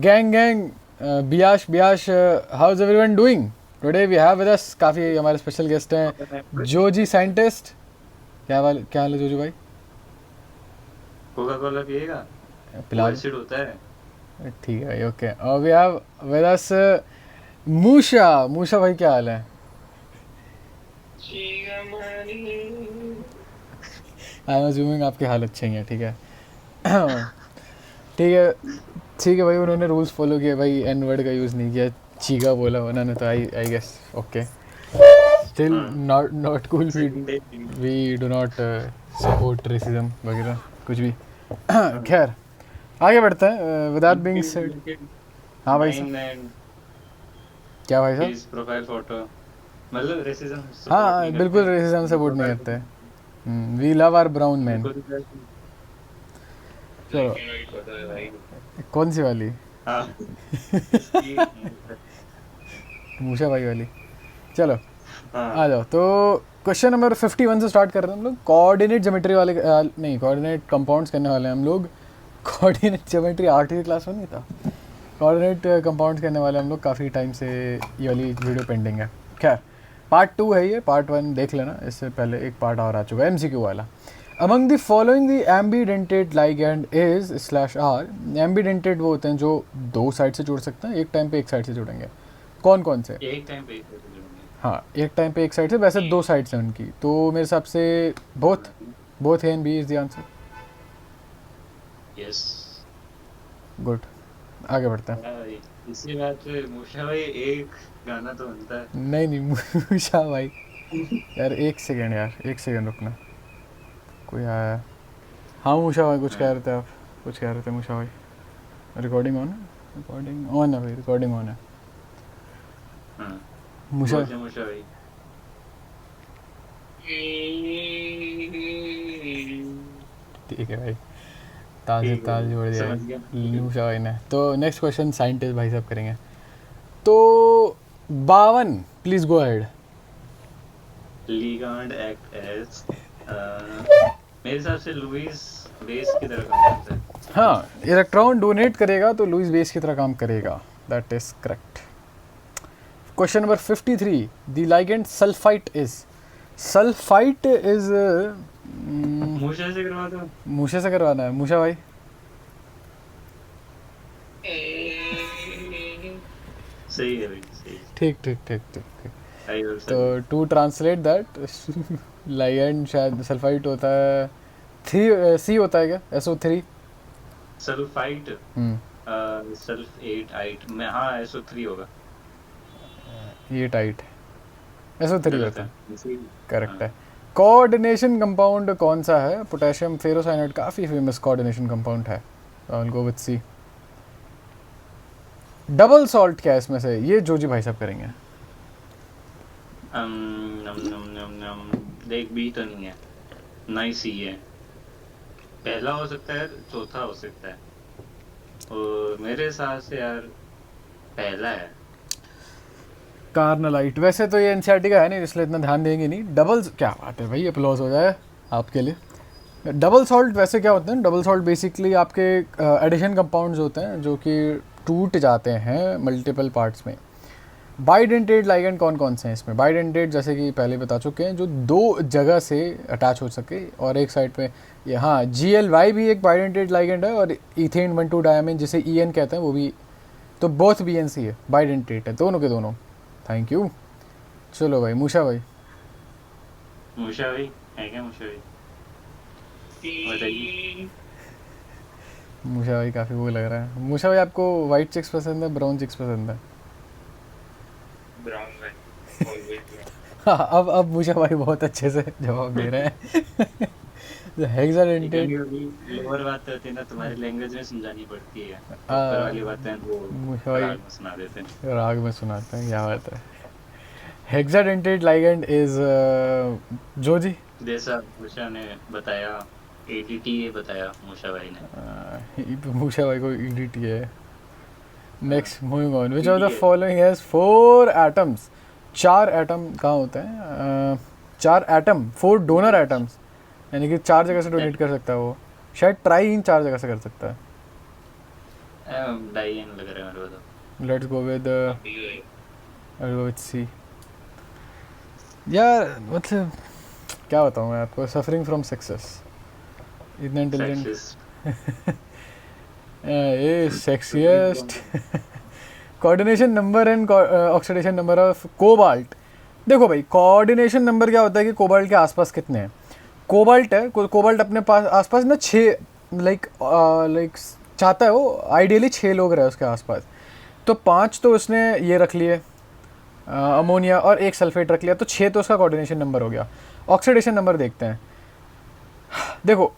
Gang, Biash, how's everyone doing? Today we have with us काफ़ी हमारे special guest हैं Joji scientist. क्या हाल है जोजी भाई? कोका कोला पिएगा? पिला एसिड होता है। ठीक है भाई, ओके। और वी हैव विद अस मूशा भाई, क्या हाल है? आई एम अज्यूमिंग आपके हाल अच्छे ही हैं, ठीक है। ठीक है भाई, उन्होंने रूल्स फॉलो किए भाई, एन वर्ड का यूज़ नहीं किया, चीगा बोला उन्होंने, तो I guess okay. Still not cool, we do not support racism वगैरह कुछ भी। खैर आगे बढ़ते हैं विदाउट बीइंग सेड। हाँ भाई साहब, क्या भाई साहब? प्रोफाइल फोटो मतलब रेसिज्म हाँ बिल्कुल, रेसिज्म सपोर्ट नहीं करते। We love our brown man. चलो, कौन सी वाली? मूशा भाई वाली। चलो आ जाओ, तो क्वेश्चन नंबर 51 से स्टार्ट कर रहे हैं हम लोग। कोऑर्डिनेट ज्योमेट्री वाले नहीं, कोऑर्डिनेट कंपाउंड्स करने वाले हैं हम लोग। कोऑर्डिनेट ज्योमेट्री 8वीं क्लास में नहीं था। कोऑर्डिनेट कंपाउंड्स करने वाले हम लोग, काफ़ी टाइम से ये वाली वीडियो पेंडिंग है। खैर पार्ट 2 है ये, पार्ट 1 देख लेना, इससे पहले एक पार्ट और आ चुका है MCQ वाला। Among the following the ambidentate ligand is slash R. Ambidentate वो होते हैं जो दो साइड से जुड़ सकते हैं, एक टाइम पे एक साइड से जुड़ेंगे। कौन कौन से? एक टाइम पे हाँ, एक टाइम पे एक साइड से, वैसे दो साइड से उनकी, तो मेरे हिसाब से both A and B is the answer. Yes, good, आगे बढ़ते हैं। इसी बात पे मूशा भाई एक गाना तो बनता है। नहीं मूशा भाई यार, एक सेकंड रुकना, कोई आया। हाँ मूशा भाई, कुछ कह रहे थे आप, कुछ कह रहे थे मूशा भाई। रिकॉर्डिंग ऑन है? रिकॉर्डिंग ऑन है भाई, रिकॉर्डिंग ऑन है। मूशा भाई ठीक है भाई, ताज जोड़ दिया मूशा भाई ने। तो नेक्स्ट क्वेश्चन साइंटिस्ट भाई साहब करेंगे। तो 52, please go ahead. Ligand act as मेरे हिसाब से लुईस बेस की तरह काम करता है। हाँ, इलेक्ट्रॉन डोनेट करेगा तो लुईस बेस की तरह काम करेगा, that is correct. Question number 53, the ligand sulphite is मूशा से करवा दो। मूशा से करवाना है, मूशा भाई। सही है भाई, सही। ठीक। तो टू ट्रांसलेट दैट, लाइगेंड शायद सल्फाइट होता है, सी होता है क्या? SO3 सल्फाइट, सल्फेट में, हाँ SO3 होगा। ये टाइट SO3 होता है, करेक्ट है। कोऑर्डिनेशन कंपाउंड कौन सा है? पोटेशियम फेरोसाइनाइड काफ़ी फेमस कोऑर्डिनेशन कंपाउंड है, I will go with C. Double salt क्या है इसमें से? ये जोजी भाई साहब करेंगे। देख, बी तो नहीं है, ना ही सी है। पहला हो सकता है, चौथा हो सकता है, और मेरे हिसाब से यार पहला है। कार्नलाइट। वैसे तो ये NCERT का है नहीं, इसलिए इतना ध्यान देंगे नहीं। डबल, क्या बात है भाई, अप्लॉज हो जाए आपके लिए। डबल सॉल्ट वैसे क्या होते हैं? डबल सॉल्ट बेसिकली आपके एडिशन कंपाउंड्स होते हैं जो कि टूट जाते हैं मल्टीपल पार्ट्स में। बाइडेंटेड लाइगेंड कौन कौन से हैं इसमें? बाइडेंटेड जैसे कि पहले बता चुके हैं, जो दो जगह से अटैच हो सके और एक साइड पे ये, हाँ GLY भी एक बाइडेंटेड लाइगेंड है, और इथेन 1,2 डायमीन जिसे EN कहते हैं वो भी, तो बोथ BNC है, बाइडेंटेड है दोनों के दोनों। Thank you. चलो भाई, मूशा भाई है क्या? मूशा भाई बताइए। मूशा भाई काफ़ी वो लग रहा है। मूशा भाई, आपको वाइट चिक्स पसंद है, ब्राउन चिक्स पसंद है? ब्राउन भाई। हाँ, अब मूशा भाई बहुत अच्छे से जवाब दे रहे हैं। हेक्साडेंटेड, लोअर बात होती है ना, तुम्हारी लैंग्वेज में समझानी पड़ती है, ऊपर वाली बातें वो मूशा भाई राग में सुना देते हैं। राग में सुनाते हैं, क्या बात है। Hexadentate ligand is Joji. जैसा मूशा ने बताया, ADTA बताया मूशा भाई ने। मूशा भाई को EDT है। Next, moving on, which of the following has 4 atoms? 4 atom कहाँ होते हैं? 4 एटम, 4 डोनर एटम्स, यानी कि 4 जगह से डोनेट कर सकता है वो। शायद ट्राई इन 4 जगह से कर सकता है. डाई एन लग रहा है मेरे को तो. लेट्स गो विद अभी सी. यार मतलब क्या बताऊँ मैं आपको, सफरिंग फ्रॉम सक्सेस. इतना इंटेलिजेंट Sexist. ये sexiest. Coordination number and oxidation number of cobalt. देखो भाई, कोऑर्डिनेशन नंबर क्या होता है कि कोबाल्ट के आसपास कितने हैं. कोबाल्ट है, कोबाल्ट अपने पास आसपास ना 6 लाइक चाहता है वो आइडियली 6 लोग रहे उसके आसपास. तो 5 तो उसने ये रख लिए अमोनिया और 1 सल्फेट रख लिया, तो 6 तो उसका कोऑर्डिनेशन नंबर हो गया. ऑक्सीडेशन नंबर देखते हैं. देखो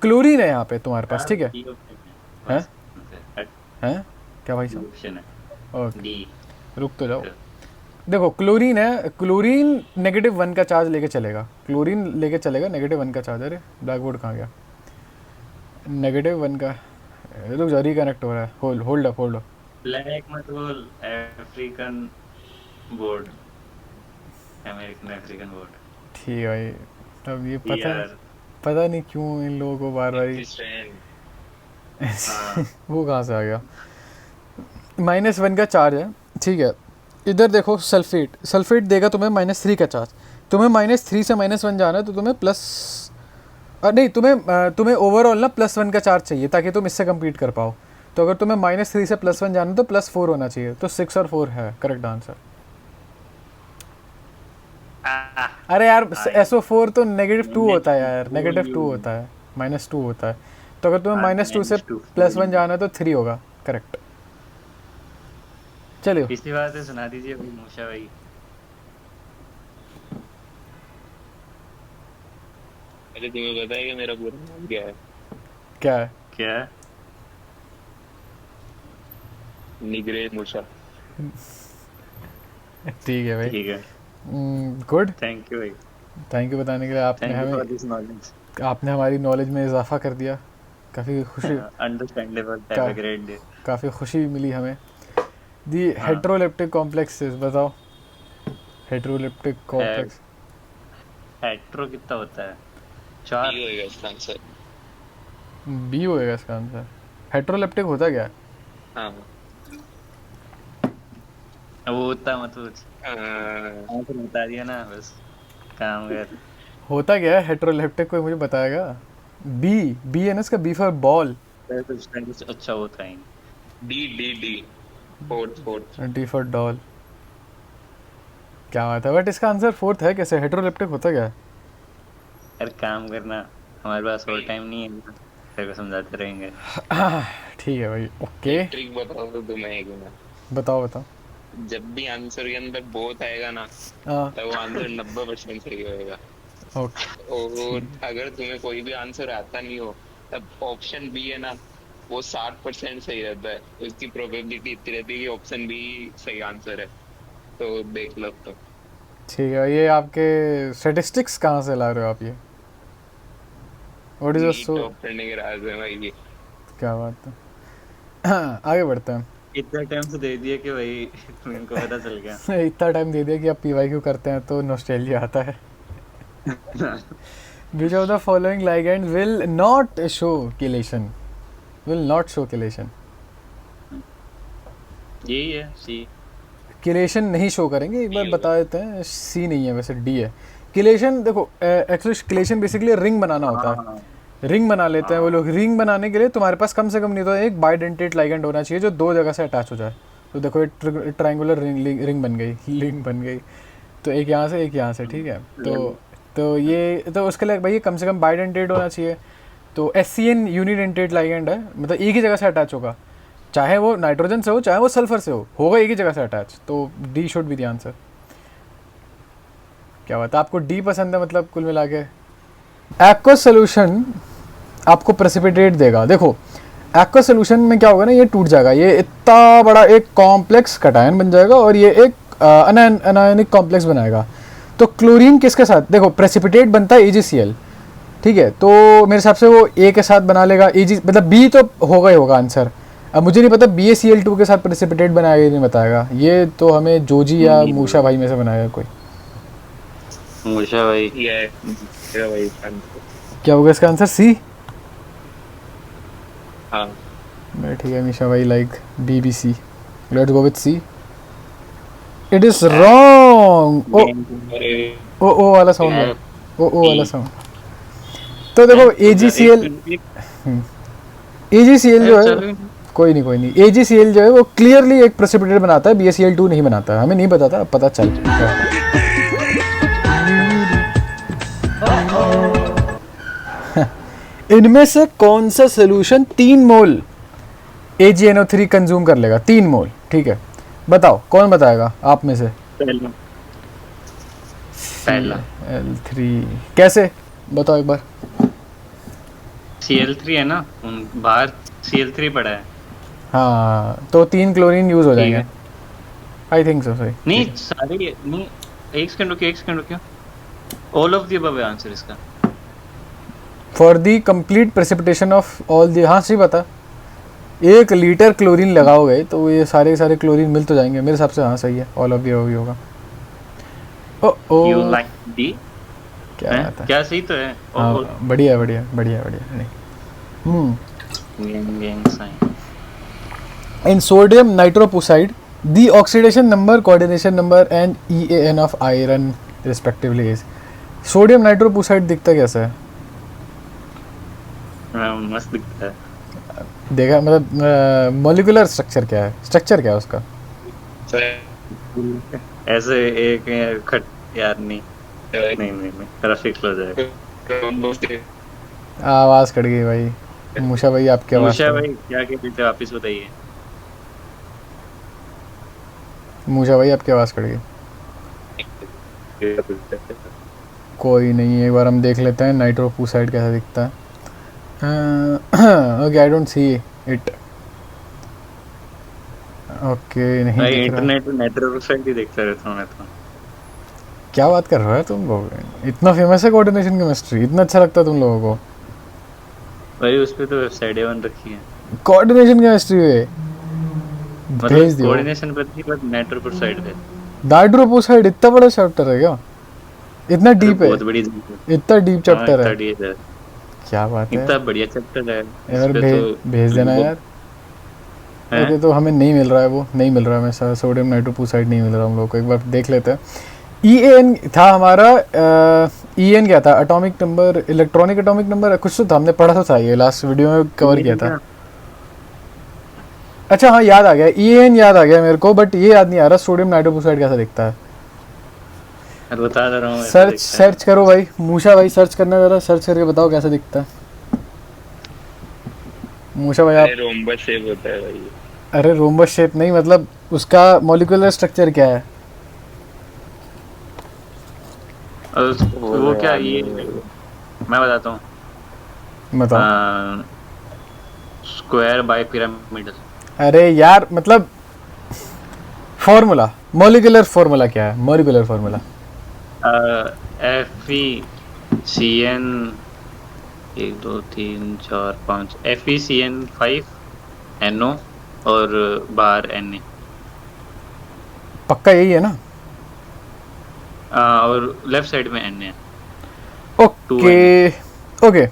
क्लोरीन है यहाँ पे तुम्हारे पास, ठीक है. D option हैं? है. हैं क्या भाई D साहब? option है. Okay D. रुक तो जाओ. देखो क्लोरीन है, क्लोरीन -1 का चार्ज लेके चलेगा. क्लोरीन लेके चलेगा -1 का चार्ज. अरे ब्लैक बोर्ड कहाँ गया? -1 का. रुक जाओ, रिकनेक्ट हो रहा है. Hold up. Black मत बोल. African board. American African board. ठीक है भाई. अब ये यार. पता नहीं क्यों इन लोगों को बार बार हाँ. वो कहाँ से आ गया. -1 का चार्ज है, ठीक है. इधर देखो सल्फेट देगा तुम्हें -3 का चार्ज. तुम्हें -3 से -1 जाना है तो तुम्हें प्लस नहीं, तुम्हें ओवरऑल ना +1 का चार्ज चाहिए ताकि तुम इससे कम्पीट कर पाओ. तो अगर तुम्हें -3 से +1 जाना है तो +4 होना चाहिए. तो 6 और 4 है करेक्ट आंसर. अरे यार SO4 तो -2 होता है यार. -2 होता है, -2 होता है. तो अगर तुम्हें -2 से +1 जाना है तो 3 होगा. करेक्ट. चलिए पिछली बार से सुना दीजिए भाई मूषा भाई. अरे तुम्हें पता है कि मेरा पूरा नाम क्या है? क्या है? क्या? निग्रे मूषा. ठीक है भाई. ठीक है. गुड. थैंक यू भाई. थैंक यू बताने के लिए. आपने थैंक यू फॉर हमें दिस नॉलेज. आपने हमारी नॉलेज में इजाफा कर दिया. काफ़ी खुशी understandable. Have a great day. काफ़ी खुशी मिली हमें. दी हाँ. हेट्रोलेप्टिक कॉम्प्लेक्सेस बताओ. हेट्रोलेप्टिक कॉम्प्लेक्स हेट्रो कितना होता है? 4. ये होएगा इसका आंसर. बी होएगा इसका आंसर. हेट्रोलेप्टिक होता क्या है? हाँ. वो होता मत पूछ. हाँ, तो बता दिया ना बस. काम कर. होता क्या है हेट्रोलेप्टिक, कोई मुझे बताएगा? बी है ना इसका. B for ball. अच्छा होता है. D fourth. D for doll. क्या बात है. बट इसका आंसर 4th है कैसे? हेट्रोलेप्टिक होता क्या है? यार काम करना. हमारे पास और टाइम नहीं है. तेरे को समझाते रहेंगे. ठीक है भाई. ओके ट्रिक बताओ तो तुम्हें एक ना. बताओ. जब भी आंसर के अंदर बोथ आएगा ना, हाँ तो वो आंसर 90% सही होएगा. ओके. और अगर तुम्हें कोई भी आंसर आता नहीं हो, तब ऑप्शन बी है ना, वो 60% सही रहता है. उसकी प्रोबेबिलिटी इतनी रहती है कि ऑप्शन बी सही आंसर है. तो देख लो. तो ठीक है. ये आपके स्टैटिस्टिक्स कहाँ से ला रहे हो आप ये? व्हाट इज सो टॉप करने के राज है भाई ये. क्या बात है. आगे बढ़ते हैं. इतना टाइम तो दे दिया कि भाई इनको पता चल गया. इतना टाइम दे दिया कि आप PYQ करते हैं तो नॉस्टैल्जिया आता है. Which of the following ligand will not show chelation? Will not show chelation. यही है सी. किलेशन नहीं शो करेंगे. एक बार बता देते हैं. सी नहीं है वैसे, डी है. किलेशन देखो एक्चुअली किलेशन बेसिकली रिंग बनाना होता है. रिंग बना लेते हैं वो लोग. रिंग बनाने के लिए तुम्हारे पास कम से कम नहीं तो एक बाइडेंटेट लाइगेंड होना चाहिए जो 2 जगह से अटैच हो जाए. तो देखो ये ट्रायंगुलर रिंग बन गई. लिंक बन गई. तो एक यहाँ से एक यहाँ से. ठीक है. तो ये तो उसके लिए भाई कम से कम बाइडेंटेट होना चाहिए. तो SCN यूनिडेंटेट लाइगेंड है, मतलब एक ही जगह से अटैच होगा. चाहे वो नाइट्रोजन से हो चाहे वो सल्फर से होगा एक ही जगह से अटैच. तो D should be the answer. क्या बात है. आपको डी पसंद है मतलब कुल मिला के. एक्वस सोल्यूशन आपको प्रेसिपिटेट देगा. देखो एक्वस सोल्यूशन में क्या होगा ना, ये टूट जाएगा. ये इतना बड़ा एक कॉम्प्लेक्स कटायन बन जाएगा और ये एक अनायनिक कॉम्प्लेक्स बनाएगा. तो क्लोरीन किसके साथ, देखो प्रेसिपिटेट बनता है AgCl. ठीक है. तो मेरे हिसाब से वो A के साथ बना लेगा. Ag मतलब B तो होगा ही होगा आंसर. अब मुझे नहीं पता BaCl2 के साथ प्रेसिपिटेट बनाएगा या नहीं बताएगा. ये तो हमें जोजी या मूषा भाई में से बनाएगा कोई. मूषा भाई. ये भाई क्या होगा इसका आंसर? सी. हाँ मैं ठीक है मीशा भाई like BBC. Let's go with C. It is wrong. O वाला साउंड है. ओ वाला साउंड. तो देखो AgCl जो है कोई नहीं AgCl जो है वो क्लियरली एक प्रेसिपिटेट बनाता है, BaCl2 नहीं बनाता है. हमें नहीं पता था, अब पता चल इनमें से कौन सा सोल्यूशन 3 मोल AgNO3 कंज्यूम कर लेगा? 3 मोल. ठीक है, बताओ कौन बताएगा आप में से? पहला L3 कैसे बताओ एक बार. Cl3 है ना, बाहर Cl3 पड़ा है. हाँ तो 3 क्लोरीन यूज हो जाएंगे. I think so. सही नहीं सारे नहीं. एक सेकंड रुकियो. ऑल ऑफ द अबव है आंसर इसका. For the complete precipitation of all the. हाँ सही बता. 1 लीटर क्लोरीन लगाओगे तो ये सारे क्लोरीन मिल तो जाएंगे मेरे हिसाब से. हाँ सही है, ऑल ऑफ द अबव होगा. You like D. क्या बात है, क्या सही तो है. हाँ बढ़िया नहीं. Gang sign. In sodium nitroprusside, the oxidation number, coordination number and EAN of iron respectively is. Sodium nitroprusside दिखता कैसा है? मस्त दिखता है. देखा मतलब मॉलिक्यूलर स्ट्रक्चर क्या है उसका? ऐसे एक खट यार नहीं तेरा फिक्स हो जाएगा. आवाज कट गई भाई. मूषा भाई आपकी आवाज. मूषा भाई क्या कहते थे वापस बताइए. मूषा भाई आपकी आवाज कट गई. कोई नहीं, एक बार हम देख लेते हैं नाइट्रोपुसाइड कैसा दिखता है. Okay I don't see it. Okay नहीं भाई दिख रहा. इंटरनेट पे नाइट्रोपुसाइड ही देखता रहता हूं मैं तो. क्या बात कर रहे हो तुम लोग? इतना फेमस है कोऑर्डिनेशन केमिस्ट्री? इतना अच्छा लगता है तुम लोगों को? भाई उस पे तो वेबसाइट वन रखी है कोऑर्डिनेशन केमिस्ट्री पे भेज दियो. कोऑर्डिनेशन पे थी पर नाइट्रोपुसाइड पे. नाइट्रोपुसाइड इतना बड़ा चैप्टर है क्या? इतना डीप है? बहुत बड़ी इतना डीप चैप्टर है? है. क्या बात है इतना बढ़िया चैप्टर है. यार. भेज देना यार. ओके तो हमें नहीं मिल रहा है, वो नहीं मिल रहा है. हमें सोडियम नाइट्रोपुसाइड नहीं मिल रहा हम लोग को. एक बार देख लेते हैं. EAN था हमारा. EN क्या था? Atomic number, electronic atomic number कुछ तो था, हमने पढ़ा था ये लास्ट वीडियो में कवर किया था. अच्छा हाँ याद आ गया. EAN याद आ गया मेरे को, बट ये याद नहीं आ रहा सोडियम नाइट्रोपुसाइड कैसा दिखता है. बता दे रहा हूँ. सर्च करो भाई. मूषा भाई सर्च करना जरा. सर्च करके बताओ कैसा दिखता है. मूषा भाई आप. रोम्बस शेप होता है भाई. अरे रोम्बस शेप नहीं, मतलब उसका मॉलिक्यूलर स्ट्रक्चर क्या है? वो क्या ये मैं बताता हूँ. बताओ. Square by pyramid. अरे यार मतलब फॉर्मूला, मॉलिक्यूलर फॉर्मूला क्या है? Molecular formula FeCN 1 2 3 4 5 FeCN 5 NO और बाहर Na. पक्का यही है ना? और लेफ्ट साइड में Na. Okay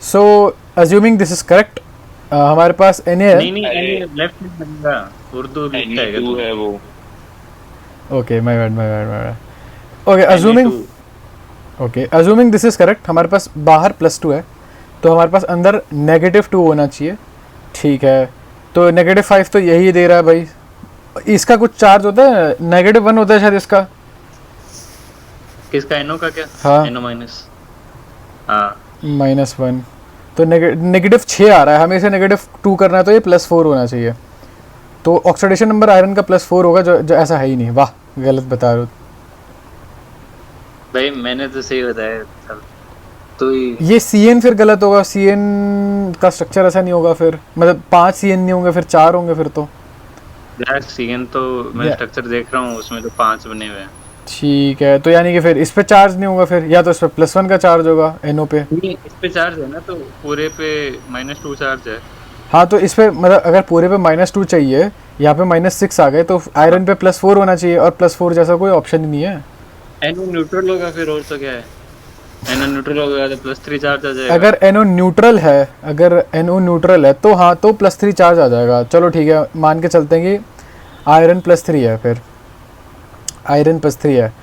so assuming this is correct, हमारे पास Na है. नहीं लेफ्ट में बनेगा. उर्दू लिखता है Na2 है वो. Okay my bad. Okay assuming this is correct, हमारे पास बाहर +2 है तो हमारे पास अंदर -2 होना चाहिए. ठीक है तो -5 तो यही दे रहा है भाई. इसका कुछ चार्ज होता है? -1 होता है शायद इसका. किसका? NO का क्या? हाँ NO माइनस. हाँ -1 तो -6 आ रहा है. हमें इसे -2 करना है तो ये +4 होना चाहिए. तो ऑक्सीडेशन नंबर आयरन का +4 होगा, जो ऐसा है ही नहीं. वाह गलत बता रहे हो भाई. मैंने तो सही बताया तो ये CN फिर गलत होगा. CN का स्ट्रक्चर ऐसा नहीं होगा फिर, मतलब 5 CN नहीं होंगे फिर 4 होंगे फिर तो. यार CN तो मैं स्ट्रक्चर देख रहा हूँ उसमें तो 5 बने हुए हैं. ठीक है तो यानी कि फिर इस पे चार्ज नहीं होगा फिर, या तो इस पे +1 का चार्ज होगा NO पे. नहीं इस पे चार्ज है ना, तो पूरे पे -2 चार्ज है. हाँ तो इस पे मतलब अगर पूरे पे -2 चाहिए, यहाँ पे -6 आ गए तो आयरन पे +4 होना चाहिए, और +4 जैसा कोई ऑप्शन ही नहीं है. NO न्यूट्रल होगा फिर, और तो क्या है. एनो न्यूट्रल हो गया तो +3 चार्ज आ जाएगा। अगर NO न्यूट्रल है, अगर NO न्यूट्रल है तो हाँ, तो +3 चार्ज आ जाएगा। चलो ठीक है, मान के चलते हैं कि आयरन +3 है, फिर आयरन +3 है।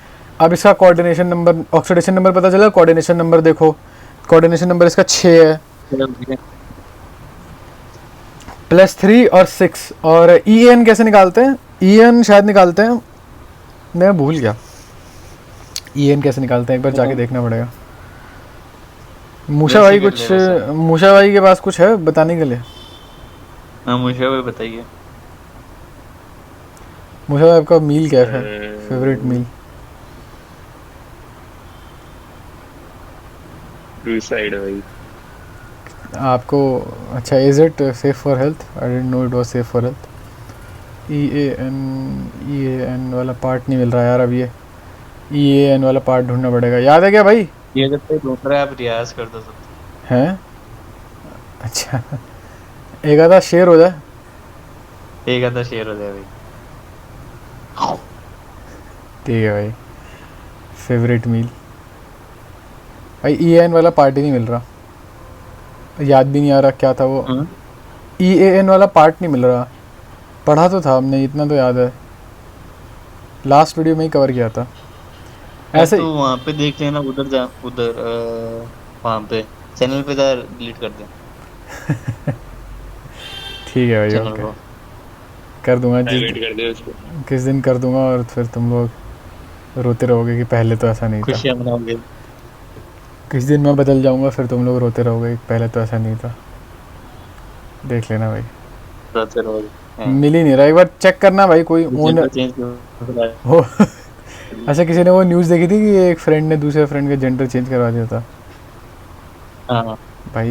अब इसका कोऑर्डिनेशन नंबर, ऑक्सीडेशन नंबर पता चला, कोऑर्डिनेशन नंबर देखो, कोऑर्डिनेशन नंबर इसका 6 है, +3 और 6। और EN कैसे निकालते हैं? EN शायद निकालते हैं, मैं भूल गया EN कैसे निकालते हैं, एक बार जाके देखना पड़ेगा। मूसा भाई कुछ, मूसा भाई के पास कुछ है बताने के लिए? हाँ मुझे भी बताइए। मूसा भाई आपका मील क्या है, फेवरेट मील? सुसाइड भाई। आपको अच्छा, is it safe for health? I didn't know it was safe for health. EAN वाला पार्ट नहीं मिल रहा यार, अब ये EAN वाला पार्ट ढूंढना पड़ेगा। याद है क्या भाई? ये जब तक दूसरा आप रियाज कर दो सब हैं? अच्छा, एक आधा शेयर हो जाए। एक आधा शेयर हो जाए भाई। ठीक है भाई, फेवरेट मील भाई। EAN वाला पार्ट ही नहीं मिल रहा, याद भी नहीं आ रहा क्या था वो। EAN वाला पार्ट नहीं मिल रहा, पढ़ा तो था हमने, इतना तो याद है, लास्ट वीडियो में ही कवर किया था। ऐसे तो वहाँ पे देख लेना, उधर जा, उधर वहाँ पे चैनल पे जा, डिलीट कर दे ठीक है भाई, चैनल ओके, को। कर दूंगा प्राइवेट कर दे उसको। किस दिन कर दूंगा, और फिर तुम लोग रोते रहोगे कि पहले तो ऐसा नहीं था। खुशियाँ मनाओगे। किस दिन मैं बदल जाऊंगा, फिर तुम लोग रोते रहोगे कि पहले तो ऐसा नहीं था। देख लेना भाई, रोते रहोगे। हाँ। मिल ही नहीं रहा, एक बार चेक करना भाई, कोई ओनर चेंज हो। अच्छा, किसी ने वो न्यूज़ देखी थी कि एक फ्रेंड ने दूसरे फ्रेंड का जेंडर चेंज करवा दिया था हाँ भाई।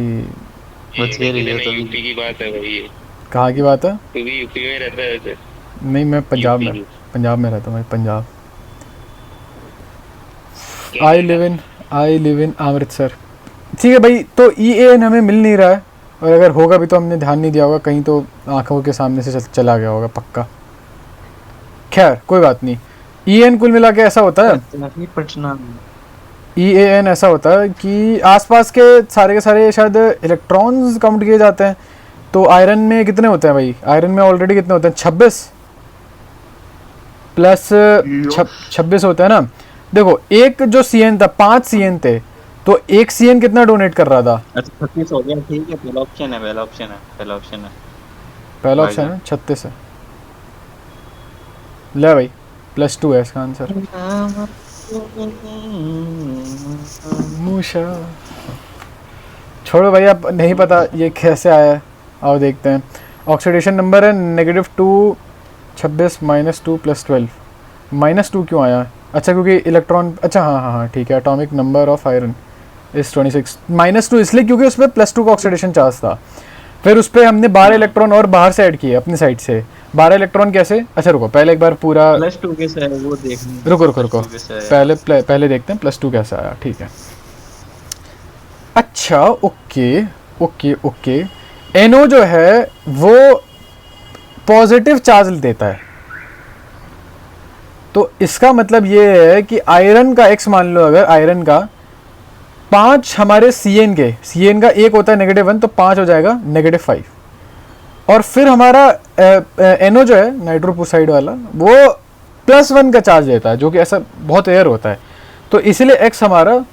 बच के रही हो तो यूपी की बात है भाई ये। कहाँ की बात है? तू भी यूपी में रहता है वैसे? नहीं, मैं पंजाब यूपी में, की। पंजाब में रहता हूँ भाई, पंजाब। क्या आई लिव इन अमृतसर। ठीक है भाई, तो EAN हमें मिल नहीं रहा है, और अगर होगा भी तो हमने ध्यान नहीं दिया होगा, कहीं तो आंखों के सामने से चला गया होगा पक्का। खैर कोई बात नहीं। EAN कुल मिला के ऐसा होता है, पटना EAN ऐसा होता है कि आसपास के सारे शायद इलेक्ट्रॉन्स काउंट किए जाते हैं। तो आयरन में कितने होते हैं भाई? आयरन में ऑलरेडी कितने होते हैं? 26 प्लस 26 होते हैं ना। देखो, एक जो CN था, 5 CN थे, तो एक CN कितना डोनेट कर रहा था? अच्छा 36 हो गया, ठीक है। पहला ऑप्शन है, पहला ऑप्शन है, पहला ऑप्शन है। पहला ऑप्शन है 36 है। ले भाई, +2 है इसका आंसर। मूशा छोड़ो भाई, अब नहीं पता ये कैसे आया है, आओ देखते हैं। ऑक्सीडेशन नंबर है -2, 26 -2 + 12। -2 क्यों आया? अच्छा, क्योंकि इलेक्ट्रॉन, अच्छा हाँ ठीक है। Atomic number of iron is 26। -2 इसलिए क्योंकि उसमें +2 का ऑक्सीडेशन चार्ज था। फिर उस पर हमने 12 इलेक्ट्रॉन और बाहर से ऐड किए अपनी साइड से। 12 इलेक्ट्रॉन कैसे? अच्छा रुको, पहले एक बार पूरा +2 कैसे है वो देखना। रुको पहले देखते हैं +2 कैसे आया। ठीक है, अच्छा ओके। NO जो है वो पॉजिटिव चार्ज देता है, तो इसका मतलब ये है कि आयरन का X मान लो, अगर आयरन का 5 हमारे CN का 1 होता है -1, तो 5 हो जाएगा -5। और फिर हमारा NO जो है नाइट्रोपोसाइड वाला, वो +1 का चार्ज देता है, जो कि ऐसा बहुत रेयर होता है। तो इसलिए X हमारा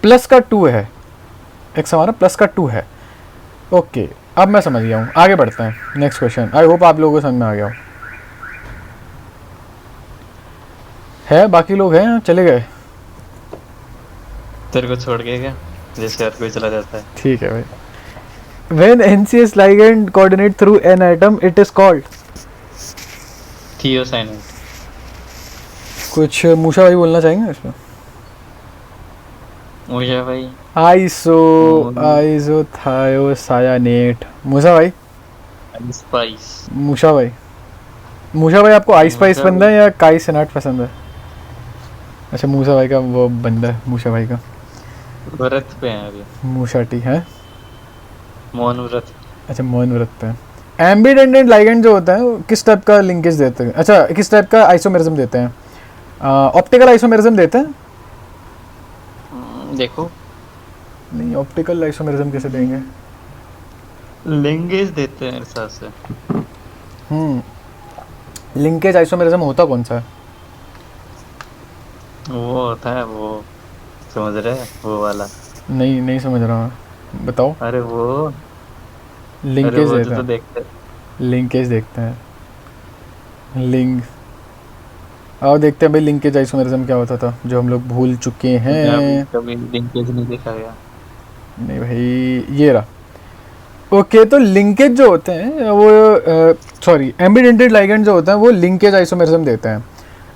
+2 है, X हमारा +2 है। ओके, अब मैं समझ गया हूँ, आगे बढ़ते हैं। नेक्स्ट क्वेश्चन, आई होप आप लोगों को समझ में आ गया हो। है बाकी लोग हैं, चले गए? तेरे को छोड़ के क्या, जैसे हर कोई चला जाता है। ठीक है भाई। When NCS ligand coordinate through an atom, it is called। थियोसाइनाइड। कुछ मूसा भाई बोलना चाहेंगे इसमें? मुझे भाई आइसोथायोसायानेट। मूसा भाई, स्पाइस। मूसा भाई आपको आई स्पाइस पसंद है या काई सनाट पसंद है? अच्छा, मूसा भाई का वो बंदा है, मूसा भाई का व्रत पे है अभी, मूसा टी है। मौन व्रत। अच्छा, मौन व्रत पे। एम्बिडेंडेंट लाइगेंड जो होता है वो किस टाइप का लिंकेज देते हैं? अच्छा, किस टाइप का आइसोमेरिज्म देते हैं? ऑप्टिकल आइसोमेरिज्म देते हैं। देखो नहीं, ऑप्टिकल आइसोमेरिज्म कैसे देंगे? लिंकेज देते हैं मेरे हिसाब से। लिंकेज आइसोमेरिज्म होता कौन सा है? वो होता है वो, समझ रहे हैं वो वाला? नहीं नहीं समझ रहा मैं, बताओ। अरे वो, अरे लिंकेज वो देते जो तो हैं, देखते हैं। लिंकेज देखते हैं, लिंक। आओ देखते हैं भाई लिंकेज आइसोमेरिज्म क्या होता था, जो हम लोग भूल चुके हैं। कभी लिंकेज नहीं देखा गया। नहीं भाई, ये रहा। ओके, तो लिंकेज जो होते हैं वो सॉरी एम्बिडेंटेड लाइगेंड जो होते हैं वो लिंकेज आइसोमेरिज्म देते हैं।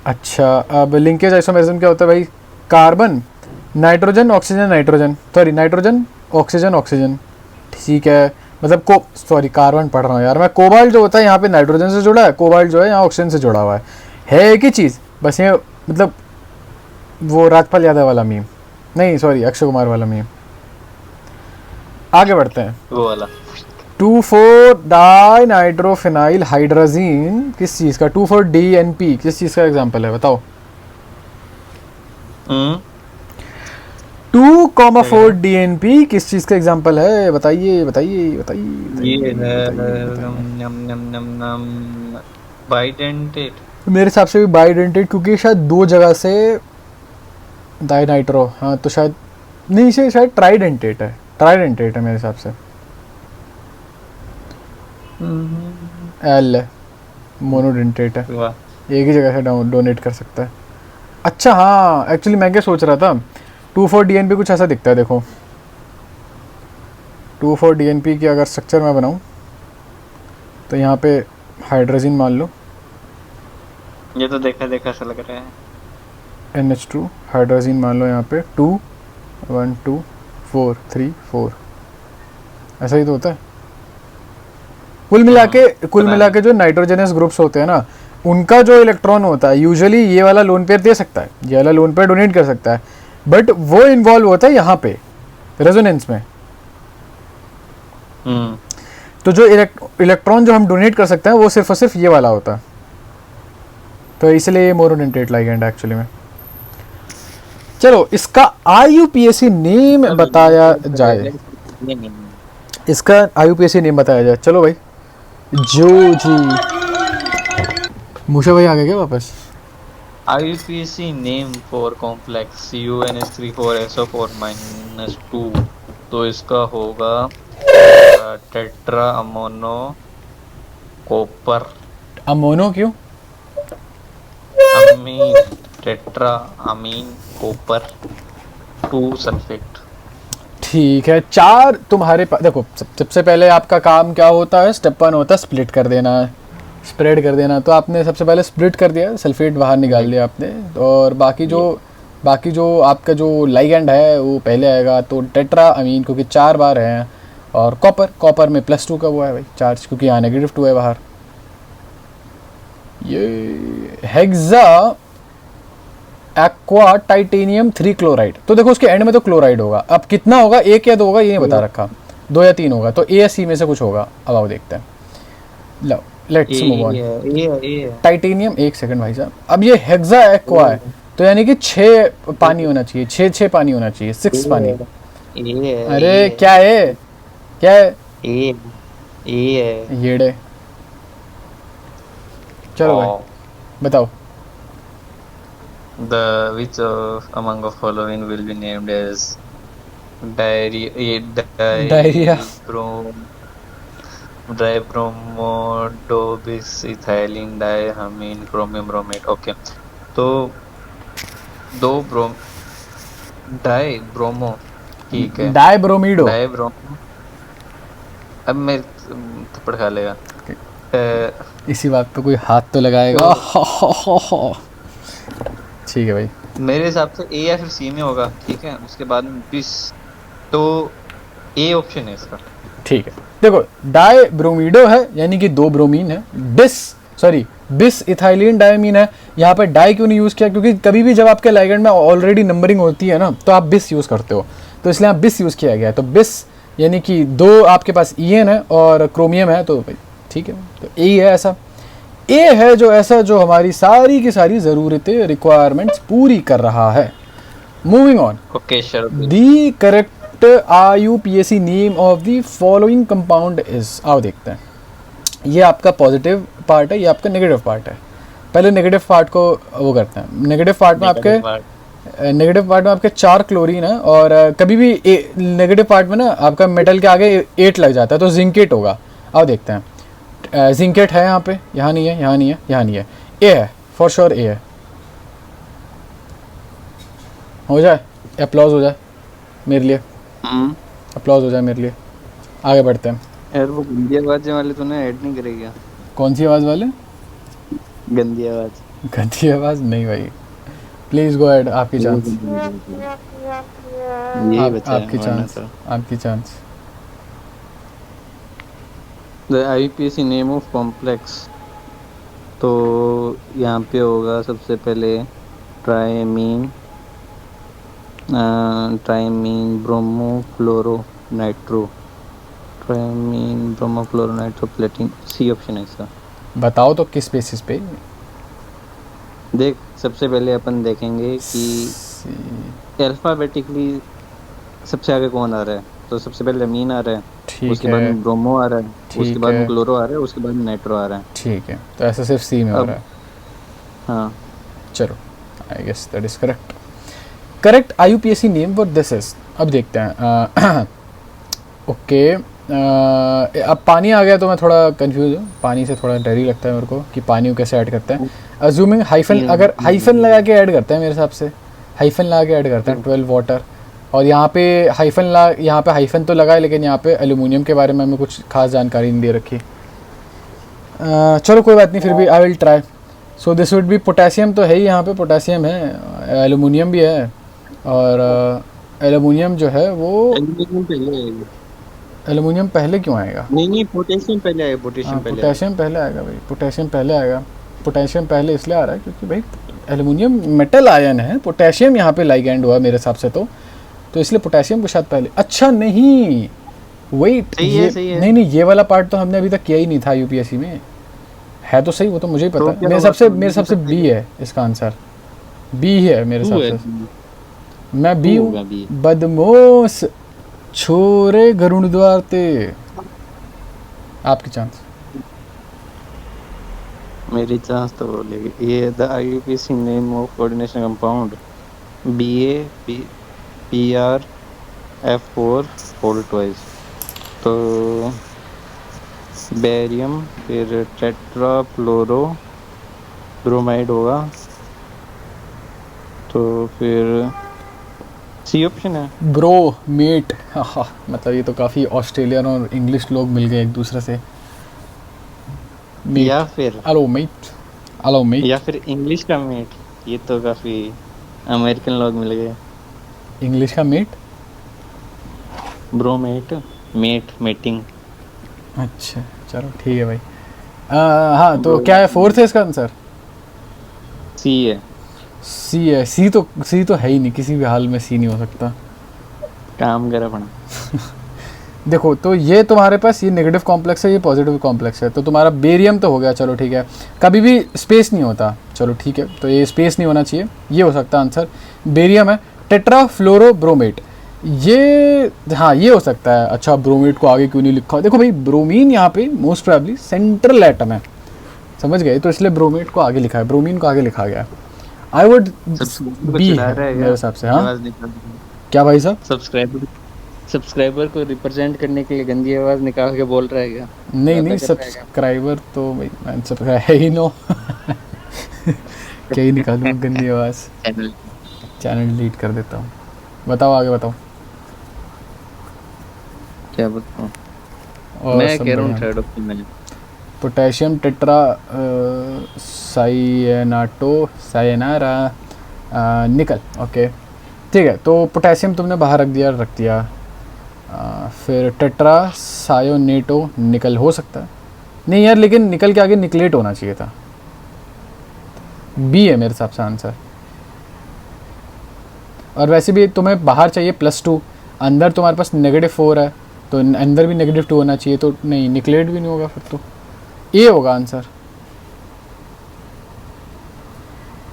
अच्छा, अब लिंकेज आइसोमेरिज्म क्या होता है भाई? Carbon nitrogen oxygen nitrogen, sorry nitrogen oxygen oxygen, ठीक है। मतलब सॉरी कार्बन पढ़ रहा हूँ यार मैं। कोबाल्ट जो होता है यहाँ पे नाइट्रोजन से जुड़ा है, कोबाल्ट जो है यहाँ ऑक्सीजन से जुड़ा हुआ है एक ही चीज़। बस ये मतलब वो राजपाल यादव वाला मीम, नहीं सॉरी अक्षय कुमार वाला मीम। आगे बढ़ते हैं। वो वाला 2,4 डाई नाइट्रोफिनाइल हाइड्राजीन किस चीज़ का? 2,4 DNP किस चीज़ का एग्जाम्पल है बताओ? 2,4 DNP किस चीज़ का एग्जाम्पल है? बताइए बताइए बताइए। ये है नम बाइडेंटेट। मेरे हिसाब से भी बाइडेंटेट, क्योंकि शायद दो जगह से डाई नाइट्रो, हाँ तो शायद नहीं, से शायद ट्राइडेंटेट है, ट्राइडेंटेट है मेरे हिसाब से। एल मोनोडेंटेट है, वाह, एक ही जगह से डोनेट कर सकता है। अच्छा हाँ, एक्चुअली मैं क्या सोच रहा था, 2,4 DNP कुछ ऐसा दिखता है देखो। 2,4 DNP की अगर स्ट्रक्चर मैं बनाऊँ तो यहाँ पे हाइड्रोजन मान लो, ये तो देखा देखा सा लग रहा है। NH2 हाइड्रोजन मान लो यहाँ पे 2 1 2 4 3 4, ऐसा ही तो होता है। कुल मिला के जो नाइट्रोजनस ग्रुप्स होते हैं ना, उनका जो इलेक्ट्रॉन होता है यूजुअली ये वाला लोन पेयर दे सकता है, ये वाला लोन पेयर डोनेट कर सकता है, बट वो इन्वॉल्व होता है यहाँ पे रेजोनेंस में। तो जो इलेक्ट्रॉन जो हम डोनेट कर सकते हैं वो सिर्फ और सिर्फ ये वाला होता है, तो इसलिए ये मोनोडेंटेट लाइगेंड है एक्चुअली में। चलो इसका IUPAC नेम बताया जाए, इसका IUPAC नेम बताया जाए। चलो भाई, जो जी मूशा भाई आ गए क्या वापस? IUPAC name for complex CuNH3 4SO4 - 2, तो इसका होगा टेट्रा अमोनो कॉपर अमोनो क्यों? अमीन, टेट्रा अमीन कॉपर 2 सल्फेट। ठीक है, 4 तुम्हारे पास। देखो सबसे पहले आपका काम क्या होता है? स्टेप 1 होता है स्प्लिट कर देना, स्प्रेड कर देना। तो आपने सबसे पहले स्प्लिट कर दिया, सल्फेट बाहर निकाल दिया आपने, और बाकी जो आपका जो लाइगेंड है वो पहले आएगा। तो टेट्रा अमीन क्योंकि 4 बार हैं, और कॉपर में +2 का वो है भाई चार्ज, क्योंकि यहाँ -2 है बाहर। ये हेक्सा एक्वा टाइटेनियम 3 क्लोराइड, तो देखो उसके एंड में तो क्लोराइड होगा। अब कितना होगा, 1 या 2 होगा, ये नहीं बता रखा, 2 या 3 होगा, तो A या C में से कुछ होगा। अब आओ देखते हैं, लो let's move on. Titanium, 1 second भाई साहब। अब ये हेक्सा एक्वा है, तो यानी कि 6 पानी होना चाहिए, 6 पानी होना चाहिए, 6 पानी। अरे क्या है, क्या है? येड़े। चलो भाई बताओ। The which of among the following will be named as Diarrhea. Dibromidobisethylene diamine chromium bromate। Okay, तो 2 डाइब्रोमो, ठीक है, डाइब्रोमीडो। डाइब्रोमो। अब मैं थप्पड़ खा लेगा। इसी बात पे कोई हाथ तो लगाएगा। ठीक है भाई, मेरे हिसाब से A या फिर C में होगा, ठीक है। उसके बाद में बिस, तो A ऑप्शन है इसका। ठीक है, देखो डाई ब्रोमीडो है, यानी कि 2 ब्रोमीन है। बिस इथाइलिन डायमीन है। यहाँ पे डाई क्यों नहीं यूज़ किया? क्योंकि कभी भी जब आपके लाइगेंड में ऑलरेडी नंबरिंग होती है ना, तो आप बिस यूज़ करते हो, तो इसलिए यहाँ बिस यूज़ किया गया है। तो बिस यानी कि 2 आपके पास EN है और क्रोमियम है, तो भाई ठीक है, तो A है ऐसा। A है जो ऐसा जो हमारी सारी की सारी ज़रूरतें, रिक्वायरमेंट्स पूरी कर रहा है। Moving on, okay, the correct correct IUPAC name of the following compound is. आओ देखते हैं। ये आपका पॉजिटिव पार्ट है, ये आपका नेगेटिव पार्ट है। पहले नेगेटिव पार्ट को वो करते हैं। नेगेटिव पार्ट में आपके 4 क्लोरीन है, और कभी भी नेगेटिव पार्ट में ना आपका मेटल के आगे 8 लग जाता है, तो जिंकेट होगा। आओ देखते हैं। जिंकेट है यहाँ पे, यहाँ नहीं है, यहाँ नहीं है, यहाँ नहीं है। ए है, फॉर श्योर ए है। हो जाए, अप्लॉज हो जाए मेरे लिए, अप्लॉज हो जाए मेरे लिए। आगे बढ़ते हैं। यार वो गंदी आवाज वाले तूने ऐड नहीं करेगा? कौन सी आवाज़ वाले? गंदी आवाज। गंदी आवाज़ नहीं भाई, प्लीज़ गो अहेड। आपकी चांस, ये बचा आपकी चांस, आपकी chance. The IUPAC name of complex, तो यहाँ पे होगा सबसे पहले ट्राइमीन ब्रोमो फ्लोरो नाइट्रो, ट्राइमीन ब्रोमो फ्लोरो नाइट्रो प्लेटिन। सी ऑप्शन है इसका। बताओ तो किस बेसिस पे? देख, सबसे पहले अपन देखेंगे कि अल्फाबेटिकली सबसे आगे कौन आ रहा है। तो सबसे पहले अमीन आ रहा है, ठीक उसके बाद है, में ब्रोमो आ रहा है, उसके ठीक बाद में है, क्लोरो आ रहा है, उसके बाद में नाइट्रो आ रहा है। ठीक है। तो ऐसा सिर्फ सी में हो अब- रहा है। हाँ, चलो, I guess that is correct. Correct IUPAC name for this is. अब देखते हैं। ओके, अब पानी आ गया तो मैं थोड़ा कंफ्यूज हूँ। पानी से थोड़ा डर ही लगता है मेरे को कि पानी को कैसे ऐड करते हैं। अज्यूमिंग हाइफन, अगर हाइफन लगा के ऐड करते हैं, मेरे हिसाब से हाइफन लगा के ऐड करते हैं 12 वाटर। और यहाँ पे हाइफन तो लगा है, लेकिन यहाँ पे एल्यूमिनियम के बारे में हमें कुछ खास जानकारी नहीं दे रखी। चलो कोई बात नहीं, फिर भी I will try. So this would be potassium. तो है ही, यहाँ पे पोटेशियम है, एल्यूमिनियम भी है, और एल्यूमिनियम जो है वो, एल्यूमिनियम पहले आएगा। एल्यूमिनियम पहले क्यों आएगा? नहीं, पोटेशियम पहले आएगा, पोटेशियम पहले आएगा। पोटेशियम पहले आएगा भाई, पोटेशियम पहले आएगा। पोटेशियम पहले इसलिए आ रहा है क्योंकि भाई एल्यूमिनियम मेटल आयन है, पोटेशियम यहाँ पे लाइगैंड हुआ मेरे हिसाब से, तो इसलिए पोटेशियम को शायद पहले। अच्छा नहीं, वेट, सही है, सही है। नहीं, ये वाला पार्ट तो हमने अभी तक किया ही नहीं था UPSC में। है तो सही, वो तो मुझे ही पता है। क्या मेरे हिसाब से होगा? बी है इसका आंसर, बी है मेरे हिसाब से। मैं बी होगा हूँ। B। बदमोश छोरे गरुण द्वार ते। आपकी चांस। मेरी चांस तो बोलेगी। ये the IUPAC name of coordination compound BaPrF4 whole twice. तो बेरियम, फिर टेट्रा फ्लोरो ब्रोमाइड होगा, तो फिर सी ऑप्शन है। ब्रो मेट, हाँ, मतलब ये तो काफ़ी ऑस्ट्रेलियन और इंग्लिश लोग मिल गए एक दूसरे से। या फिर हेलो मेट, हेलो मेट। या फिर इंग्लिश का मेट, ये तो काफी अमेरिकन लोग मिल गए। इंग्लिश का मेट, ब्रोमेट, मेटिंग। अच्छा चलो ठीक है भाई। हाँ, तो क्या है, फोर्थ है इसका आंसर? सी है। सी है। सी तो है ही नहीं, किसी भी हाल में सी नहीं हो सकता। काम कर अपना। देखो, तो ये तुम्हारे पास ये नेगेटिव कॉम्प्लेक्स है, ये पॉजिटिव कॉम्प्लेक्स है, तो तुम्हारा बेरियम तो हो गया। चलो ठीक है, कभी भी स्पेस नहीं होता। चलो ठीक है, तो ये स्पेस नहीं होना चाहिए, ये हो सकता है आंसर। बेरियम है। टेट्राफ्लोरोब्रोमेट, ये हाँ ये हो सकता है। अच्छा, ब्रोमेट को आगे क्यों नहीं लिखा? देखो भाई, ब्रोमीन यहाँ पे मोस्ट प्रोबेबली सेंट्रल एटम है, समझ गए, तो इसलिए ब्रोमेट को आगे लिखा है, ब्रोमीन को आगे लिखा गया। आई वुड बी मेरे हिसाब से। हाँ क्या भाई साहब? सब्सक्राइबर को रिप्रेजेंट करने के लिए गंदी आवाज निकाल के बोल रहा है क्या? नहीं, सब्सक्राइबर तो भाई मैं सब्सक्राइब है ही नो। क्या ही निकालूं गंदी आवाज, चैनल डिलीट कर देता हूँ। बताओ, आगे बताओ। क्या बताऊं? और मैं सब कह रहा हूँ बढ़िया। थर्ड ऑप्शन में। पोटेशियम टेट्रा साइनारा निकल। ओके ठीक है, तो पोटेशियम तुमने बाहर रख दिया। फिर टेट्रा सायोनेटो निकल हो सकता है। नहीं यार, लेकिन निकल के आगे निकलेट होना चाहिए था। बी है मेरे हिसाब से आंसर। और वैसे भी तुम्हें बाहर चाहिए +2, अंदर तुम्हारे पास -4 है, तो अंदर भी -2 होना चाहिए, तो नहीं, निकलेट भी नहीं होगा, फिर तो ए होगा आंसर।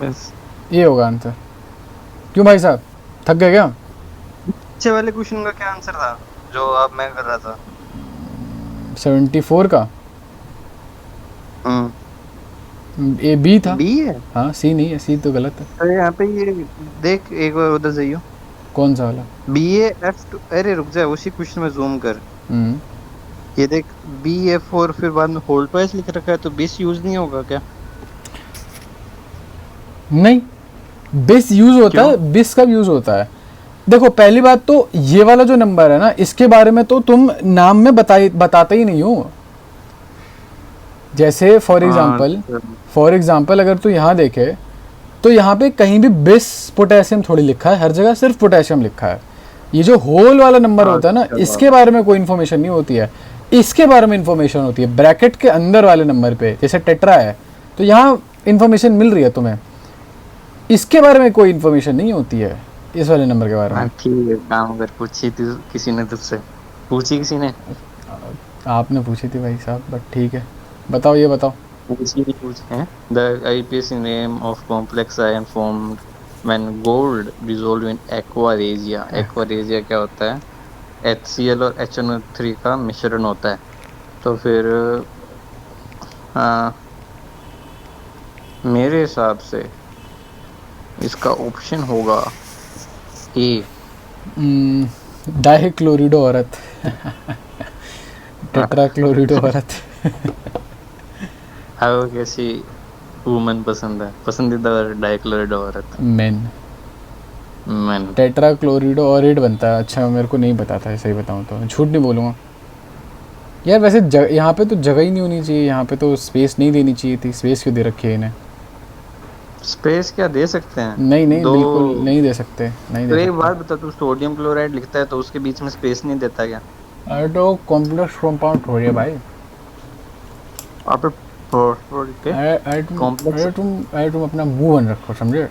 बस ए होगा आंसर। क्यों भाई साहब, थक गए क्या? नीचे वाले क्वेश्चन का क्या आंसर था जो अब मैं कर रहा था? 74 का ए बी था। बी है। हाँ सी नहीं है, सी तो गलत है। अरे यहाँ पे ये देख, एक बार उधर जाइयो। कौन सा वाला? बी ए एफ टू, अरे रुक जा, उसी क्वेश्चन में जूम कर। ये देख बी एफ और फिर बाद में होल्ड प्राइस लिख रखा है, तो बेस यूज नहीं होगा क्या? नहीं, बिस यूज होता है। बिस कब यूज होता है? देखो पहली बात तो ये वाला जो नंबर है ना, इसके बारे में तो तुम नाम में बताते ही नहीं हो। जैसे फॉर एग्जांपल अगर तू यहाँ देखे तो यहाँ पे कहीं भी बिस पोटेशियम थोड़ी लिखा है, हर जगह सिर्फ पोटेशियम लिखा है। ये जो होल वाला नंबर होता है ना, इसके बारे में कोई इन्फॉर्मेशन नहीं होती है, इसके बारे में इन्फॉर्मेशन होती है ब्रैकेट के अंदर वाले नंबर पे। जैसे टेट्रा है तो यहाँ इन्फॉर्मेशन मिल रही है तुम्हें, इसके बारे में कोई इन्फॉर्मेशन नहीं होती है इस वाले नंबर के बारे में। ठीक है, काम कर, पूछी थी किसी ने तुझसे? पूछी किसी ने? आपने पूछी थी भाई साहब, बट ठीक है, बताओ, ये बताओ। The IPSC name of complex ion formed when gold dissolved in aqua regia. Aqua regia क्या होता है? HCl और HNO3 का मिश्रण होता है। तो फिर मेरे हिसाब से इसका ऑप्शन होगा ए, डाइक्लोरिडो औरत। टेट्राक्लोरिडो औरत। आपको कैसी वुमन पसंद है? पसंदीदा डाइक्लोरिडो औरत? मेन। मैन। टेट्राक्लोरिडो ऑरिड बनता है। अच्छा, मेरे को नहीं पता था, सही बताऊं तो, झूठ नहीं बोलूँगा यार। वैसे यहाँ पे तो जगह ही नहीं होनी चाहिए, यहाँ पे तो स्पेस नहीं देनी चाहिए थी। स्पेस क्यों दे रखी है इन्हें? स्पेस क्या दे सकते हैं? नहीं बिल्कुल नहीं दे सकते, नहीं दे सकते। एक बात बता, तू सोडियम क्लोराइड लिखता है तो उसके बीच में स्पेस नहीं देता क्या? अरे तो कॉम्प्लेक्स कंपाउंड हो रही है भाई। अरे तुम अपना मुंह बंद रखो, समझे?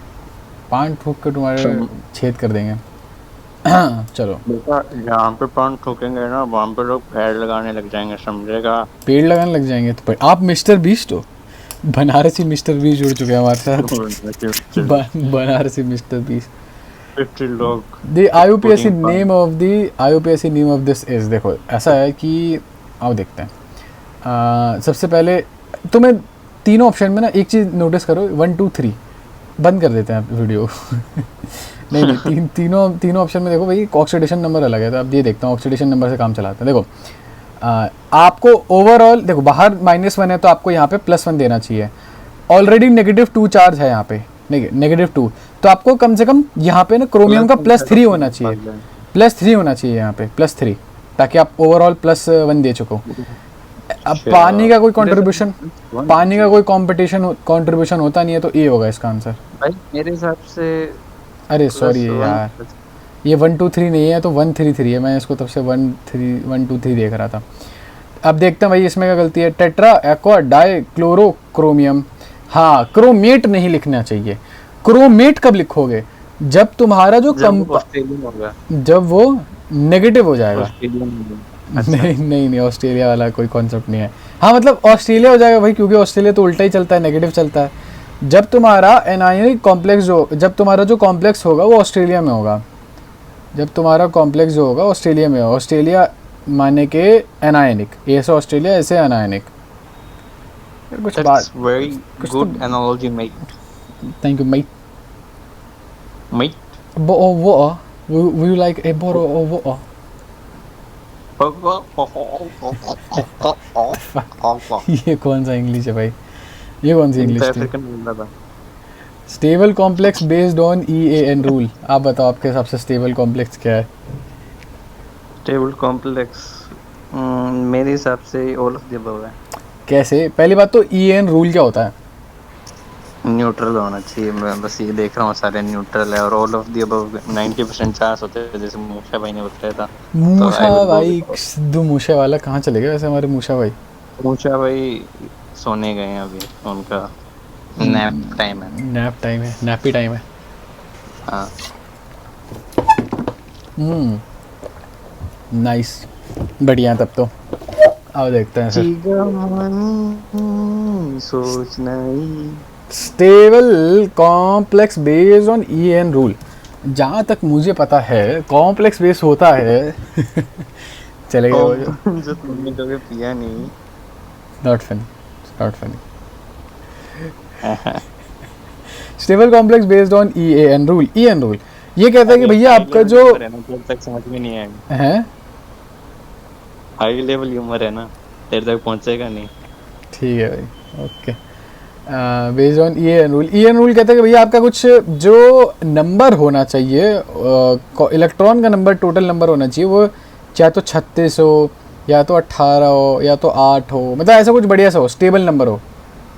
पान ठोक के तुम्हारे छेद कर देंगे। चलो जहाँ पे पान ठोकेंगे ना, वहाँ पे लोग पेड़ लगाने लग जाएंगे, समझेगा? पेड़ लगाने लग जाएंगे तो आप मिस्टर बीस्ट हो। बनारसी मिस्टर बीस्ट जुड़ चुके हैं हमारे साथ। Banarasi mister beast. The IUPAC name of this is, देखो ऐसा है कि आओ देखते हैं। सबसे पहले तुम्हें तीनों ऑप्शन में ना एक चीज़ नोटिस करो, 1 2 3 बंद कर देते हैं वीडियो। नहीं, तीनों ऑप्शन में देखो भाई, ऑक्सीडेशन नंबर अलग है। तो अब ये देखता हूँ, ऑक्सीडेशन नंबर से काम चलाते हैं। देखो आपको ओवरऑल देखो, बाहर -1 है तो आपको यहाँ पे +1 देना चाहिए। ऑलरेडी -2 चार्ज है यहाँ पे, -2, तो आपको कम से कम यहाँ पे ना क्रोमियम का +3 होना चाहिए। +3 होना चाहिए यहाँ पे, +3, ताकि आप ओवरऑल +1 दे चुको। अब पानी का कोई कंट्रीब्यूशन, पानी का कोई कंट्रीब्यूशन होता नहीं है, तो ए होगा इसका आंसर भाई मेरे हिसाब से। अरे सॉरी यार, ये 1 2 3 नहीं है, तो 1 3 3 है। मैं इसको तब से 1 2 3 देख रहा था। अब देखते हैं भाई इसमें क्या गलती है। Tetra aqua die chloro chromium, हाँ क्रोमेट नहीं लिखना चाहिए। क्रोमेट कब लिखोगे? जब तुम्हारा जो जब वो नेगेटिव हो जाएगा। नहीं ऑस्ट्रेलिया वाला कोई कॉन्सेप्ट नहीं है। हाँ मतलब ऑस्ट्रेलिया हो जाएगा भाई, क्योंकि ऑस्ट्रेलिया तो उल्टा ही चलता है, नेगेटिव चलता है। जब तुम्हारा एनायनिक कॉम्प्लेक्स जब तुम्हारा जो कॉम्प्लेक्स होगा वो ऑस्ट्रेलिया में होगा। जब तुम्हारा कॉम्प्लेक्स जो होगा ऑस्ट्रेलिया में होगा। ऑस्ट्रेलिया माने के एनायनिक, ऐसे ऑस्ट्रेलिया ऐसे एनायनिक। कुछ बात, very good analogy mate. Thank you mate. Would you like a bottle of water? ये कौन सा इंग्लिश है भाई? ये कौन सी इंग्लिश थी? Stable complex based on EAN rule. आप बताओ आपके हिसाब से स्टेबल कॉम्प्लेक्स क्या है? स्टेबल कॉम्प्लेक्स मेरे हिसाब से ऑल ऑफ द अबव है। कैसे? पहली बात तो EAN रूल क्या होता है? न्यूट्रल होना चाहिए। मैं बस ये देख रहा हूँ, सारे न्यूट्रल है। और all of the above 90% chance होते हैं, जैसे मूसा भाई ने बताया था। मूसा भाई, सिद्धू मूसा वाला कहाँ चले गए वैसे हमारे मूसा भाई? मूसा भाई सोने गए हैं अभी, उनका नैप टाइम है। नैपी टाइम है। हाँ नाइस, बढ़िया। तब तो आओ देखते हैं फिर। सोचना ही stable complex based on EAN rule. जहाँ तक मुझे पता है कॉम्प्लेक्स बेस होता है चलेगा वो जो कॉम्पाउंड जो तुमने कभी पिया नहीं। Not funny, not funny. Stable complex based on EAN rule. EAN rule ये कहता है कि भैया आपका जो तेरे तक समझ में नहीं आएगा। है हाई लेवल ह्यूमर है ना, तेरे तक पहुंचेगा नहीं। ठीक है भाई, okay. Based on EAN rule. EAN rule कहता है कि भैया आपका कुछ जो नंबर होना चाहिए, इलेक्ट्रॉन का नंबर, टोटल नंबर होना चाहिए, वो चाहे तो 36 हो या तो 18 हो या तो 8 हो, मतलब ऐसा कुछ बढ़िया सा हो, स्टेबल नंबर हो,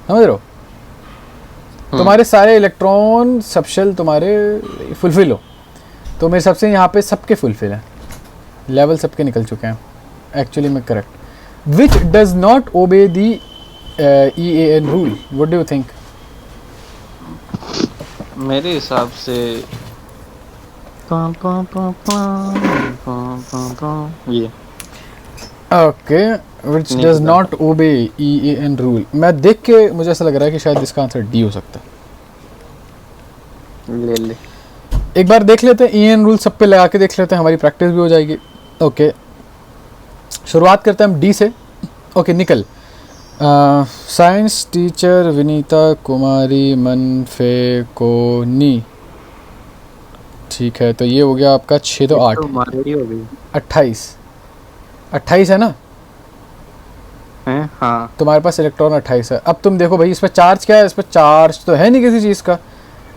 समझ रहे हो? तुम्हारे सारे इलेक्ट्रॉन सबशेल तुम्हारे फुलफिल हो। तो मेरे हिसाब से यहाँ पे सबके फुलफिल हैं, लेवल सबके निकल चुके हैं एक्चुअली में, correct. Which does not obey the EAN rule, what do you think? मेरे हिसाब से ये ओके, विच नहीं डज पता। Not obey EAN rule. मैं देख के मुझे ऐसा लग रहा है कि शायद इसका आंसर डी हो सकता है। ले ले। एक बार देख लेते हैं EAN रूल सब पे लगा के देख लेते हैं, हमारी प्रैक्टिस भी हो जाएगी। ओके, शुरुआत करते हैं हम डी से। ओके, निकल। साइंस टीचर विनीता कुमारी मनफेकोनी, ठीक है, तो ये हो गया आपका 6 तो 8 मारी हो गई 28 28 है ना? हैं? हाँ तुम्हारे पास इलेक्ट्रॉन 28 है। अब तुम देखो भाई, इस पर चार्ज क्या है? इस पर चार्ज तो है नहीं किसी चीज़ का।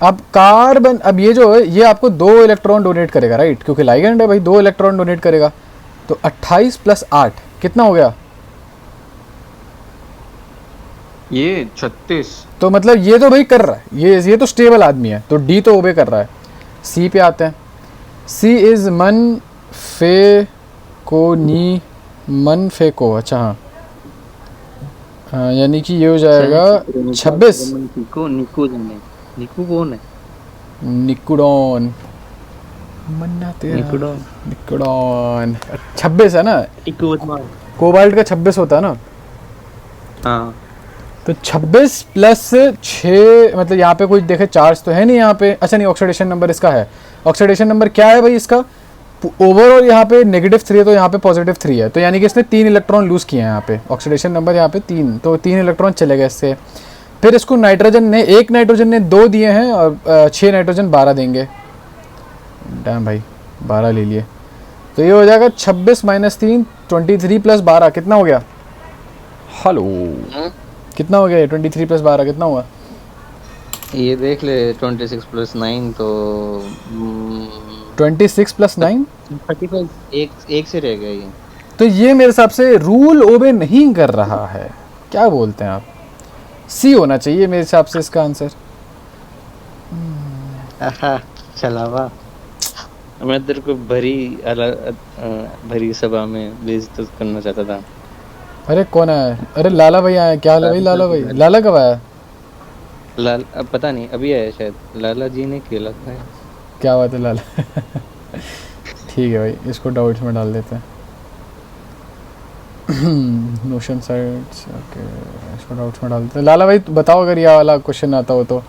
अब कार्बन, अब ये जो है ये आपको 2 इलेक्ट्रॉन डोनेट करेगा, राइट? क्योंकि लाइगेंड है भाई, 2 इलेक्ट्रॉन डोनेट करेगा। तो 28 + 8 कितना हो गया? ये 36। तो मतलब ये तो भाई कर रहा है, ये तो स्टेबल आदमी है, तो डी तो ओबे कर रहा है। सी पे आते हैं। सी इज मन फे को नी, मन फे को, अच्छा हाँ, यानी कि ये हो जाएगा 26। निको निको जाने, निको कौन है? निकुडॉन, मन्ना तेरा निकुडॉन। निकुडॉन 26 है ना? निको मार। कोबाल्ट का 26 होता है ना? हाँ तो 26 + 6, मतलब यहाँ पे कोई देखे चार्ज तो है नहीं यहाँ पे। अच्छा नहीं, ऑक्सीडेशन नंबर इसका है। ऑक्सीडेशन नंबर क्या है भाई इसका? ओवरऑल यहाँ पे -3 है, तो यहाँ पे +3 है, तो यानी कि इसने 3 इलेक्ट्रॉन लूज़ किए हैं यहाँ पे। ऑक्सीडेशन नंबर यहाँ पे 3, तो 3 इलेक्ट्रॉन चले गए इससे। फिर इसको नाइट्रोजन ने, एक नाइट्रोजन ने 2 दिए हैं, और 6 नाइट्रोजन 12 देंगे। डैम भाई, 12 ले लिए, तो ये हो जाएगा 26 - 3 23 + 12 कितना हो गया? हेलो, कितना हो गया ये? 23 + 12 कितना हुआ? ये देख ले, 26 + 9 तो 26 + 9, 35। एक से रह गया ये। तो ये मेरे हिसाब से रूल ओबे नहीं कर रहा है। क्या बोलते हैं आप? सी होना चाहिए मेरे हिसाब से इसका आंसर। चलावा, मैं तेरे को भरी सभा में बेइज्जत करना चाहता था। अरे कौन आया? अरे लाला भाई आए। क्या हाल है भाई? लाला भाई, लाला कब आया? लाल अब पता नहीं, अभी आया शायद। लाला जी ने खेला था। क्या बात है लाला ठीक है भाई, इसको डाउट्स में डाल देते हैं। नोशन साइड्स, ओके, इसको डाउट्स में डाल देते हैं। लाला भाई बताओ, अगर ये वाला क्वेश्चन आता हो तो।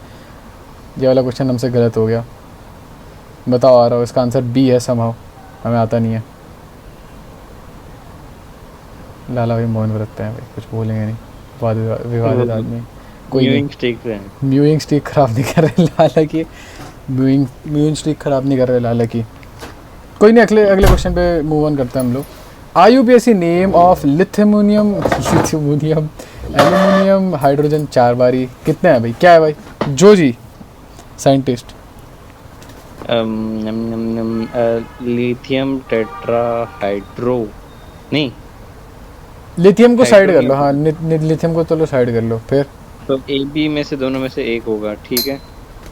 ये वाला क्वेश्चन हमसे गलत हो गया, बताओ। आ रहा हो, इसका आंसर बी है समहाउ, हमें आता नहीं है। लाला भाई मौन व्रत पे हैं भाई, कुछ बोलेंगे नहीं, विवादित आदमी। कोई नहीं, म्यूइंग स्टिक खराब नहीं कर रहे लाला की, म्यूइंग स्टिक खराब नहीं कर रहे लाला की। कोई नहीं, अगले क्वेश्चन पे मूव ऑन करते हैं हम लोग। IUPAC name of lithium aluminium hydrogen 4 बारी कितने हैं भाई? क्या है भाई? जो जी साइंटिस्ट। लिथियम टेट्राहाइड्रो, नहीं लिथियम को साइड कर लो, हाँ लिथियम को चलो साइड कर लो। फिर तो ए बी में से दोनों में से एक होगा, ठीक है?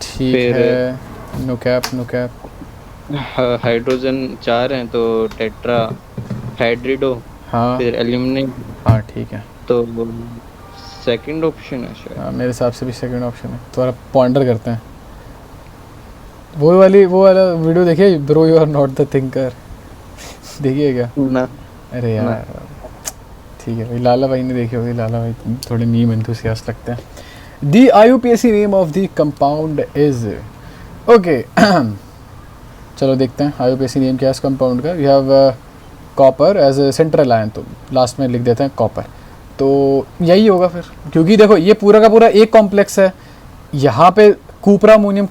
ठीक है, नो कैप। हाइड्रोजन 4 हैं तो टेट्रा हाइड्रिडो, हाँ फिर एल्यूमिनियम, हाँ ठीक है, तो सेकंड ऑप्शन है शायद। हाँ मेरे हिसाब से भी सेकंड ऑप्शन है। थोड़ा पॉन्डर करते हैं। वो वाला वीडियो देखिए, bro you are not the thinker, देखिए क्या? ना अरे यार ठीक है भाई, लाला भाई ने देखी होगी। लाला भाई थोड़े मीम एंथुसियास्ट लगते हैं। The IUPAC name of the compound is, okay चलो देखते हैं IUPAC नेम क्या है इस कंपाउंड का. We have copper as a central ion, तो लास्ट में लिख देते हैं कॉपर. तो यही होगा फिर, क्योंकि देखो ये पूरा का पूरा एक कॉम्प्लेक्स है. यहाँ पे कुप्रामोनियम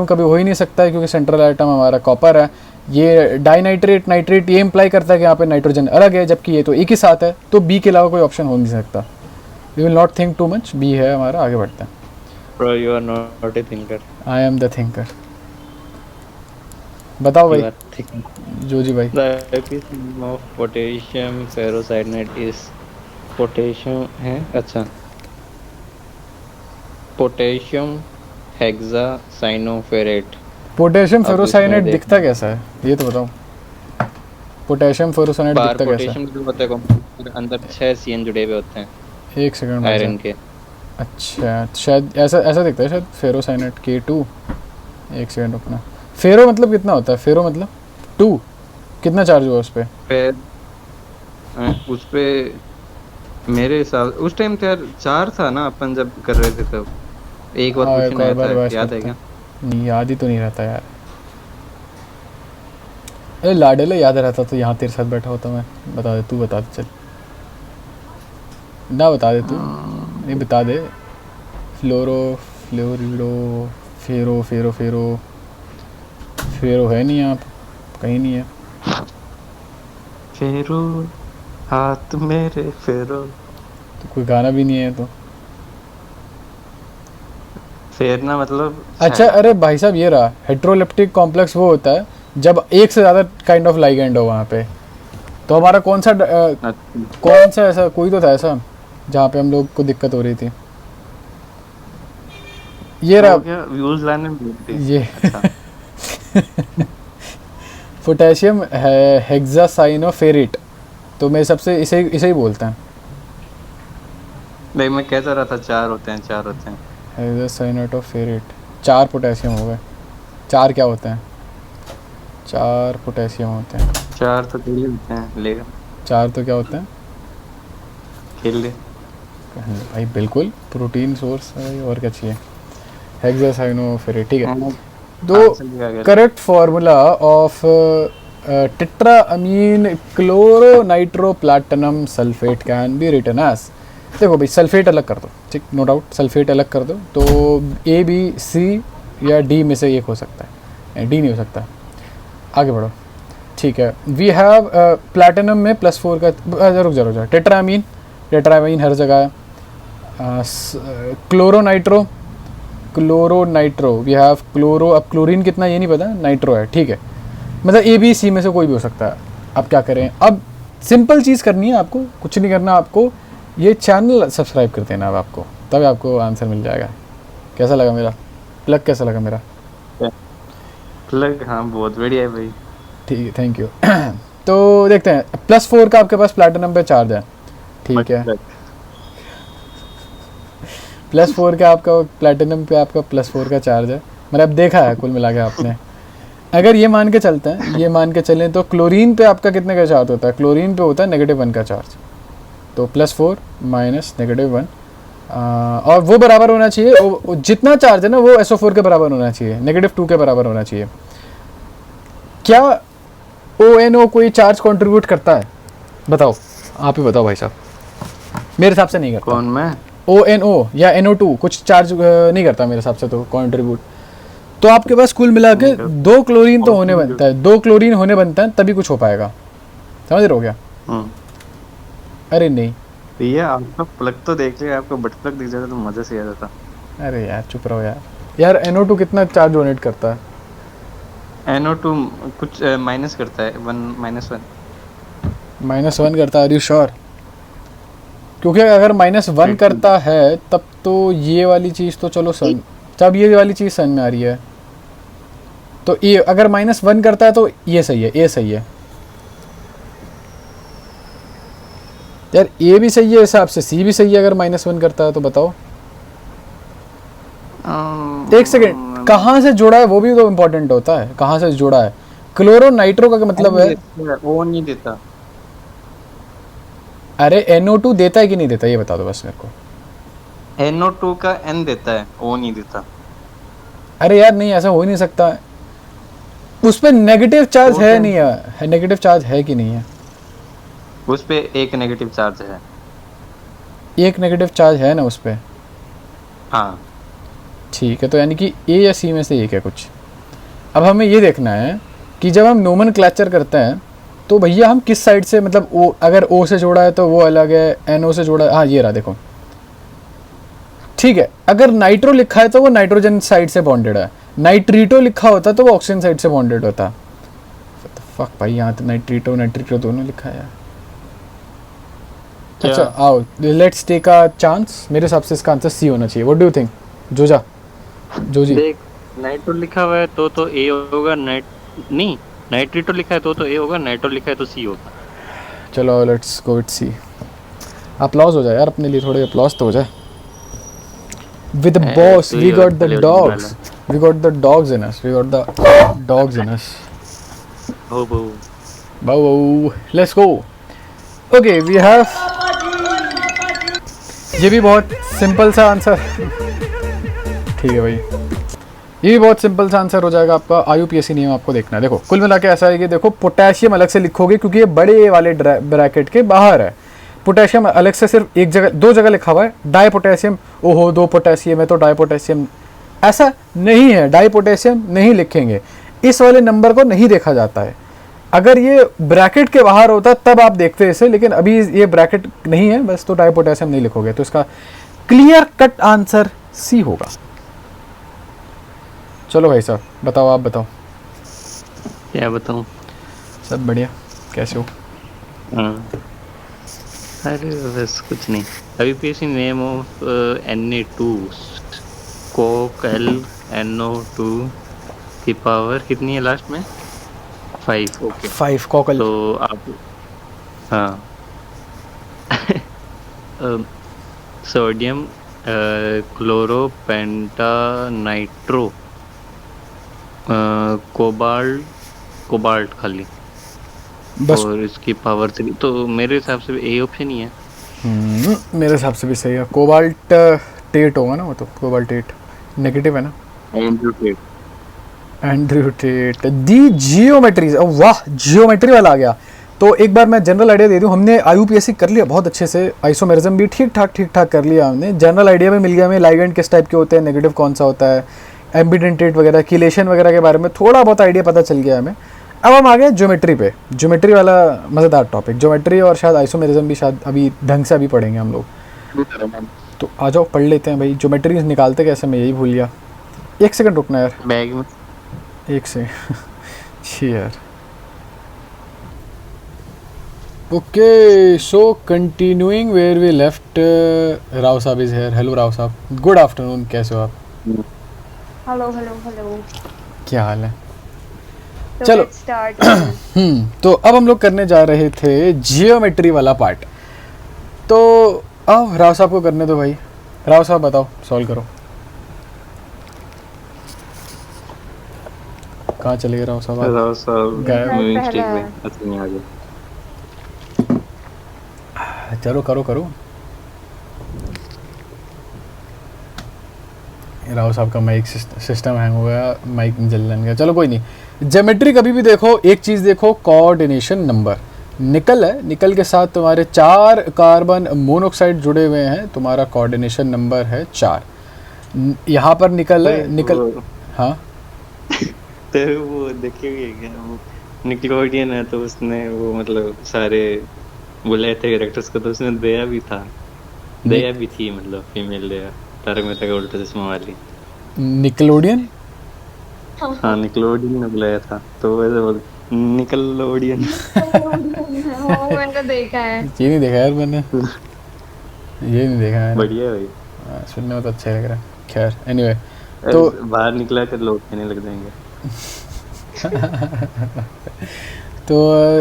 कभी हो ही नहीं सकता है क्योंकि सेंट्रल आइटम हमारा कॉपर है. ये डाइनाइट्रेट नाइट्रेट ये इम्प्लाई करता है कि यहाँ पे नाइट्रोजन अलग है, जबकि ये तो एक ही साथ है. तो बी के अलावा कोई ऑप्शन हो नहीं सकता. We will not think too much, B है हमारा. आगे बढ़ते हैं. Bro, you are not a thinker. I am the thinker. बताओ You भाई are thinking. जो जी भाई. The IUPAC name of potassium ferrocyanide is potassium है अच्छा. Potassium hexacyanoferrate. पोटेशियम अब इसमें फेरोसाइनेट देख- दिखता कैसा है ये तो बताओ. पोटेशियम फेरोसाइनेट बार दिखता कैसा पोटेशियम जो होता है कंपाउंड अंदर 6 CN जुड़े हुए होते हैं है? एक सेकंड भाई आयरन साहब. के. अच्छा शायद ऐसा ऐसा दिखता है शायद. फेरोसाइनेट K2. एक सेकंड रुकना. फेरो मतलब कितना होता है? फेरो मतलब 2. कितना चार्ज हुआ उस पर? फिर उस पे मेरे हिसाब उस टाइम तो यार 4 था ना अपन जब कर रहे थे तब. एक बार हाँ, क्वेश्चन एक और आया बार था रिवाइज याद करते है क्या? हैं. नहीं याद ही तो नहीं रहता यार. अरे लाडले याद रहता तो यहाँ तेरे साथ बैठा होता मैं. बता दे, तू बता दे. चल ना बता दे तू. नहीं बता दे. फ्लोरो फ्लोरिडो फेरो फेरो फेरो फेरो है नहीं यहाँ पे, कहीं नहीं है. फेरो हाथ मेरे फेरो. तो कोई गाना भी नहीं है तो. फेरना मतलब अच्छा अरे भाई साहब ये रहा. हेट्रोलेप्टिक कॉम्प्लेक्स वो होता है जब एक से ज़्यादा काइंड ऑफ लाइगेंड हो वहाँ पे. तो हमारा कौन सा कौन सा ऐसा कोई तो था ऐसा जहाँ पे हम लोग को दिक्कत हो रही थी. ये रहा. क्या व्यूज लाने में बोलते हैं? ये अच्छा. पोटेशियम है हेक्सासाइनोफेरेट. तो मेरे सबसे इसे इसे ही बोलते हैं. नहीं मैं कहता रहा था 4 होते हैं 4 होते हैं. हेक्सासाइनोफेरेट. 4 पोटेशियम हो गए. 4 क्या होते हैं? 4 पोटेशियम होते हैं. 4 तो खेल लेते हैं लेगा 4 तो क्या होते हैं खेल ले. भाई? बिल्कुल प्रोटीन सोर्स है भाई, और क्या चाहिए. हेक्सासाइनोफेरेट ठीक है. तो correct formula of tetraammine chloronitro platinum sulphate can be written as. देखो भाई सल्फेट अलग कर दो, ठीक, नो डाउट सल्फेट अलग कर दो. तो A B C या D में से एक हो सकता है, D नहीं हो सकता. आगे बढ़ो. ठीक है. वी हैव प्लैटिनम में +4 का रुक जा. टेट्रामीन हर जगह है. क्लोरोनाइट्रो वी हैव क्लोरो. अब क्लोरीन कितना ये नहीं पता, नाइट्रो है. ठीक है. मतलब A B C में से कोई भी हो सकता है. अब क्या करें? अब सिंपल चीज़ करनी है आपको, कुछ नहीं करना आपको. ये चैनल सब्सक्राइब कर देना अब आपको, तब आपको आंसर मिल जाएगा. कैसा लगा मेरा प्लग? कैसा लगा मेरा प्लग? हाँ बहुत बढ़िया है भाई. ठीक है, थैंक यू. तो देखते हैं. +4 का आपके पास प्लैटिनम पे चार्ज है. ठीक है. +4 का आपका प्लैटिनम पे आपका +4 का चार्ज है. मैंने अब देखा है कुल मिला के आपने. अगर ये मान के चलते हैं, ये मान के चलें तो क्लोरीन पे आपका कितने का चार्ज होता है? क्लोरीन पे होता है -1 का चार्ज. तो +4 माइनस -1 और वो बराबर होना चाहिए. जितना चार्ज है ना वो SO4 के बराबर होना चाहिए, -2 के बराबर होना चाहिए. क्या ONO कोई चार्ज कंट्रीब्यूट करता है? बताओ, आप ही बताओ भाई साहब. मेरे हिसाब से नहीं करता. कौन मैं? ONO या NO2 कुछ चार्ज नहीं करता मेरे हिसाब से तो कंट्रीब्यूट. तो आपके पास कुल मिला के 2 क्लोरीन तो होने बनता है. 2 क्लोरीन होने बनता है तभी कुछ हो पाएगा. समझ रहे हो क्या? अरे नहीं भैया आपका प्लग तो देख लिया. आपको बट प्लग दिख जाता तो मजा से आ जाता. अरे यार चुप रहो यार. यार NO2 कितना चार्ज डोनेट करता है? NO2 कुछ माइनस करता है. -1 -1 करता है. Are you sure? क्योंकि अगर -1 करता है तब तो ये वाली चीज़ तो चलो सन, तब ये वाली चीज़ सन में आ रही है. तो ये अगर -1 करता है तो ये सही है, ए सही है यार. ए भी सही है हिसाब से, सी भी सही है. अगर -1 करता है तो बताओ. एक सेकेंड, कहाँ से जुड़ा है वो भी तो इम्पोर्टेंट होता है. कहाँ से जुड़ा है? क्लोरो नाइट्रो का मतलब है वो नहीं देता. अरे NO2 देता है कि नहीं देता ये बता दो बस मेरे को. NO2 का N देता है, O नहीं देता. अरे यार नहीं, ऐसा हो ही नहीं सकता. उस पे नेगेटिव चार्ज है नहीं है, नेगेटिव चार्ज है कि नहीं है? उस पे एक नेगेटिव चार्ज है। एक नेगेटिव चार्ज है ना उस पे? हाँ ठीक है, तो यानी कि ए या सी में से एक है कुछ। अब हमें ये देखना है कि जब हम नोमेनक्लेचर करते हैं तो भैया हम किस साइड से, मतलब ओ, अगर ओ से जोड़ा है तो वो अलग है, एन ओ से जोड़ा है, हाँ ये रहा देखो, ठीक है। अगर नाइट्रो लिखा है तो वो नाइट्रोजन साइड से बॉन्डेड है, नाइट्रीटो लिखा होता तो वो ऑक्सीजन साइड से बॉन्डेड होता। फक भाई, यहाँ तो नाइट्रीटो दोनों लिखा है। क्या? अच्छा आओ लेट्स टेक अ चांस। मेरे हिसाब से इसका आंसर सी होना चाहिए। व्हाट डू यू थिंक जोजा? जोजी देख, नाइट्रो लिखा हुआ है तो ए होगा, नहीं नाइट्रीटो लिखा है तो ए होगा, नाइट्रो लिखा है तो सी होगा। चलो let's go with C. Applause हो जाए यार अपने लिए, थोड़े अप्लॉज तो हो जाए। With the boss, तो we ये got the Hollywood dogs. वाला। We got the dogs in us. We got the dogs in us. हो बो Bow, bow. Let's go. Okay, we have. ये भी बहुत सिंपल सा आंसर। ठीक है भाई, ये भी बहुत सिंपल सा आंसर हो जाएगा आपका। IUPAC नियम आपको देखना है। देखो कुल मिला के ऐसा है कि देखो पोटेशियम अलग से लिखोगे क्योंकि ये बड़े वाले ब्रैकेट के बाहर है। पोटेशियम अलग से सिर्फ एक जगह, दो जगह लिखा हुआ है। डाई पोटेशियम, ओहो 2 पोटेशियम है तो डाई पोटेशियम, ऐसा नहीं है। डाई पोटेशियम नहीं लिखेंगे, इस वाले नंबर को नहीं देखा जाता है। अगर ये ब्रैकेट के बाहर होता तब आप देखते इसे, लेकिन अभी ये ब्रैकेट नहीं है बस, तो डाई पोटेशियम नहीं लिखोगे। तो इसका क्लियर कट आंसर सी होगा। चलो भाई साहब बताओ, आप बताओ। क्या बताऊं? सब बढ़िया, कैसे हो? हाँ, अरे बस कुछ नहीं। IUPAC name of Na2 Coke NO2 की पावर कितनी है लास्ट में? 5। Okay 5 cockle. तो आप, हाँ सोडियम क्लोरो पेंटा नाइट्रो कोबाल्ट खाली, बस और इसकी पावर 3। तो मेरे हिसाब से ए ऑप्शन ही है। मेरे हिसाब से भी सही है। कोबाल्ट टेट होगा ना वो, तो कोबाल्ट टेट नेगेटिव है ना। एंड्रयू टेट दी जियोमेट्री। वाह, जियोमेट्री वाला आ गया। तो एक बार मैं जनरल आइडिया दे दूं, हमने IUPAC कर लिया बहुत अच्छे से, आइसोमेरिज्म भी ठीक ठाक कर लिया हमने। जनरल आइडिया में मिल गया हमें लाइगेंड किस टाइप के होते हैं, नेगेटिव कौन सा होता है, एम्बिडेंटेट वगैरह, किलेशन वगैरह के बारे में थोड़ा बहुत आइडिया पता चल गया हमें। अब हम आ गए ज्योमेट्री पे। ज्योमेट्री वाला मज़ेदार टॉपिक, ज्योमेट्री और शायद आइसोमेरिज्म भी शायद अभी ढंग से अभी पढ़ेंगे हम लोग। तो आ जाओ पढ़ लेते हैं भाई। ज्योमेट्री निकालते कैसे, मैं यही भूल गया। 1 सेकंड रुकना यार, बैग में 1 से छी यार। Okay so continuing where we left, Rao साहब इज हियर। हेलो राव साहब, गुड आफ्टरनून, कैसे हो आप? Hello hello hello. क्या हाल है? तो चलो। let's start. तो अब हम लोग करने जा रहे थे जियोमेट्री वाला पार्ट। तो अब राव साहब को करने दो भाई। राव साहब बताओ, सॉल्व करो। कहाँ चले गए राव साहब आप? राव साहब गायब। मूविंग पहला स्टिक है। में असली में आ गए। चलो करो। राव साहब का माइक सिस्टम हैंग हो गया, माइक जलन गया। चलो कोई नहीं। ज्योमेट्री कभी भी देखो, एक चीज़ देखो, कोऑर्डिनेशन नंबर। निकल है, निकल के साथ तुम्हारे 4 कार्बन मोनोऑक्साइड जुड़े हुए हैं, तुम्हारा कोऑर्डिनेशन नंबर है 4। यहाँ पर निकल है, निकल, हाँ तो वो देखिए क्या, वो निक्लोडियन है तो उसने वो मतलब सारे बुलाए थे कैरेक्टर्स को, तो उसने दया भी था, दया भी थी, मतलब फीमेल दया, तारक मेहता का उल्टा चश्मा वाली। निकलोडियन। हाँ निक्लोडियन ने बुलाया था, तो वैसे बोल निकलोडियन। वो मैंने देखा है। ये नहीं देखा यार मैंने, ये नहीं देखा मैंने। बढ़िया भाई, सुनने में तो अच्छा लग रहा है। खैर एनीवे, तो बाहर निकला कर लोग कहने लग जाएंगे। तो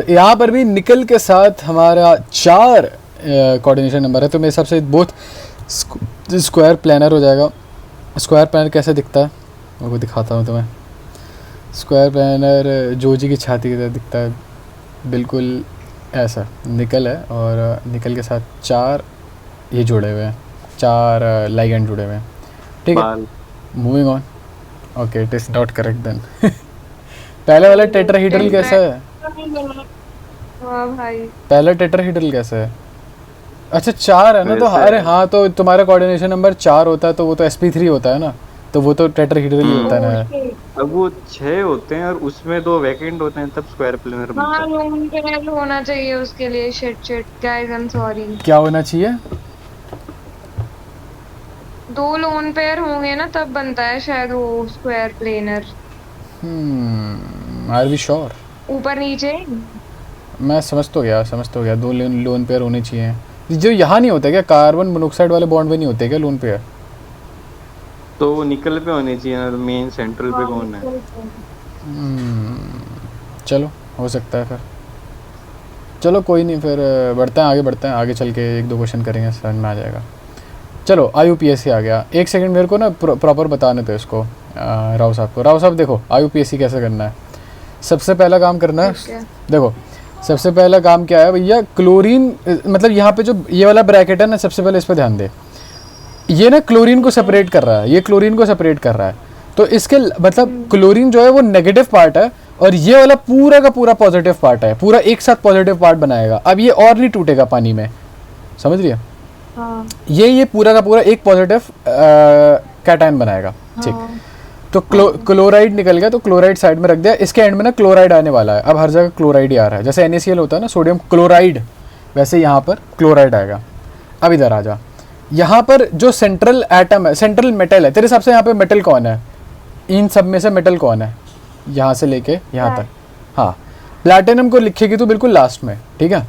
यहाँ पर भी निकल के साथ हमारा 4 कोऑर्डिनेशन नंबर है। तो मेरे हिसाब से बोथ स्क्वायर प्लानर हो जाएगा। स्क्वायर प्लानर कैसे दिखता है वो दिखाता हूँ तुम्हें। स्क्वायर प्लानर जोजी की छाती की तरह दिखता है, बिल्कुल ऐसा। निकल है और निकल के साथ 4 ये जुड़े हुए हैं, 4 लाइगेंड जुड़े हुए हैं। ठीक है, moving on. Okay, it is not correct then. पहले वाला टेट्राहीड्रल कैसा है? हाँ भाई पहला टेट्राहीड्रल कैसा है? अच्छा 4 है ना, तो वैसा है। अरे हाँ, तो तुम्हारा कोऑर्डिनेशन नंबर 4 होता है तो वो तो sp3 होता है ना, तो वो तो टेट्राहीड्रल ही होता है ना। अब वो 6 होते हैं और उसमें 2 वैकेंट होते हैं, तब स्क्वायर प्लेनर बनता हाँ है। लोन पेयर होना चाहिए उसके लिए। Shit shit guys I am sorry. क्या होना चाहिए? 2 लोन पेयर होंगे ना तब बनता है शायद वो square planar. Are we sure? ऊपर नीचे। मैं समझ तो गया 2 लोन पेयर होने चाहिए। जो यहाँ नहीं होता क्या, कार्बन मोनोक्साइड वाले बॉन्ड में नहीं होते क्या लोन पेयर? तो वो निकल पे होनी चाहिए ना, मेन सेंट्रल पे कौन है? चलो हो सकता है फिर। चलो कोई नहीं, फिर बढ़ते हैं आगे चल के 1-2 क्वेश्चन करेंगे, समझ में आ जाएगा। चलो IUPAC आ गया। एक सेकंड मेरे को ना प्रॉपर बताने दो इसको राव साहब को। राव साहब देखो IUPAC कैसे करना है। सबसे पहला काम करना है, ठीक है। देखो सबसे पहला काम क्या है भैया, क्लोरीन मतलब यहाँ पे जो ये वाला ब्रैकेट है ना, सबसे पहले इस पर ध्यान दे। ये ना क्लोरीन को सेपरेट कर रहा है, ये क्लोरीन को सेपरेट कर रहा है, तो इसके मतलब क्लोरीन जो है वो नेगेटिव पार्ट है और ये वाला पूरा का पूरा पॉजिटिव पार्ट है, पूरा एक साथ पॉजिटिव पार्ट बनाएगा। अब ये और नहीं टूटेगा पानी में, समझ रही है? हाँ ये पूरा का पूरा एक पॉजिटिव कैटायन बनाएगा। ठीक, हाँ तो क्लोराइड निकल गया, तो क्लोराइड साइड में रख दिया। इसके एंड में ना क्लोराइड आने वाला है, अब हर जगह क्लोराइड ही आ रहा है। जैसे NaCl होता है ना, सोडियम क्लोराइड, वैसे यहाँ पर क्लोराइड आएगा। अब इधर आ जा, यहाँ पर जो सेंट्रल एटम है, सेंट्रल मेटल है, तेरे हिसाब से यहाँ पे मेटल कौन है? इन सब में से मेटल कौन है यहाँ से लेके यहाँ तक? हाँ, प्लैटिनम को लिखेगी तो बिल्कुल लास्ट में, ठीक है?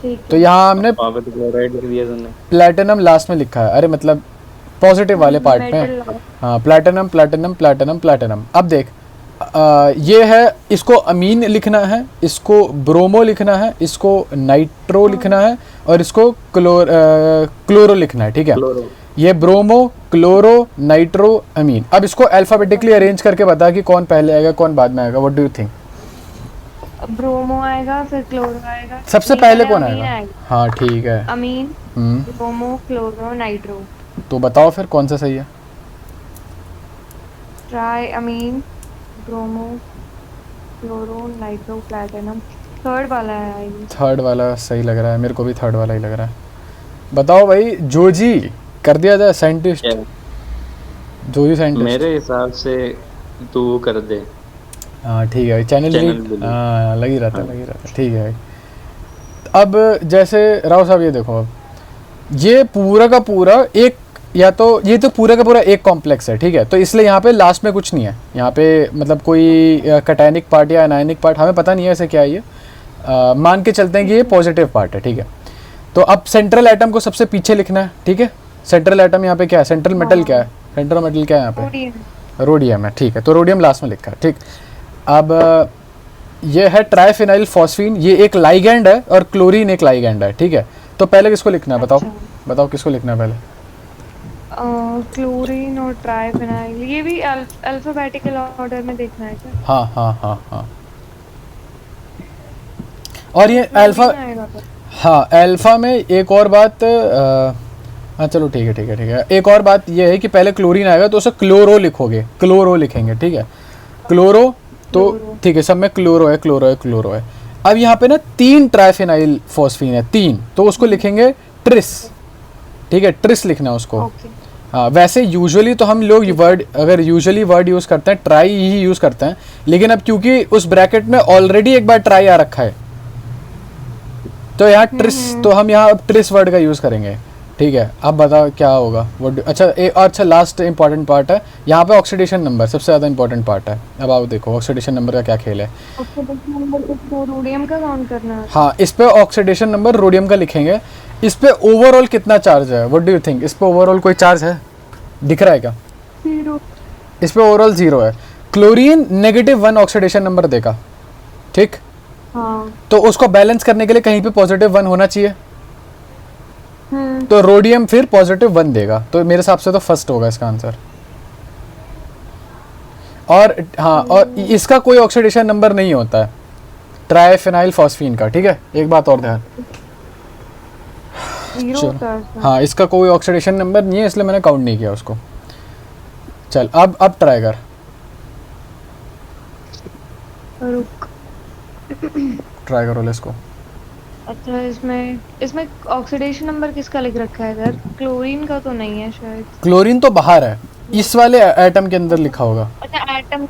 ठीक तो यहाँ हमने वहाँ पे तो क्लोराइड लिख दिया तुमने। प्लैटिनम लास्ट में लिखा है, अरे मतलब पॉजिटिव वाले पार्ट में। मेटल। हाँ, प्लैटिनम प्लैटिनम प्लैटिनम प्लैटिनम। अब देख ये है, इसको अमीन लिखना है, इसको ब्रोमो लिखना है, इसको नाइट्रो लिखना है और इसको क्लोरो लिखना है, ठीक है? क्लोरो। ये ब्रोमो, क्लोरो, नाइट्रो, अमीन। अब इसको अल्फाबेटिकली अरेंज करके बता कि कौन पहले आएगा कौन बाद में आएगा। What do you think? Bromo आएगा, फिर क्लोरो आएगा। सबसे नहीं, पहले पहले कौन अमीन आएगा? हाँ ठीक है। Ammine, bromo, chloro, nitro. तो बताओ फिर कौन सा सही है? Triammine, bromo, chloro, nitro, platinum. Third वाला है आई गेस। थर्ड वाला सही लग रहा है, मेरे को भी थर्ड वाला ही लग रहा है। बताओ भाई, जोजी कर दिया जाए साइंटिस्ट? जोजी साइंटिस्ट। मेरे हिसाब से तू वो कर दे। हाँ ठीक है, चैनल Channel लीड। delete। हाँ लग ही रहा था, ठीक है भाई। अब जैसे राव साहब ये देखो, अब ये पूरा का पूरा एक, या तो ये तो पूरा का पूरा एक कॉम्प्लेक्स है, ठीक है? तो इसलिए यहाँ पे लास्ट में कुछ नहीं है, यहाँ पे मतलब कोई कैटायनिक पार्ट या एनायनिक पार्ट हमें पता नहीं है ऐसे क्या है ये। मान के चलते हैं कि ये पॉजिटिव पार्ट है, ठीक है? तो अब सेंट्रल एटम को सबसे पीछे लिखना है, ठीक है? सेंट्रल एटम यहाँ पे क्या है? सेंट्रल मेटल क्या है? सेंट्रल मेटल क्या है यहाँ पे? सोडियम। रोडियम है, ठीक है? तो रोडियम लास्ट में लिखा है, ठीक। अब ये है ट्राइफिनाइल फॉस्फीन, ये एक लाइगैंड है और क्लोरीन एक लाइगैंड है, ठीक है? तो पहले किसको लिखना है बताओ? बताओ किसको लिखना है पहले? क्लोरीन और ट्राइफिनाइल, ये भी अल्फाबेटिकल ऑर्डर में देखना है क्या? हाँ हाँ हाँ हाँ। और ये अल्फा, क्लोरीन आएगा तो। हाँ अल्फा में एक और बात, हाँ चलो ठीक है ठीक है ठीक है। एक और बात ये है कि पहले क्लोरीन आएगा तो उसे क्लोरो लिखोगे, क्लोरो लिखेंगे, ठीक है? क्लोरो, तो ठीक है, सब में क्लोरो है क्लोरो है क्लोरो है। अब यहाँ पे ना 3 ट्राइफिनाइल फॉस्फीन है, 3, तो उसको लिखेंगे ट्रिस, ठीक है? ट्रिस लिखना है उसको। ओके। हाँ, वैसे यूजुअली तो हम लोग वर्ड, अगर यूजुअली वर्ड यूज़ करते हैं ट्राई ही यूज़ करते हैं, लेकिन अब क्योंकि उस ब्रैकेट में ऑलरेडी एक बार ट्राई आ रखा है तो यहाँ ट्रिस, तो हम यहाँ अब ट्रिस वर्ड का यूज़ करेंगे, ठीक है? अब बताओ क्या होगा? अच्छा लास्ट इंपॉर्टेंट पार्ट है यहाँ पे, ऑक्सीडेशन नंबर सबसे ज़्यादा इंपॉर्टेंट पार्ट है। अब आप देखो ऑक्सीडेशन नंबर का क्या खेल है। ऑक्सीडेशन नंबर को रोडियम का काउंट करना है। हाँ, इस पे ऑक्सीडेशन नंबर रोडियम का लिखेंगे। इस पे ओवरऑल कितना चार्ज है? What do you think? इस पे ओवरऑल कोई चार्ज है? दिख रहा है क्या? 0। इस पे ओवरऑल 0 है। क्लोरीन -1 ऑक्सीडेशन नंबर देगा, ठीक? हाँ। तो उसको बैलेंस करने के लिए कहीं पे +1 होना चाहिए, तो रोडियम फिर +1 देगा, तो मेरे हिसाब से तो फर्स्ट होगा इसका आंसर। और हाँ, और इसका कोई ऑक्सीडेशन नंबर नहीं होता है ट्राइफिनाइल फॉस्फीन का, ठीक है? एक बात और ध्यान, 0 चलो। होता है। हाँ, इसका कोई ऑक्सीडेशन नंबर नहीं है, इसलिए मैंने काउंट नहीं किया उसको। चल अब ट्राई कर। रुक। ट्राई करो लेट्स को। अच्छा, इसमें इसमें ऑक्सीडेशन नंबर किसका लिख रखा है इधर? क्लोरीन का तो नहीं है शायद। क्लोरीन तो बाहर है, इस वाले एटम के अंदर लिखा होगा। अच्छा, एटम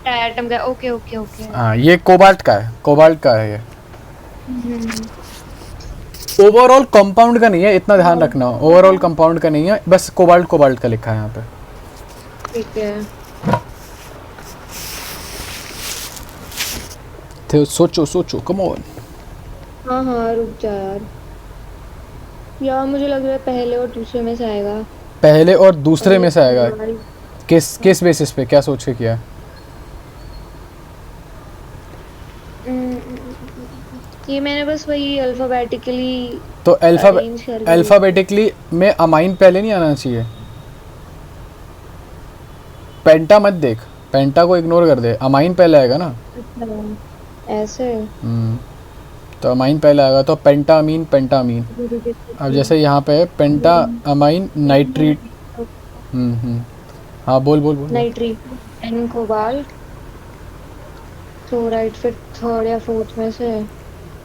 का। Okay okay okay. हाँ ये कोबाल्ट का है, कोबाल्ट का है ये। हम्म, ओवरऑल कंपाउंड का नहीं है, इतना ध्यान रखना, ओवरऑल कंपाउंड का नहीं है, बस कोबाल्ट कोबाल्ट का लिखा है यहाँ पे। ठीक है। तो सोचो सोचो, कम ऑन। हाँ हाँ, रुक जा यार। यार मुझे लग रहा है पहले और दूसरे में से आएगा। पहले और दूसरे में से आएगा? हमारी- किस बेसिस पे, क्या सोच के किया? ये मैंने बस वही अल्फाबेटिकली तो arrange करके- अल्फाबेटिकली में अमाइन पहले नहीं आना चाहिए? पेंटा मत देख, पेंटा को इग्नोर कर दे, अमाइन पहले आएगा ना। अच्छा, ऐसे। तो अमाइन पहले आएगा, तो पेंटा अमीन, पेंटा अमीन। अब जैसे यहाँ पे है पेंटा अमाइन नाइट्रीट। हाँ बोल बोल बोल। Nitrate and cobalt. तो राइट, फिर थर्ड या फोर्थ में से।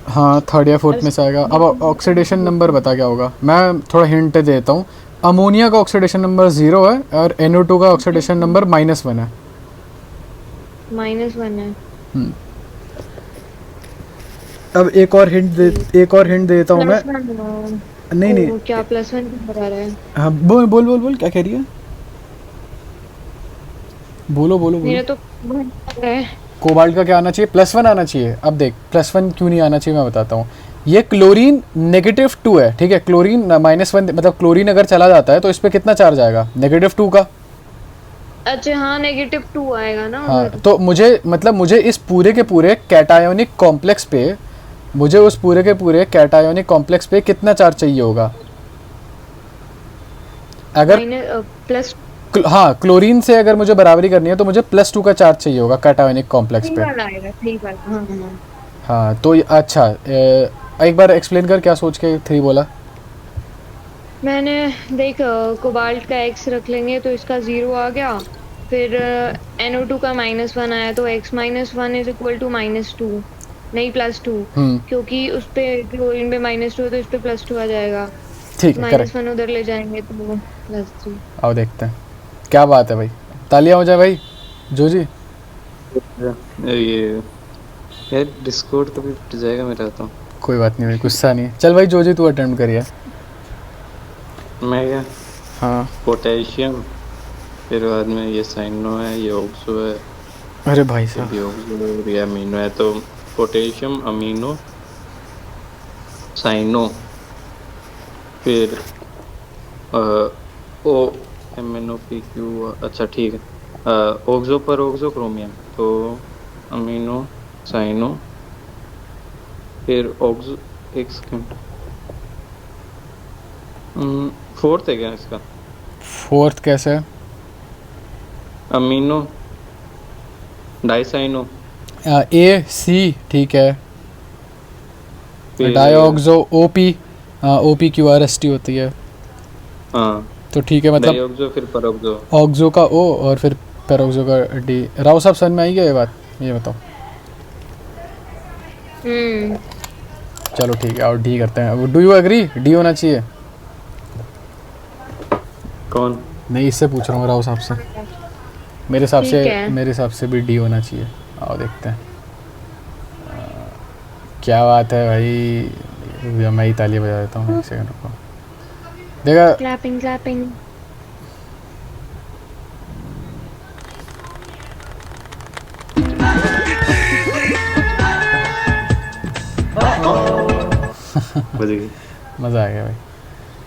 हाँ थर्ड या फोर्थ में से आएगा। अब ऑक्सीडेशन नंबर बता क्या होगा, मैं थोड़ा हिंट देता हूँ। अमोनिया का ऑक्सीडेशन नंबर 0 है और NO2 का ऑक्सीडेशन नंबर -1 है। -1 है। अब एक और हिंट देता हूँ मैं। +1 नहीं नहीं, क्या +1 क्यों बता रहा है? हाँ बोल बोल बोल बोल, क्या कह रही है? बोलो बोलो मेरा बोलो। तो है। कोबाल्ट का क्या आना चाहिए? +1 आना चाहिए। अब देख +1 क्यों नहीं आना चाहिए मैं बताता हूँ। ये क्लोरीन -2 है, ठीक है। क्लोरीन -1, मतलब क्लोरीन अगर चला जाता है तो इस पे कितना चार्ज आएगा? -2 का। अच्छा हाँ, -2 आएगा ना हाँ उधर। तो मुझे इस पूरे के पूरे कैटायोनिक कॉम्प्लेक्स पे कितना चार्ज चाहिए होगा? अगर प्लस हाँ क्लोरीन से अगर मुझे बराबरी करनी है तो मुझे +2 का चार्ज चाहिए होगा कैटायोनिक कॉम्प्लेक्स पे। आएगा, सही बात। हाँ हाँ। हाँ तो अच्छा, एक बार एक्सप्लेन कर, क्या सोच के 3 बोला? मैंने देख, कोबाल्ट का x रख लेंगे तो इसका 0 आ गया। फिर NO2 का -1 आया तो x -1 इज इक्वल टू -2, नहीं +2, क्योंकि उस पे क्लोरीन पे -2 है तो इस पे +2 आ जाएगा। ठीक है, करेक्ट। -1 उधर ले जाएंगे तो +3। आओ देखते हैं, क्या बात है भाई, तालियां हो जाए भाई जो जी। ये यार डिस्कॉर्ड कभी टूट जाएगा मेरा तो। कोई बात नहीं भाई, गुस्सा नहीं। चल भाई जो जी तू अटेम्प्ट करिए। मैं क्या? हाँ पोटेशियम, फिर बाद में ये साइनो है, ये ऑक्सो है, अरे भाई साहब, ये ऑक्सो, ये अमीनो है। तो पोटेशियम, अमीनो, साइनो, फिर ओ MnO2, अच्छा ठीक है। ऑक्सो पर ऑक्सो क्रोमियम, तो अमीनो, साइनो, फिर ऑक्सो, एक सेकंड, फोर्थ है क्या इसका? फोर्थ कैसे? अमीनो, डाइसाइनो, AC ठीक है। फिर डाइऑक्सो OPQRST होती है, हाँ तो ठीक है। मतलब डाइऑक्सो, फिर परऑक्सो। ऑक्सो का O और फिर पेरोक्सो का D। राव साहब समझ में आई क्या ये बात? ये बताओ। चलो ठीक है, और D करते हैं। डू यू एग्री D होना चाहिए? कौन? नहीं, इससे पूछ रहा हूँ राव साहब से। मेरे हिसाब से भी D होना चाहिए। आओ देखते हैं। क्या बात है भाई, मैं ही ताली बजा देता हूँ, एक सेकंड रुको। देखा, क्लैपिंग क्लैपिंग। मज़ा आ गया भाई।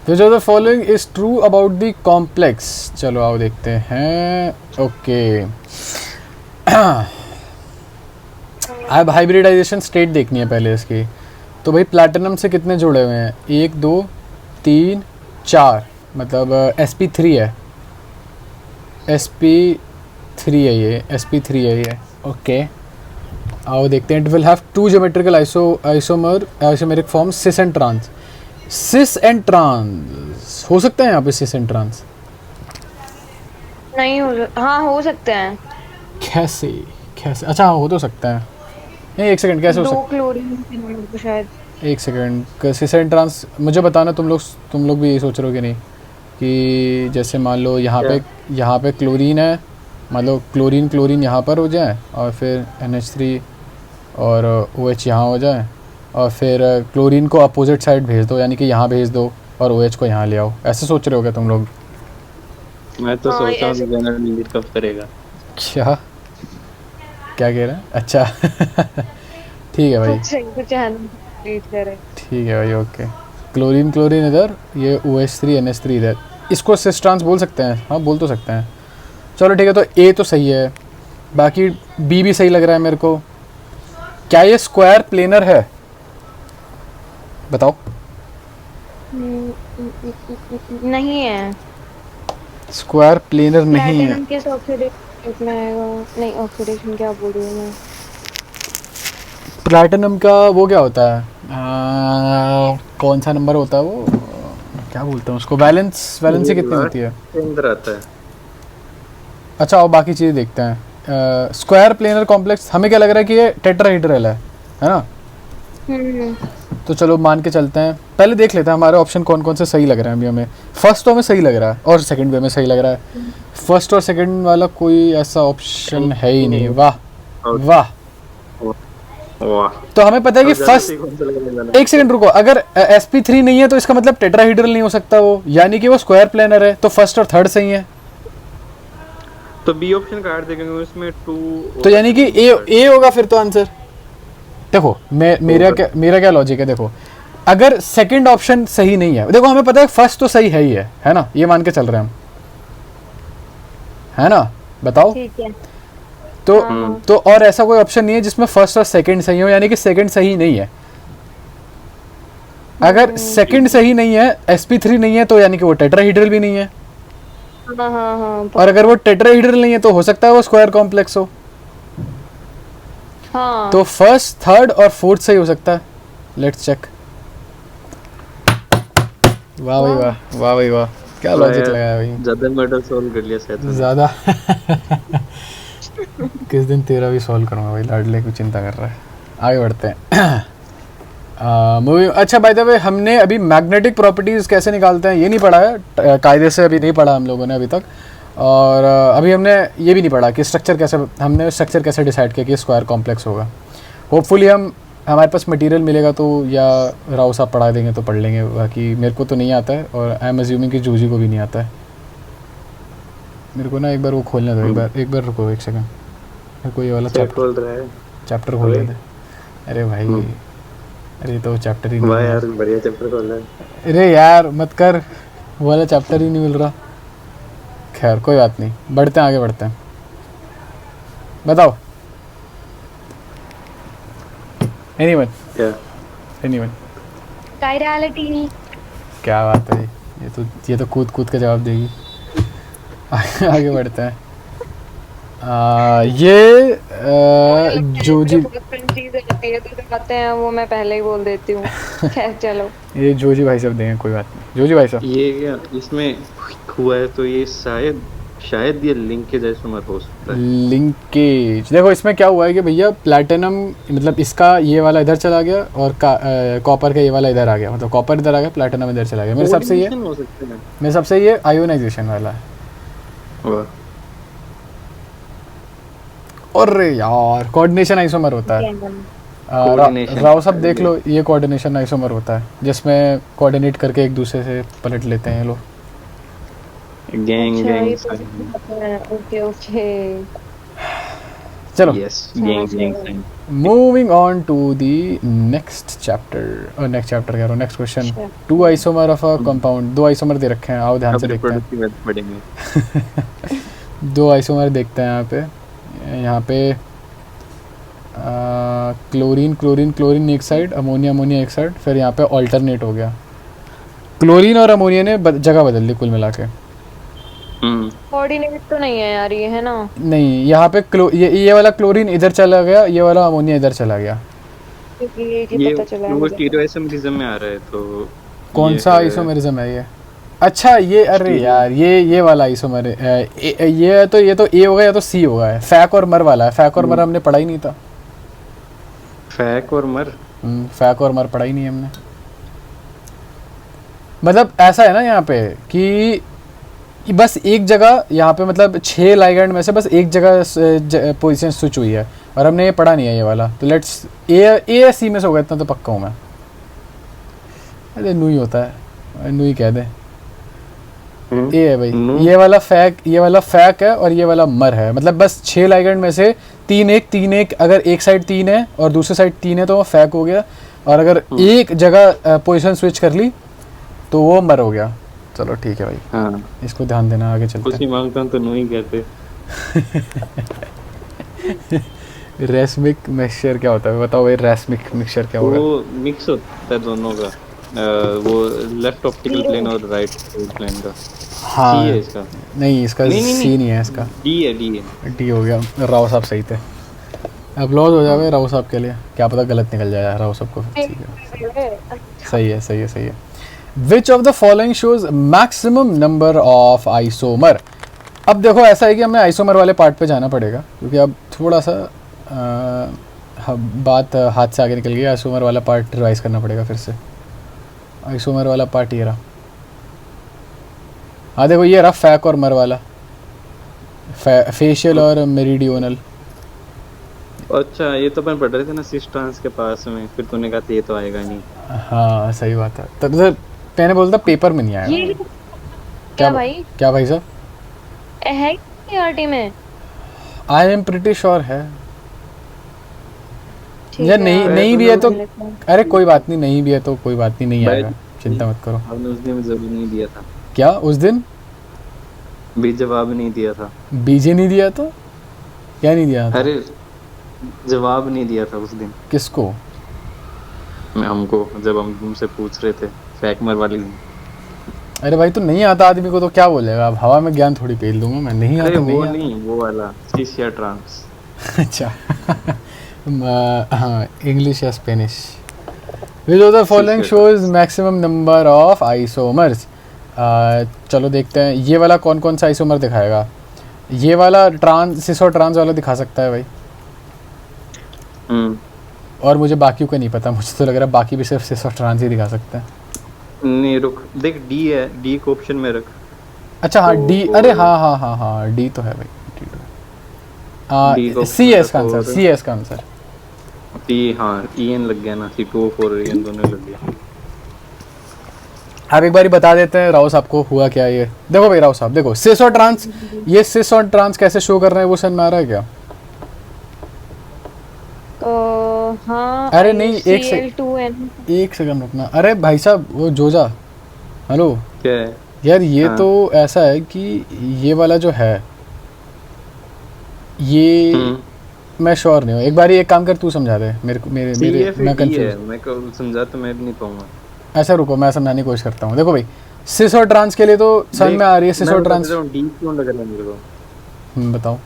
तो जो the following is true about the complex. चलो आओ देखते हैं। ओके, अब हाइब्रिडाइजेशन स्टेट देखनी है पहले इसकी। तो भाई प्लैटिनम से कितने जुड़े हुए हैं? 1 2 3 4, मतलब sp3 है, sp3 है ये, sp3 है ये। ओके आओ देखते हैं। It will have 2 geometrical isomeric form cis and trans. Cis and trans हो सकते हैं यहाँ पे? सिस एंड ट्रांस नहीं हो हाँ हो सकते हैं। कैसे? अच्छा हाँ, हो तो सकता है। नहीं, एक सेकंड, कैसे हो 2 सकता क्लोरीन तो शायद। है? एक सेकंड, सिसेन ट्रांस मुझे बताना, तुम लोग भी यही सोच रहे हो कि नहीं, कि जैसे मान लो यहाँ पे क्लोरीन है, मान लो क्लोरीन क्लोरीन यहाँ पर हो जाए और फिर NH3 और OH यहाँ हो जाए, और फिर क्लोरीन को अपोजिट साइड भेज दो, यानी कि यहाँ भेज दो और OH को यहाँ ले आओ, ऐसे सोच रहे हो क्या तुम लोग? मैं तो हाँ, सोच रहा हूँ ऐसे- कि जनरल डिलीट कब करेगा। क्या क्या कह रहे हैं? अच्छा ठीक है भाई, कुछ सही कुछ रीड करे। ठीक है भाई, ओके। क्लोरीन क्लोरीन इधर, ये OH3 NH3 इधर, इसको सिस ट्रांस बोल सकते हैं, हाँ बोल तो सकते हैं। चलो ठीक है, तो A तो सही है, बाकी B भी सही लग रहा है मेरे को। क्या ये स्क्वायर प्लेनर है? बताओ। नहीं है। स्क्वायर प्लेनर नहीं है। प्लैटिनम किस ऑक्सीडेशन में आएगा? नहीं, ऑक्सीडेशन क्या बोल रही हूँ मैं। प्लैटिनम का वो क्या होता है, कौन सा नंबर होता है वो, क्या बोलते हैं उसको, वैलेंसी कितनी होती है? के अंदर आता है। अच्छा, और बाकी चीज़ें देखते हैं। स्क्वायर प्लेनर कॉम्प्लेक्स, हमें क्या लग रहा है कि ये टेट्राहेड्रल है ना? तो चलो मान के चलते हैं, पहले देख लेते हैं हमारे ऑप्शन कौन कौन से सही लग रहे हैं। अभी हमें फर्स्ट तो हमें सही लग रहा है और सेकंड भी हमें सही लग रहा है। फर्स्ट और सेकंड वाला कोई ऐसा ऑप्शन है ही नहीं। वाह वाह। वाह, तो हमें पता है कि फर्स्ट, एक सेकंड रुको, अगर sp3 नहीं है तो इसका मतलब टेट्राहेड्रल नहीं हो सकता वो, यानी कि वो स्क्वायर प्लेनर है, तो फर्स्ट और थर्ड सही है। तो बी ऑप्शन काट देंगे उसमें 2, तो यानी कि ए होगा फिर तो आंसर। देखो मेरा क्या लॉजिक है, देखो अगर सेकंड ऑप्शन सही नहीं है, देखो हमें पता है फर्स्ट तो सही है ही है ना, ये मान के चल रहे हैं हम, है ना? बताओ। ठीक है। तो और ऐसा कोई ऑप्शन नहीं है जिसमें फर्स्ट और सेकंड सही हो, यानी कि सेकंड सही नहीं है। अगर सेकंड सही नहीं है, sp3 नहीं है, तो यानी कि वो टेट्राहेड्रल भी नहीं है। हाँ। और अगर वो टेट्राहेड्रल नहीं है तो हो सकता है वो स्क्वायर कॉम्प्लेक्स हो। हाँ। तो फर्स्ट, थर्ड और फोर्थ सही हो सकता है। Let's check. वाह भाई वाह, वाह भाई वाह, क्या लॉजिक लगाया भाई। ज्यादा मर्डर सॉल्व कर लिया शायद। ज़्यादा किस दिन तेरा भी सॉल्व करूँगा भाई, लाडले की चिंता कर रहा है। आगे बढ़ते हैं। मूवी, अच्छा बाय द वे, हमने अभी मैग्नेटिक प्रॉपर्टीज़ कैसे निकालते हैं ये नहीं पढ़ा है, कायदे से अभी नहीं पढ़ा हम लोगों ने अभी तक। और अभी हमने ये भी नहीं पढ़ा कि हमने स्ट्रक्चर कैसे डिसाइड किया कि स्क्वायर कॉम्प्लेक्स होगा। होपफुली हमारे पास मटेरियल मिलेगा तो, या राव साहब पढ़ा देंगे तो पढ़ लेंगे, बाकी मेरे को तो नहीं आता है, और आई एम अज्यूमिंग कि जूजी को भी नहीं आता है। मेरे को ना एक बार वो खोलने दो, एक बार रुको एक सेकंड, मेरे को ये वाला चैप्टर खोल दे। अरे भाई, अरे तो चैप्टर ही नहीं वाह यार, बढ़िया चैप्टर खोला है। अरे यार मत कर, वो वाला चैप्टर ही नहीं मिल रहा। खैर कोई बात नहीं, बढ़ते हैं, आगे बढ़ते हैं। बताओ। Anyone chirality. क्या बात है, ये तो कूद कूद के जवाब देगी। आगे बढ़ते हैं। जो जी आते हैं वो मैं पहले ही बोल देती हूँ। खैर चलो, ये जोजी भाई साहब देंगे, कोई बात नहीं। जोजी भाई साहब, ये क्या इसमें हुआ है, तो ये शायद ये लिंकेज आइसोमर हो सकता है। लिंकेज, देखो इसमें क्या हुआ है कि भैया प्लैटिनम, मतलब इसका ये वाला इधर चला गया और कॉपर का ये वाला इधर आ गया, मतलब कॉपर इधर आ गया, प्लैटिनम इधर चला गया। मेरे हिसाब से ये आयोनाइजेशन वाला है। और यार कोऑर्डिनेशन आइसोमर होता है। राव साहब देख लो, ये कोऑर्डिनेशन आइसोमर होता है जिसमें कोऑर्डिनेट करके एक दूसरे से पलट लेते हैं ये लोग। गैंग ओके चलो, gang. Moving on to the next chapter, next question. 2 isomer of a compound, 2 isomer दे रखे हैं, आओ ध्यान से देखते हैं। 2 आइसोमर देखते हैं यहाँ पे क्लोरीन क्लोरीन क्लोरीन एक साइड, अमोनिया अमोनिया एक साइड, फिर यहाँ पे ऑल्टरनेट हो गया। क्लोरीन और अमोनिया ने जगह बदल दी कुल मिला के। कोऑर्डिनेट तो नहीं है यार ये, है ना? नहीं, यहाँ पे ये वाला क्लोरीन इधर चला गया, ये वाला अमोनिया इधर चला गया। ये पता चला है स्टीरियोआइसोमरिज्म में आ रहा है, तो कौन सा आइसोमेरिज्म है ये? अच्छा ये, अरे यार ये वाला आइसोमर, ये तो ए होगा या तो सी होगा। फैक और मर वाला है, फैक और मर हमने पढ़ा ही नहीं था। फैक और मर। फैक और मर पढ़ा ही नहीं हमने। मतलब ऐसा है ना यहाँ पे कि बस एक जगह यहाँ पे मतलब 6 लाइगैंड में से बस एक जगह पोजीशन स्विच हुई है और हमने ये पढ़ा नहीं है ये वाला। तो लेट्स ए या सी में से होगा, इतना तो पक्का हूँ मैं। अरे नू ही होता है, नू ही कह दे। ए है भाई, ये वाला फैक है और ये वाला मर है। मतलब बस 6 लाइगैंड में से 3-1 अगर एक साइड 3 है और दूसरी साइड 3 है तो वो फैक हो गया, और अगर एक जगह पोजीशन स्विच कर ली तो वो मर हो गया। चलो ठीक है भाई, हाँ इसको ध्यान देना, आगे चलते कुछ ही मांगता हूँ तो नहीं कहते। हैं। रेसमिक मिक्सचर क्या होता है बताओ भाई, रेसमिक मिक्सचर क्या होगा? वो मिक्स होता है दोनों का, वो लेफ्ट ऑप्टिकल प्लेन और राइट प्लेन का। हाँ सी है इसका। नहीं, इसका सी नहीं है, इसका डी है। डी हो गया। राव साहब सही थे, अपलॉज हो जाए राव साहब के लिए। क्या पता गलत निकल जाए राव साहब को। ठीक है, सही है। Which of the following shows maximum number of isomer? अब देखो ऐसा है कि हमें आइसोमर वाले पार्ट पे जाना पड़ेगा, क्योंकि अब थोड़ा सा बात हाथ से आगे निकल गई। आइसोमर वाला पार्ट रिवाइज करना पड़ेगा फिर से। आइसोमर वाला पार्ट ये रहा। हाँ देखो ये रहा फैक और मर वाला, फेशियल और मेरिडियोनल। अच्छा ये तो अपन पढ़ रहे थे ना सिस ट्रांस के पास में, फिर तूने कहा ये तो आएगा नहीं। हाँ सही बात है, तब तो मैंने बोलता पेपर में नहीं आया। ये क्या भाई? क्या भाई साहब? है आरटी में? आई एम प्रिटी श्योर है। ठीक या है, नहीं भी है तो अरे कोई बात नहीं भी है तो कोई बात नहीं भाई, आएगा, चिंता मत करो। आपने उस दिन जरूर नहीं दिया था। क्या उस दिन भी जवाब नहीं दिया था? बीजे नहीं दिया तो क्या नहीं दिया था? अरे जवाब नहीं दिया था उस दिन। किसको? मैं हमको, जब हम तुमसे पूछ रहे थे फैकमर वाली। अरे भाई तो नहीं आता आदमी को तो क्या बोलेगा? अब हवा में ज्ञान थोड़ी पेल दूंगा मैं। नहीं अरे आता वो नहीं नहीं, वो वाला सिस या ट्रांस। अच्छा हाँ, इंग्लिश या Spanish. Which of the following shows maximum number of isomers? चलो देखते हैं ये वाला कौन कौन सा आइसोमर दिखाएगा। ये वाला ट्रांस, सिस और ट्रांस वाला दिखा सकता है भाई। और मुझे बाकियों का नहीं पता, मुझे तो लग रहा है बाकी भी सिर्फ सिस और ट्रांस ही दिखा सकते हैं। नहीं रुक, देख डी है, डी को ऑप्शन में रख। अच्छा हाँ डी, अरे हाँ डी तो है भाई, डी तो है। सी है इसका आंसर, सी है इसका आंसर। टी हाँ, ईएन लग गया ना, C2 और ईएन दोनों लग गया। आप एक बार बता देते हैं राव साहब को हुआ क्या ये। देखो भाई राव साहब देखो, सिस और ट्रांस, ये सिस और ट्रांस कैसे शो कर रहे हैं वो समझ में आ रहा है क्या? हाँ अरे नहीं, एक सेकंड रुकना। अरे भाई साहब वो जोजा, हेलो क्या है यार ये तो ऐसा है कि ये वाला जो है ये मैं श्योर नहीं हूँ। एक बार एक काम कर, तू समझा दे मेरे को, मैं कंफ्यूज। मैं को समझा तो मैं भी नहीं पाऊंगा। ऐसा रुको, मैं समझाने की कोशिश करता हूँ। देखो भाई सिस और ट्रांस के लिए तो समझ में आ रही है सिस और ट्रांस। डी क्यों लग रहा है मेरे को? बताओ।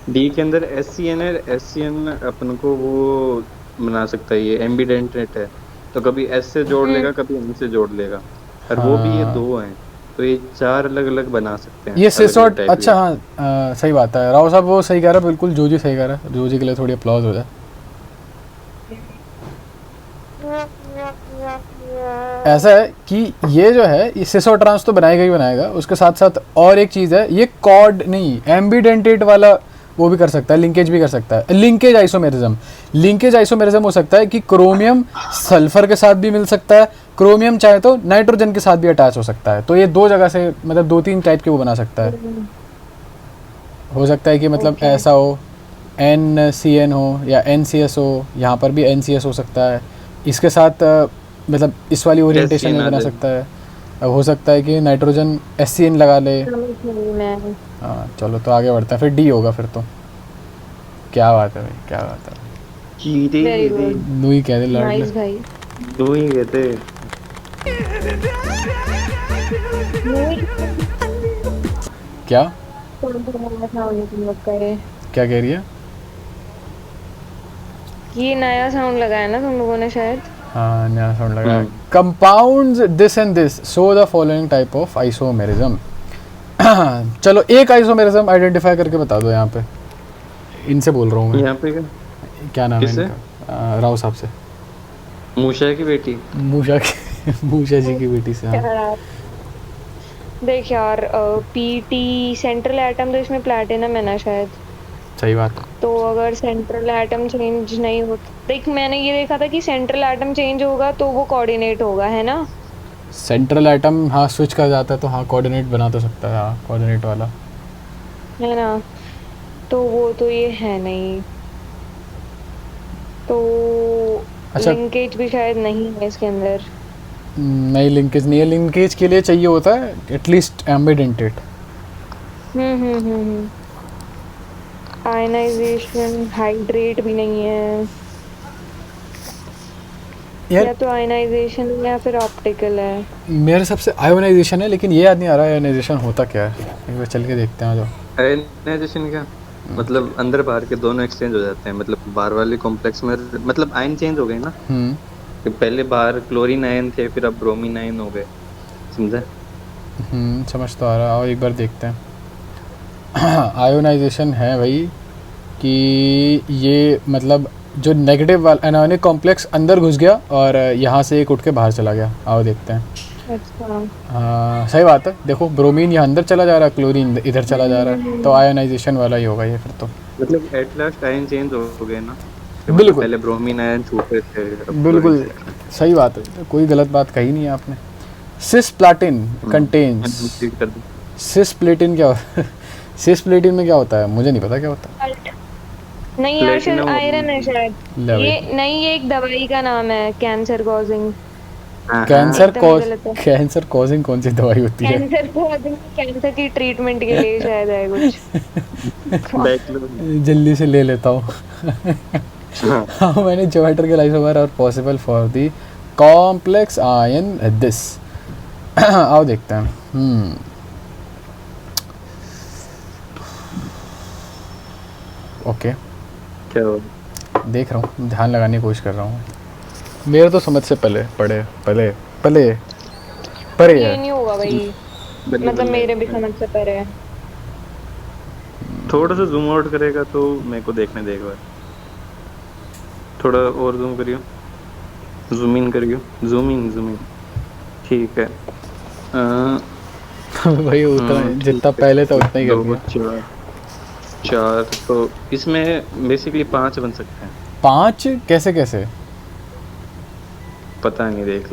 डी के अंदर SCN है, SCN अपन को वो बना सकता है, ये एम्बिडेंट है, तो कभी S से जोड़ लेगा कभी M से जोड़ लेगा, और वो भी ये दो हैं, तो ये 4 अलग अलग बना सकते हैं ये सिस और। अच्छा हाँ सही बात है राव साहब, वो सही कह रहा है बिल्कुल, जोजी सही कह रहा है। जोजी के लिए थोड़ी अप्लॉज हो जाए। ऐसा है कि ये जो है ये सिस और ट्रांस तो बनाएगा ही बनाएगा, उसके साथ साथ और एक चीज़ है, ये कॉर्ड नहीं एम्बिडेंटेट वाला वो भी कर सकता है, लिंकेज भी कर सकता है। लिंकेज आइसोमेरिज्म हो सकता है कि क्रोमियम सल्फर के साथ भी मिल सकता है, क्रोमियम चाहे तो नाइट्रोजन के साथ भी अटैच हो सकता है। तो ये 2 जगह से मतलब 2-3 टाइप के वो बना सकता है। हो सकता है कि मतलब ऐसा हो NCN हो या NCS हो, यहाँ पर भी NCS हो सकता है। इसके साथ मतलब इस वाली ओरिएंटेशन में बना सकता है। अब हो सकता है कि नाइट्रोजन SCN लगा ले। हाँ चलो तो आगे बढ़ते हैं, फिर D होगा फिर तो। क्या बात है भाई, क्या बात है। नू ही कह दे नाइस भाई, दो ही कहते। क्या क्या कह रही है? ये नया साउंड लगाया ना तुम लोगों ने शायद। हाँ नया साउंड लगा। Compounds this and this show the following type of isomerism. चलो एक आइसोमेरिज्म आइडेंटिफाई करके बता दो। यहाँ पे इनसे बोल रहा हूँ मैं। यहाँ पे क्या नाम है किससे? इनका? राव साहब से, मूशा की बेटी। मूशा जी की बेटी से। हाँ यार देख यार, पीटी सेंट्रल एटम तो इसमें प्लैटिनम है ना शायद, सही बात। तो अगर सेंट्रल एटम चेंज नहीं होता, देख मैंने ये देखा था कि सेंट्रल एटम चेंज होगा तो वो कोऑर्डिनेट होगा, है ना? सेंट्रल एटम हाँ स्विच कर जाता है तो हाँ कोऑर्डिनेट बना तो सकता है, हाँ कोऑर्डिनेट वाला। है ना? तो वो तो ये है नहीं, तो अच्छा। लिंकेज भी शायद नहीं है इसके अंदर। नहीं लिंकेज नहीं है, लिंकेज के लिए चाहिए होता है एटलीस्ट एम्बिडेंटेड। हम्म। आयनाइजेशन हाइड्रेट भी नहीं है, यार या तो आयनाइजेशन या फिर ऑप्टिकल है। मेरे हिसाब से आयोनाइजेशन है, लेकिन ये याद नहीं आ रहा आयोनाइजेशन होता क्या है, एक बार चल के देखते हैं। जो आयनाइजेशन क्या मतलब अंदर बाहर के दोनों एक्सचेंज हो जाते हैं, मतलब बाहर वाले कॉम्प्लेक्स में मतलब आयन चेंज हो गए ना, कि पहले बाहर क्लोरीन आयन थे फिर अब ब्रोमीन आयन हो गए, समझे? समझ तो आ रहा है। और एक बार देखते हैं। आयोनाइजेशन है भाई कि ये मतलब जो नेगेटिव वाला एनायनिक कॉम्प्लेक्स अंदर घुस गया और यहाँ से एक उठ के बाहर चला गया। आओ देखते हैं। अच्छा हाँ सही बात है, देखो ब्रोमीन यहाँ अंदर चला जा रहा है, क्लोरीन इधर चला जा रहा है, तो आयोनाइजेशन वाला ही होगा ये फिर तो। मतलब एट लास्ट आयन चेंज हो गए ना, बिल्कुल पहले ब्रोमीन आयन छूटे थे, अब बिल्कुल सही बात है, कोई गलत बात कही नहीं है आपने। सिसप्लेटिन कंटेन्स, सिसप्लेटिन क्या सिसप्लेटिन में क्या होता है मुझे नहीं पता क्या होता है। नहीं यार शायद आयरन है शायद, ले भाई। ये नहीं, ये एक दवाई का नाम है, कैंसर कॉजिंग। कैंसर कॉजिंग कौन सी दवाई होती है? कैंसर कॉजिंग, कैंसर की ट्रीटमेंट के लिए शायद है कुछ। जल्दी से ले लेता हूँ। हाँ मैंने ज्योमेट्रिकल आइसोमर और possible for the complex ion this. आओ देखते हैं। ओके क्या हो? देख रहा हूँ, ध्यान लगाने की कोशिश कर रहा हूँ। मेरे तो समझ से पहले परे ये है। नहीं होगा भाई, मतलब मेरे भी समझ से परे है। थोड़ा सा जूम आउट करेगा तो मेरे को देखने देगा, थोड़ा और जूम करियो, जूम इन करियो, जूम इन ठीक है। भाई उतना जितना पहले था उतना ही कर दिया। 4 तो इसमें बेसिकली 5 बन सकते हैं। 5 कैसे? पता नहीं, देख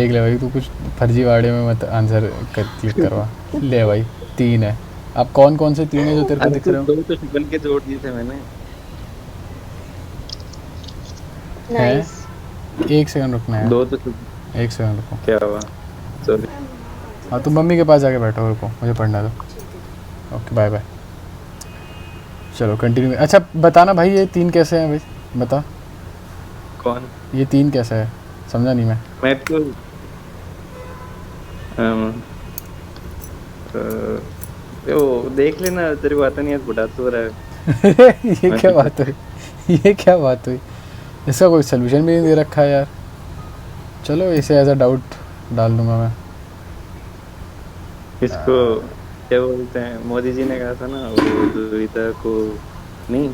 ले भाई, तू कुछ फर्जीवाड़े में मत आंसर क्लिक करवा। ले भाई 3 है। अब कौन से 3 है जो तेरे को दिख रहे हो? 2 तो बन के जोड़ दिए थे मैंने। नाइस। 1 सेकंड रुकना है। 2 तो 1 सेकंड रुको। क्या हुआ? सॉरी। हाँ तुम मम्मी के पास जाके बैठो, रुको मुझे पढ़ना दो। Okay bye bye. चलो कंटिन्यू। अच्छा बताना भाई ये 3 कैसे हैं भाई, बता। कौन? ये 3 कैसे है, समझा नहीं मैं तो वो देख लेना, तेरे को आता नहीं है, बुढ़ा तो रहा है। ये क्या बात हुई? इसका कोई सलूशन भी नहीं दे रखा है यार। चलो इसे एज अ डाउट डाल दूंगा मैं। इसको क्या बोलते हैं, मोदी जी ने कहा था ना वो दुविधा को नहीं,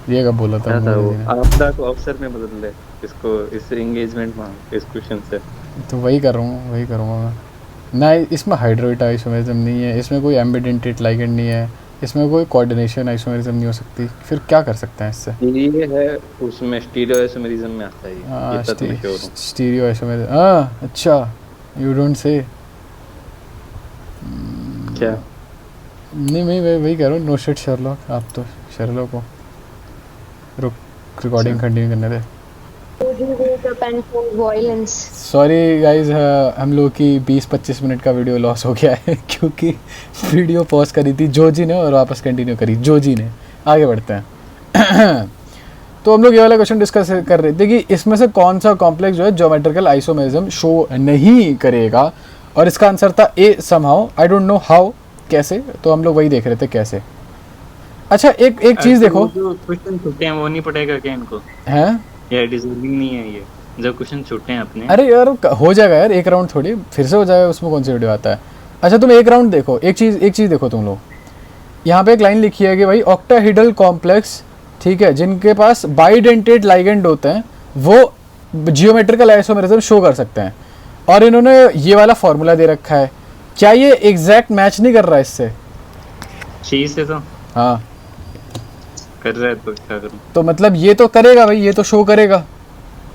ये कब बोला था वो मोदी जी ने? आपदा को अवसर में बदल दे इसको, इस एंगेजमेंट में इस क्वेश्चन से। तो वही करूँगा मैं ना। इसमें हाइड्रोइड आइसोमेरिज्म नहीं है, इसमें कोई एम्बिडेंटेड लाइगेंड नहीं है, इसमें कोई कोऑर्डिनेशन आइसोमेरिज्म नहीं हो सकती। फिर क्या कर सकते हैं इससे? ये है उसमें स्टीरियो आइसोमेरिज्म में आता है ये तत्व में श्योर हूं। स्टीरियो आइसोमेरिज्म, अच्छा यू डोंट से। क्या? नहीं मैं वही कह रहा हूँ, नो शिट शर्लॉक। आप तो शर्लॉक हो। रुक रिकॉर्डिंग कंटिन्यू करने दे। सॉरी गाइज, हम लोग की 20-25 मिनट का वीडियो लॉस हो गया है क्योंकि वीडियो पॉज करी थी जोजी ने और वापस कंटिन्यू करी जोजी ने। आगे बढ़ते हैं। तो हम लोग ये वाला क्वेश्चन डिस्कस कर रहे थे कि इसमें से कौन सा कॉम्प्लेक्स जो है ज्योमेट्रिकल आइसोमेरिज्म शो नहीं करेगा, और इसका आंसर था A somehow. I don't know how, कैसे, तो हम लोग वही देख रहे थे कैसे। अच्छा एक चीज़ देखो, जो क्वेश्चन छूटे हैं वो नहीं पड़ेगा क्या इनको? हैं ये डिजर्विंग नहीं है ये जो क्वेश्चन छूटे हैं अपने? अरे यार हो जाएगा यार, एक राउंड थोड़ी फिर से हो जाएगा, उसमें कौन सी वीडियो आता है। अच्छा तुम एक राउंड देखो, एक चीज़ देखो तुम लोग। यहाँ पे एक लाइन लिखी है कि भाई ऑक्टाहेड्रल कॉम्प्लेक्स ठीक है, जिनके पास बाइडेंटेड लाइगेंड होते हैं वो जियोमेट्रिकल आइसोमेरिज्म शो कर सकते हैं, और इन्होंने ये वाला फॉर्मूला दे रखा है। क्या ये एग्जैक्ट मैच नहीं कर रहा है इससे? सी से तो हाँ, कर रहा है, तो क्या करूं? तो मतलब ये तो करेगा भाई, ये तो शो करेगा,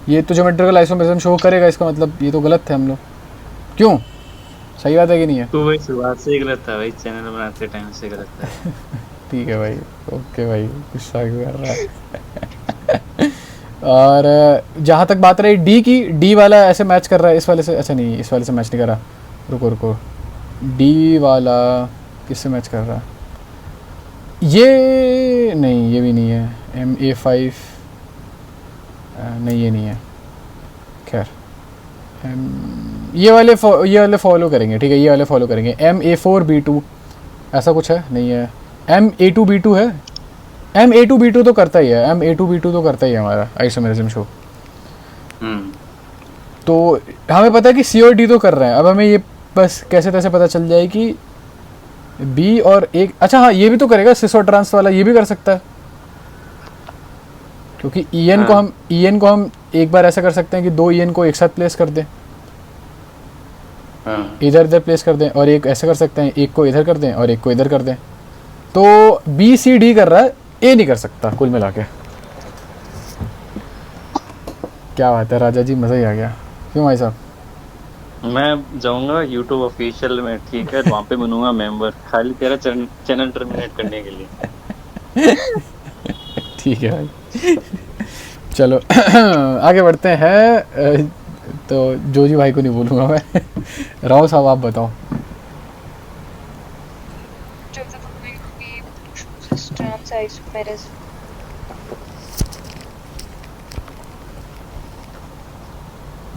ये तो ज्योमेट्रिकल आइसोमेरिज्म शो करेगा, इसका मतलब ये तो गलत थे हम लोग। क्यों, सही बात है कि नहीं है? तू भाई शुरुआत से ही गलत था भाई, चैनल बनाते टाइम से गलत था। ठीक है भाई, ओके भाई, गुस्सा क्यों कर रहा है? और जहाँ तक बात रही डी की, डी वाला ऐसे मैच कर रहा है इस वाले से, अच्छा नहीं इस वाले से मैच नहीं कर रहा, रुको रुको, डी वाला किससे मैच कर रहा है? ये नहीं, ये भी नहीं है, MA5 नहीं, ये नहीं है, खैर ये वाले फॉलो करेंगे, ठीक है, ये वाले फॉलो करेंगे। MA4B2 ऐसा कुछ है, नहीं है। MA2B2 है, MA2B2 तो करता ही है, MA2B2 तो करता ही है हमारा आइसोमेरिज्म शो। तो हमें पता है कि C और D तो कर रहे हैं, अब हमें ये बस कैसे तैसे पता चल जाए कि B और एक, अच्छा हाँ ये भी तो करेगा, सिस और ट्रांस वाला ये भी कर सकता है, क्योंकि EN को हम एक बार ऐसा कर सकते हैं कि दो EN को एक साथ प्लेस कर दें, इधर इधर प्लेस कर दें, और एक ऐसा कर सकते हैं एक को इधर कर दें और एक को इधर कर दें। तो BCD कर रहा है, A नहीं कर सकता कुल मिला के। क्या बात है राजा जी, मज़ा ही आ गया। क्यों भाई साहब? मैं जाऊंगा YouTube ऑफिशियल में, ठीक है, वहाँ पे बनूंगा मेंबर, खाली तेरा चैनल टर्मिनेट करने के लिए। ठीक है भाई। चलो आगे बढ़ते हैं। तो जोजी भाई को नहीं बोलूँगा मैं। राव साहब आप बताओ।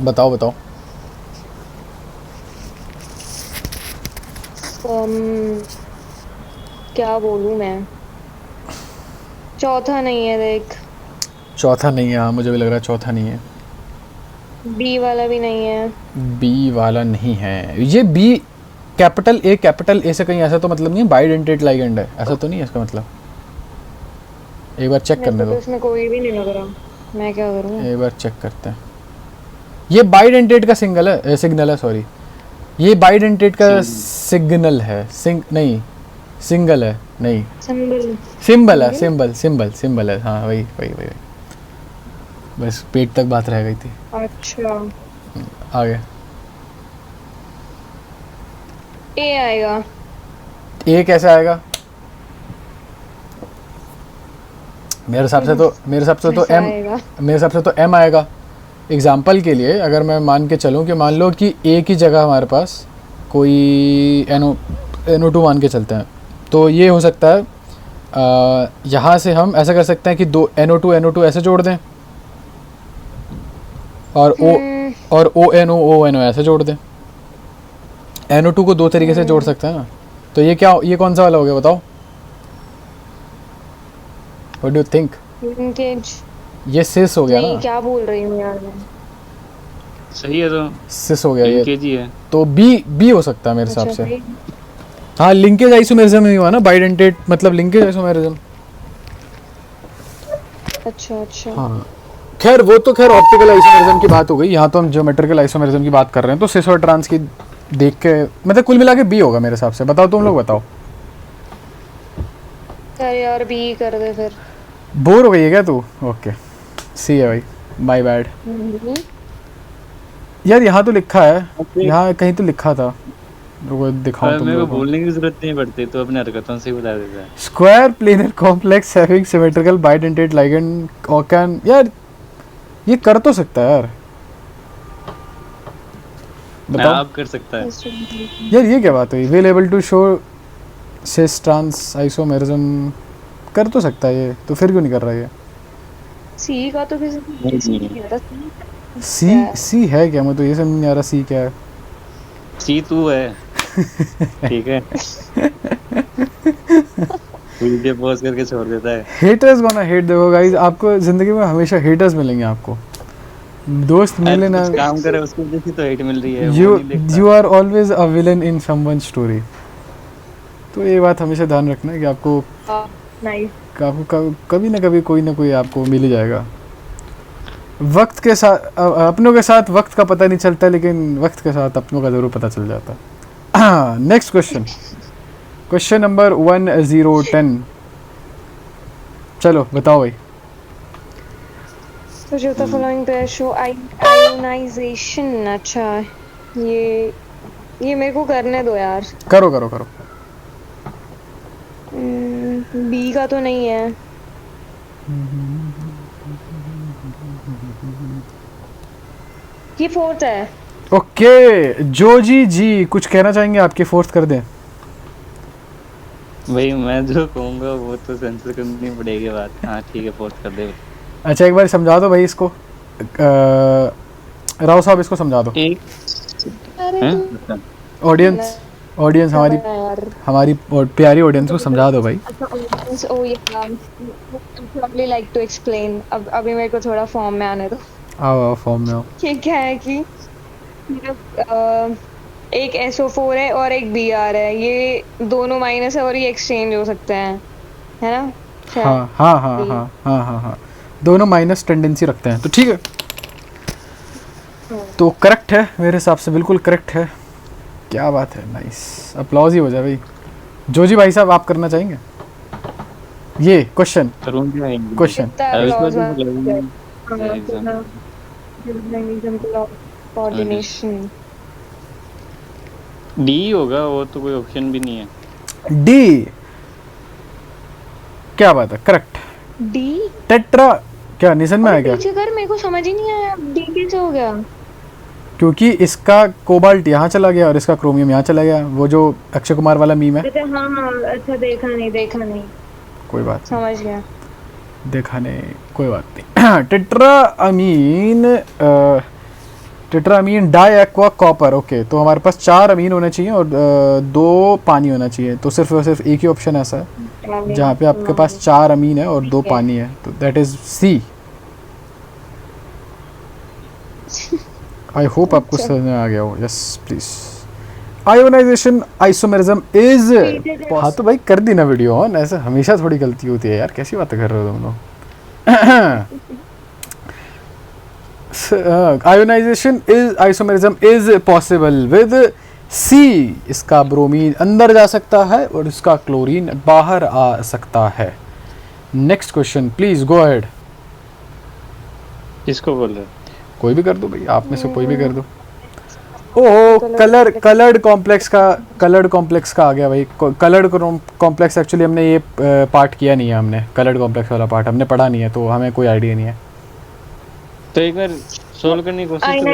बताओ बताओ। क्या बोलूँ मैं, चौथा नहीं है देख। चौथा नहीं है, हाँ मुझे भी लग रहा है चौथा नहीं है। बी वाला भी नहीं है। बी वाला नहीं है, ये बी कैपिटल ए से कहीं ऐसा तो मतलब नहीं है बाइडेंटेड लाइगेंड है, ऐसा तो नहीं है इसका मतलब। एक बार चेक करने दो। इसमें कोई भी नहीं लग रहा, मैं क्या करूँ? एक बार चेक करते हैं। ये बाइडेंटेड का सिग्नल है, सॉरी, ये बाइडेंटेड का सिग्नल है, सिंगल है, नहीं सिंबल है, हाँ वही। बस पेट तक बात रह गई थी। अच्छा आगे ए आएगा। ए कैसे आएगा? मेरे हिसाब से तो एम आएगा। एग्जाम्पल के लिए अगर मैं मान के चलूँ कि मान लो कि ए की जगह हमारे पास कोई NO2 मान के चलते हैं, तो ये हो सकता है यहाँ से हम ऐसा कर सकते हैं कि दो NO2 ऐसे जोड़ दें, और ONO ऐसे जोड़ दें। NO2 को दो तरीके से जोड़ सकते हैं ना, तो ये कौन सा वाला हो गया बताओ? What do you think? Linkage. ये सिस हो गया ना? क्या बोल रही हूँ यार मैं। सही है, तो सिस हो गया ये, लिंकेज ही है। तो बी हो सकता है मेरे हिसाब से। हाँ, लिंकेज आइसोमेरिज्म ही हुआ ना, बाइडेंटेड मतलब लिंकेज आइसोमेरिज्म। अच्छा हाँ खैर, वो तो खैर ऑप्टिकल आइसोमेरिज्म की बात हो गई, यहाँ तो हम ज्योमेट्रिकल आइसोमेरिज्म की बात कर रहे हैं। तो सिस और ट्रांस की देख के मतलब कुल मिला के बी होगा मेरे हिसाब से। बताओ तुम लोग बताओ। अरे यार बी कर दे फिर। बोर हो गई है क्या तू? ओके सी है भाई, माय बैड। यार यहाँ तो लिखा है, यहाँ कहीं तो लिखा था, रुको दिखाऊं तुम लोगों को। बोलने की जरूरत नहीं पड़ती, तो अपने हरकतों से ही बता देता है। Square planar complex having symmetrical bidentate ligand और कैन, यार ये कर तो सकता है यार, बताओ। आप कर सकता है यार ये क्या बात हुई? Well able to show cis trans isomerism कर तो सकता है ये, तो फिर क्यों नहीं कर रहा है? सी का तो सी है क्या? मैं तो ये समझ नहीं आ रहा सी क्या है। सी तू है ठीक है। वीडियो पॉज करके छोड़ देता है। Haters gonna hate. देखो गाइस, आपको जिंदगी में हमेशा हेटर्स मिलेंगे, आपको दोस्त मिले ना, काम करे उसको देखी तो हेट मिल रही है। You are always a villain in someone story. तो ये बात हमेशा ध्यान रखना कि आपको नाइस। आपको कभी ना कोई आपको मिल ही जाएगा। वक्त के साथ अपनों के साथ वक्त का पता नहीं चलता, लेकिन वक्त के साथ अपनों का ज़रूर पता चल जाता। Next question, question number 1010। चलो बताओ भाई। So जो the following pair show ionization। अच्छा, ये मेरे को करने दो यार। करो करो करो। बी का तो नहीं है। ये फोर्थ है। ओके जोजी जी कुछ कहना चाहेंगे? आपके फोर्थ कर दें? भाई मैं जो कहूँगा वो तो सेंसर करनी पड़ेगी बात। हाँ ठीक है, फोर्थ कर दे। अच्छा एक बार समझा दो भाई इसको, राव साहब इसको समझा दो। एक ऑडियंस हमारी और प्यारी ऑडियंस को समझा दो भाई। ओ ये probably like to explain। अब अभी मेरे को थोड़ा फॉर्म में आने दो। आओ फॉर्म में आओ। ये क्या है कि एक SO4 है और एक Br है, ये दोनों माइनस है और ये एक्सचेंज हो सकते हैं, है ना? हाँ, दोनों माइनस टेंडेंसी रखते हैं, तो ठीक है। तो करेक्ट है मेरे हिसाब से, बिल्कुल करेक्ट है। क्या बात है, नाइस, अप्लॉज ही हो जाए भाई। जोजी भाई साहब आप करना चाहेंगे ये क्वेश्चन? कोऑर्डिनेशन डी होगा, वो तो कोई ऑप्शन भी नहीं है। डी, क्या बात है, करेक्ट। डी टेट्रा, क्या निशन में आया क्या? पीछे कर, मेरे को समझ ही नहीं आया डी कैसे हो गया। क्योंकि इसका कोबाल्ट यहाँ चला गया और इसका क्रोमियम यहाँ चला गया, वो जो अक्षय कुमार वाला मीम है। अच्छा हाँ, अच्छा देखा नहीं। कोई बात समझ गया, देखा नहीं, कोई बात नहीं। Tetraammine diaqua copper. Okay, तो हमारे पास 4 अमीन होने चाहिए और 2 पानी होना चाहिए। तो सिर्फ और सिर्फ एक ही ऑप्शन ऐसा है जहाँ पे आपके पास 4 अमीन है और 2 पानी है, तो that is C. I hope आपको समझ में आ गया हो। Yes please. Ionisation isomerism is, हाँ तो भाई कर दी ना वीडियो ऑन, ऐसे हमेशा थोड़ी गलती होती है यार, कैसी बातें कर रहे हो तुम लोग। Ionisation is isomerism is possible with C. इसका ब्रोमीन अंदर जा सकता है और इसका क्लोरीन बाहर आ सकता है। Next question please go ahead. किसको बोल रहे? कोई भी कर दो भाई, आप में से कोई भी कर दो। ओह कलर्ड कॉम्प्लेक्स का आ गया भाई। कलर्ड कॉम्प्लेक्स एक्चुअली हमने ये पार्ट किया नहीं है, हमने कलर्ड कॉम्प्लेक्स वाला पार्ट हमने पढ़ा नहीं है, तो हमें कोई आइडिया नहीं है। तो एक बार सोल्व करने की कोशिश तो कर ले।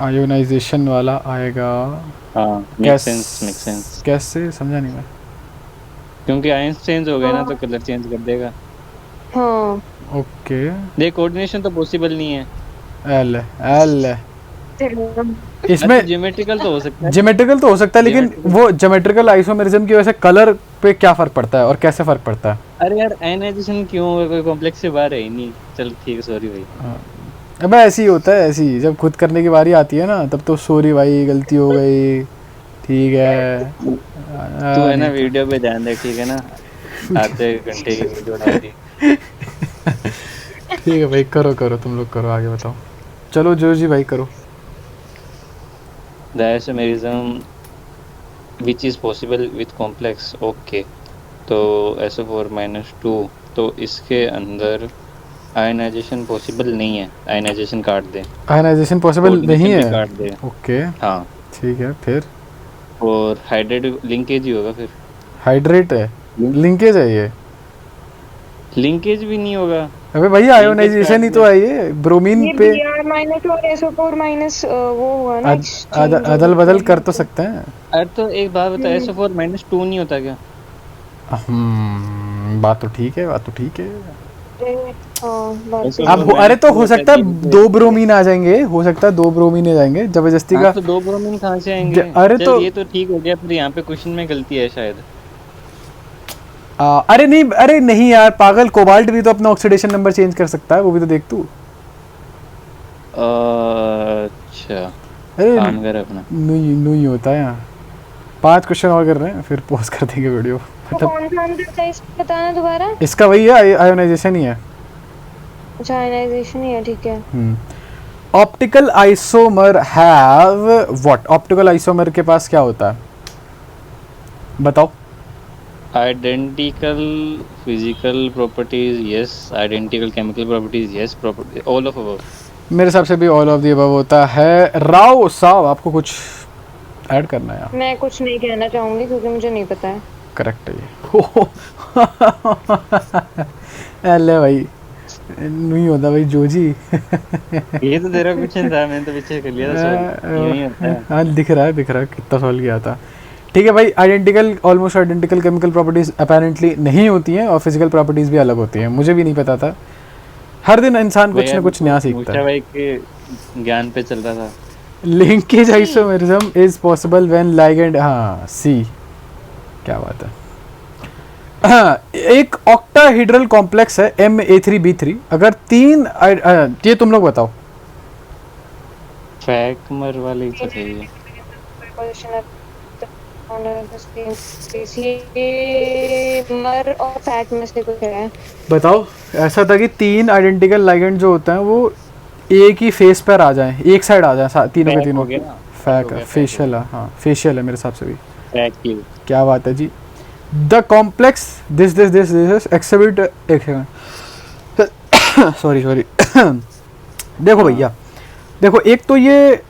आयोनाइजेशन वाला आएगा। हाँ, मेक सेंस। कैसे समझा नहीं मैं। क्योंकि आयंस चेंज हो गए ना, तो कलर चेंज कर देगा। हाँ ओके, देख कोऑर्डिनेशन तो पॉसिबल नहीं है। एल इसमें ज्योमेट्रिकल तो हो सकता है। ज्योमेट्रिकल तो हो सकता है, लेकिन वो ज्योमेट्रिकल आइसोमेरिज्म की वजह से कलर पे क्या फर्क पड़ता है और कैसे फर्क पड़ता है? अरे यार आयनाइजेशन क्यों होगा, कोई कॉम्प्लेक्स से बाहर है ही नहीं। चल ठीक है, सॉरी भाई। अबे ऐसे ही होता है, ऐसे ही जब खुद करने की बारी आती है ना, तब तो सॉरी भाई गलती हो गई, ठीक है। तू है ना वीडियो पे ध्यान दे, ठीक है ना, आधे घंटे की वीडियो डाल दी। ठीक है भाई, करो तुम लोग करो, आगे बताओ। चलो जोजी भाई करो। The isomerism which is possible with complex, okay, तो SO4-2, तो इसके अंदर आयनाइजेशन पॉसिबल नहीं है। आयनाइजेशन काट दे, आयनाइजेशन पॉसिबल नहीं है, काट दे। ओके हाँ ठीक है, फिर और हाइड्रेट लिंकेज ही होगा। फिर हाइड्रेट है, लिंकेज है, ये लिंकेज भी नहीं होगा। अबे भाई आयोनाइजेशन ही तो है ये, ब्रोमीन पे Br- और SO4- वो हुआ ना, अदल बदल कर तो सकते हैं। अरे तो एक बात बता, SO4-2 नहीं होता क्या? बात तो ठीक है, हाँ, अब अरे तो हो सकता है 2 ब्रोमीन आ जाएंगे, हो सकता है 2 ब्रोमीन आ जाएंगे जबरदस्ती का। तो 2 ब्रोमीन कहाँ से आएंगे? अरे तो ये तो ठीक हो गया, फिर यहाँ पे क्वेश्चन में गलती है शायद। अरे नहीं यार पागल, कोबाल्ट भी तो अपना ऑक्सीडेशन नंबर चेंज कर सकता है, वो भी तो देख तू। अच्छा, अरे काम कर अपना। नहीं होता है यहाँ। 5 क्वेश्चन और कर रहे हैं, फिर पॉज कर देंगे वीडियो। तो कौन सा अंदर था इसको बताना दोबारा। इसका वही है, आयोनाइजेशन ही है। अच्छा आयनाइजेशन ही है, ठीक है। Optical isomer have what? Optical isomer के पास क्या होता है बताओ। Identical physical properties, yes. Identical chemical properties, yes. All of above. मेरे हिसाब से भी ऑल ऑफ द अबव होता है। राव साहब आपको कुछ ऐड करना है? मैं कुछ नहीं कहना चाहूंगी क्योंकि मुझे नहीं पता है। करेक्ट है ये। अल्ले भाई नहीं होता भाई जोजी। ये तो तेरा क्वेश्चन था, मैंने तो पीछे कर लिया था सॉल्व। यही होता है। हाँ दिख रहा है कितना सॉल्व किया था। ठीक है भाई, identical almost identical chemical properties apparently नहीं होती हैं और फिजिकल प्रॉपर्टीज भी अलग होती हैं। मुझे भी नहीं पता था। हर दिन इंसान कुछ ना कुछ नया सीखता है। भाई के ज्ञान पे चल रहा था। Linkage isomerism is possible when ligand, हाँ सी, क्या बात है। हाँ, एक ऑक्टाहेड्रल कॉम्प्लेक्स है MA3B3, अगर 3 ये तुम लोग बताओ। फैकमर वाली तो सही है। मर और फैट में से कुछ है। बताओ, ऐसा था कि 3 आइडेंटिकल लाइगेंड जो होते हैं वो एक ही फेस पर आ जाएं, एक साइड आ जाएं तीनों के तीनों। फैक है, फेशियल है, हाँ फेशियल है मेरे हिसाब से भी। क्या बात है जी। द कॉम्प्लेक्स दिस एक्सिबिट, एक सेकंड सॉरी देखो भैया, देखो एक तो ये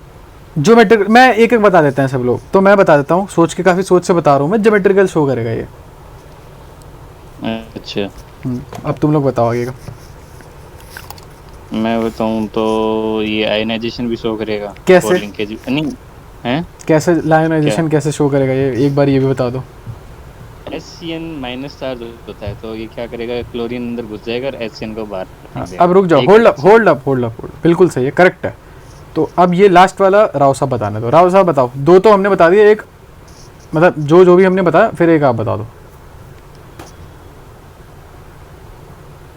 ज्योमेट्रिक, मैं एक एक बता देते हैं सब लोग, तो मैं बता देता हूँ सोच के, काफ़ी सोच से बता रहा हूँ मैं। ज्योमेट्रिकल शो करेगा ये। अच्छा अब तुम लोग बताओ आगे का। मैं बताऊं तो ये आयनाइजेशन भी शो करेगा। कैसे? और लिंकेज नहीं है। कैसे लाइनाइजेशन कैसे शो करेगा ये, एक बार ये भी बता दो। HCN माइनस चार्ज होता है तो ये क्या करेगा, क्लोरीन अंदर घुस जाएगा और HCN को बाहर फेंक देगा। अब रुक जाओ, होल्ड अप, बिल्कुल सही है, करेक्ट है। तो अब ये लास्ट वाला राव साहब बताने दो। राव साहब बताओ, 2 तो हमने बता दिया, एक मतलब जो भी हमने बताया, फिर एक आप बता दो।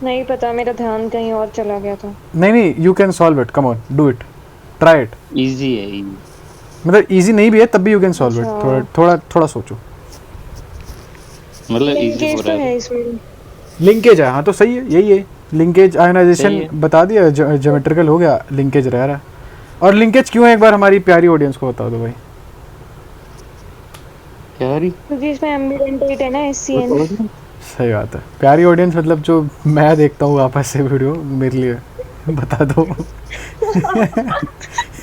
नहीं पता, मेरा ध्यान कहीं और चला गया था। नहीं, you can solve it, come on do it, try it. Easy है, easy। मतलब इजी नहीं भी है तब भी यू कैन सॉल्व इट। थोड़ा सोचो। मतलब इजी लिंकेज हो तो रहा है है। इसमें। लिंकेज है, हाँ तो सही है, यही है लिंकेज। आयनाइजेशन बता दिया, ज्योमेट्रिकल हो गया, लिंकेज रह रहा है। और लिंकेज क्यों है एक बार हमारी प्यारी ऑडियंस को बता दो भाई। क्या रही? क्योंकि इसमें एम्बिडेंट है ना HCN। सही बात है, प्यारी ऑडियंस मतलब जो मैं देखता हूँ आपस से वीडियो, मेरे लिए बता दो।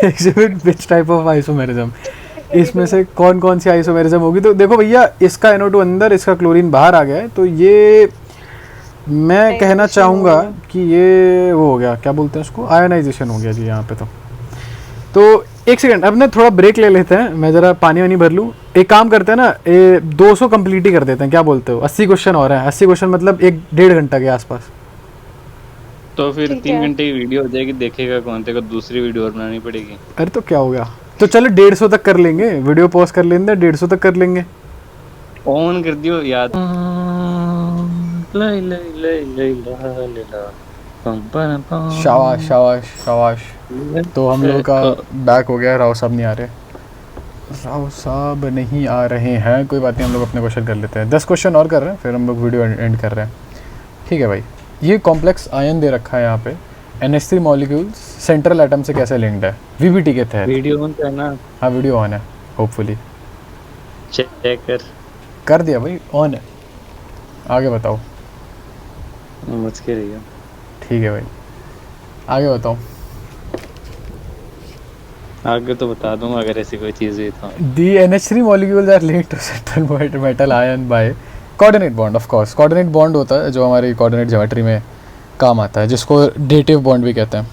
Exhibit which type of isomerism, इसमें से कौन कौन सी आइसोमेरिज्म होगी। तो देखो भैया, इसका NO2 अंदर, इसका क्लोरीन बाहर आ गया है, तो ये मैं कहना चाहूँगा कि ये वो हो गया, क्या बोलते हैं उसको, आयोनाइजेशन हो गया जी यहाँ पे। तो एक सेकंड, अब ना थोड़ा ब्रेक ले लेते हैं, मैं ज़रा पानी वानी भर लूँ। एक काम करते हैं ना, 200 कंप्लीट ही कर देते हैं, क्या बोलते हो? 80 क्वेश्चन और हैं, 80 क्वेश्चन मतलब 1-1.5 घंटा के आसपास। तो फिर 3 घंटे की वीडियो हो जाएगी, देखेगा कौन? तेरे को दूसरी वीडियो और बनानी पड़ेगी। अरे तो क्या हो गया, तो चलो 150 तक कर लेंगे, वीडियो पॉज कर लेंगे, 150 तक कर लेंगे। ऑन कर दियो याद। शाबाश शाबाश शाबाश। तो हम लोग का बैक हो गया, राव साहब नहीं आ रहे, राव साहब नहीं आ रहे हैं, कोई बात नहीं, हम लोग अपने क्वेश्चन कर लेते हैं। 10 क्वेश्चन और कर रहे हैं, फिर हम लोग वीडियो एंड कर रहे हैं। ठीक है भाई, ये कॉम्प्लेक्स आयन दे रखा है यहाँ पे। NH3 मॉलिक्यूल्स सेंट्रल एटम से कैसे लिंक्ड है VBT के तहत। वीडियो ऑन करना। हाँ वीडियो ऑन है, होपफुली चेक कर दिया भाई, ऑन है। आगे बताओ। समझ के रहिए। ठीक है भाई, आगे बताओ। आगे तो बता दूंगा अगर ऐसी कोई चीज़ हुई तो। The NH3 molecules are linked to central metal ion by coordinate bond, of course. coordinate bond होता है जो हमारी coordinate ज्योमेट्री में काम आता है, जिसको डेटिव बॉन्ड भी कहते हैं।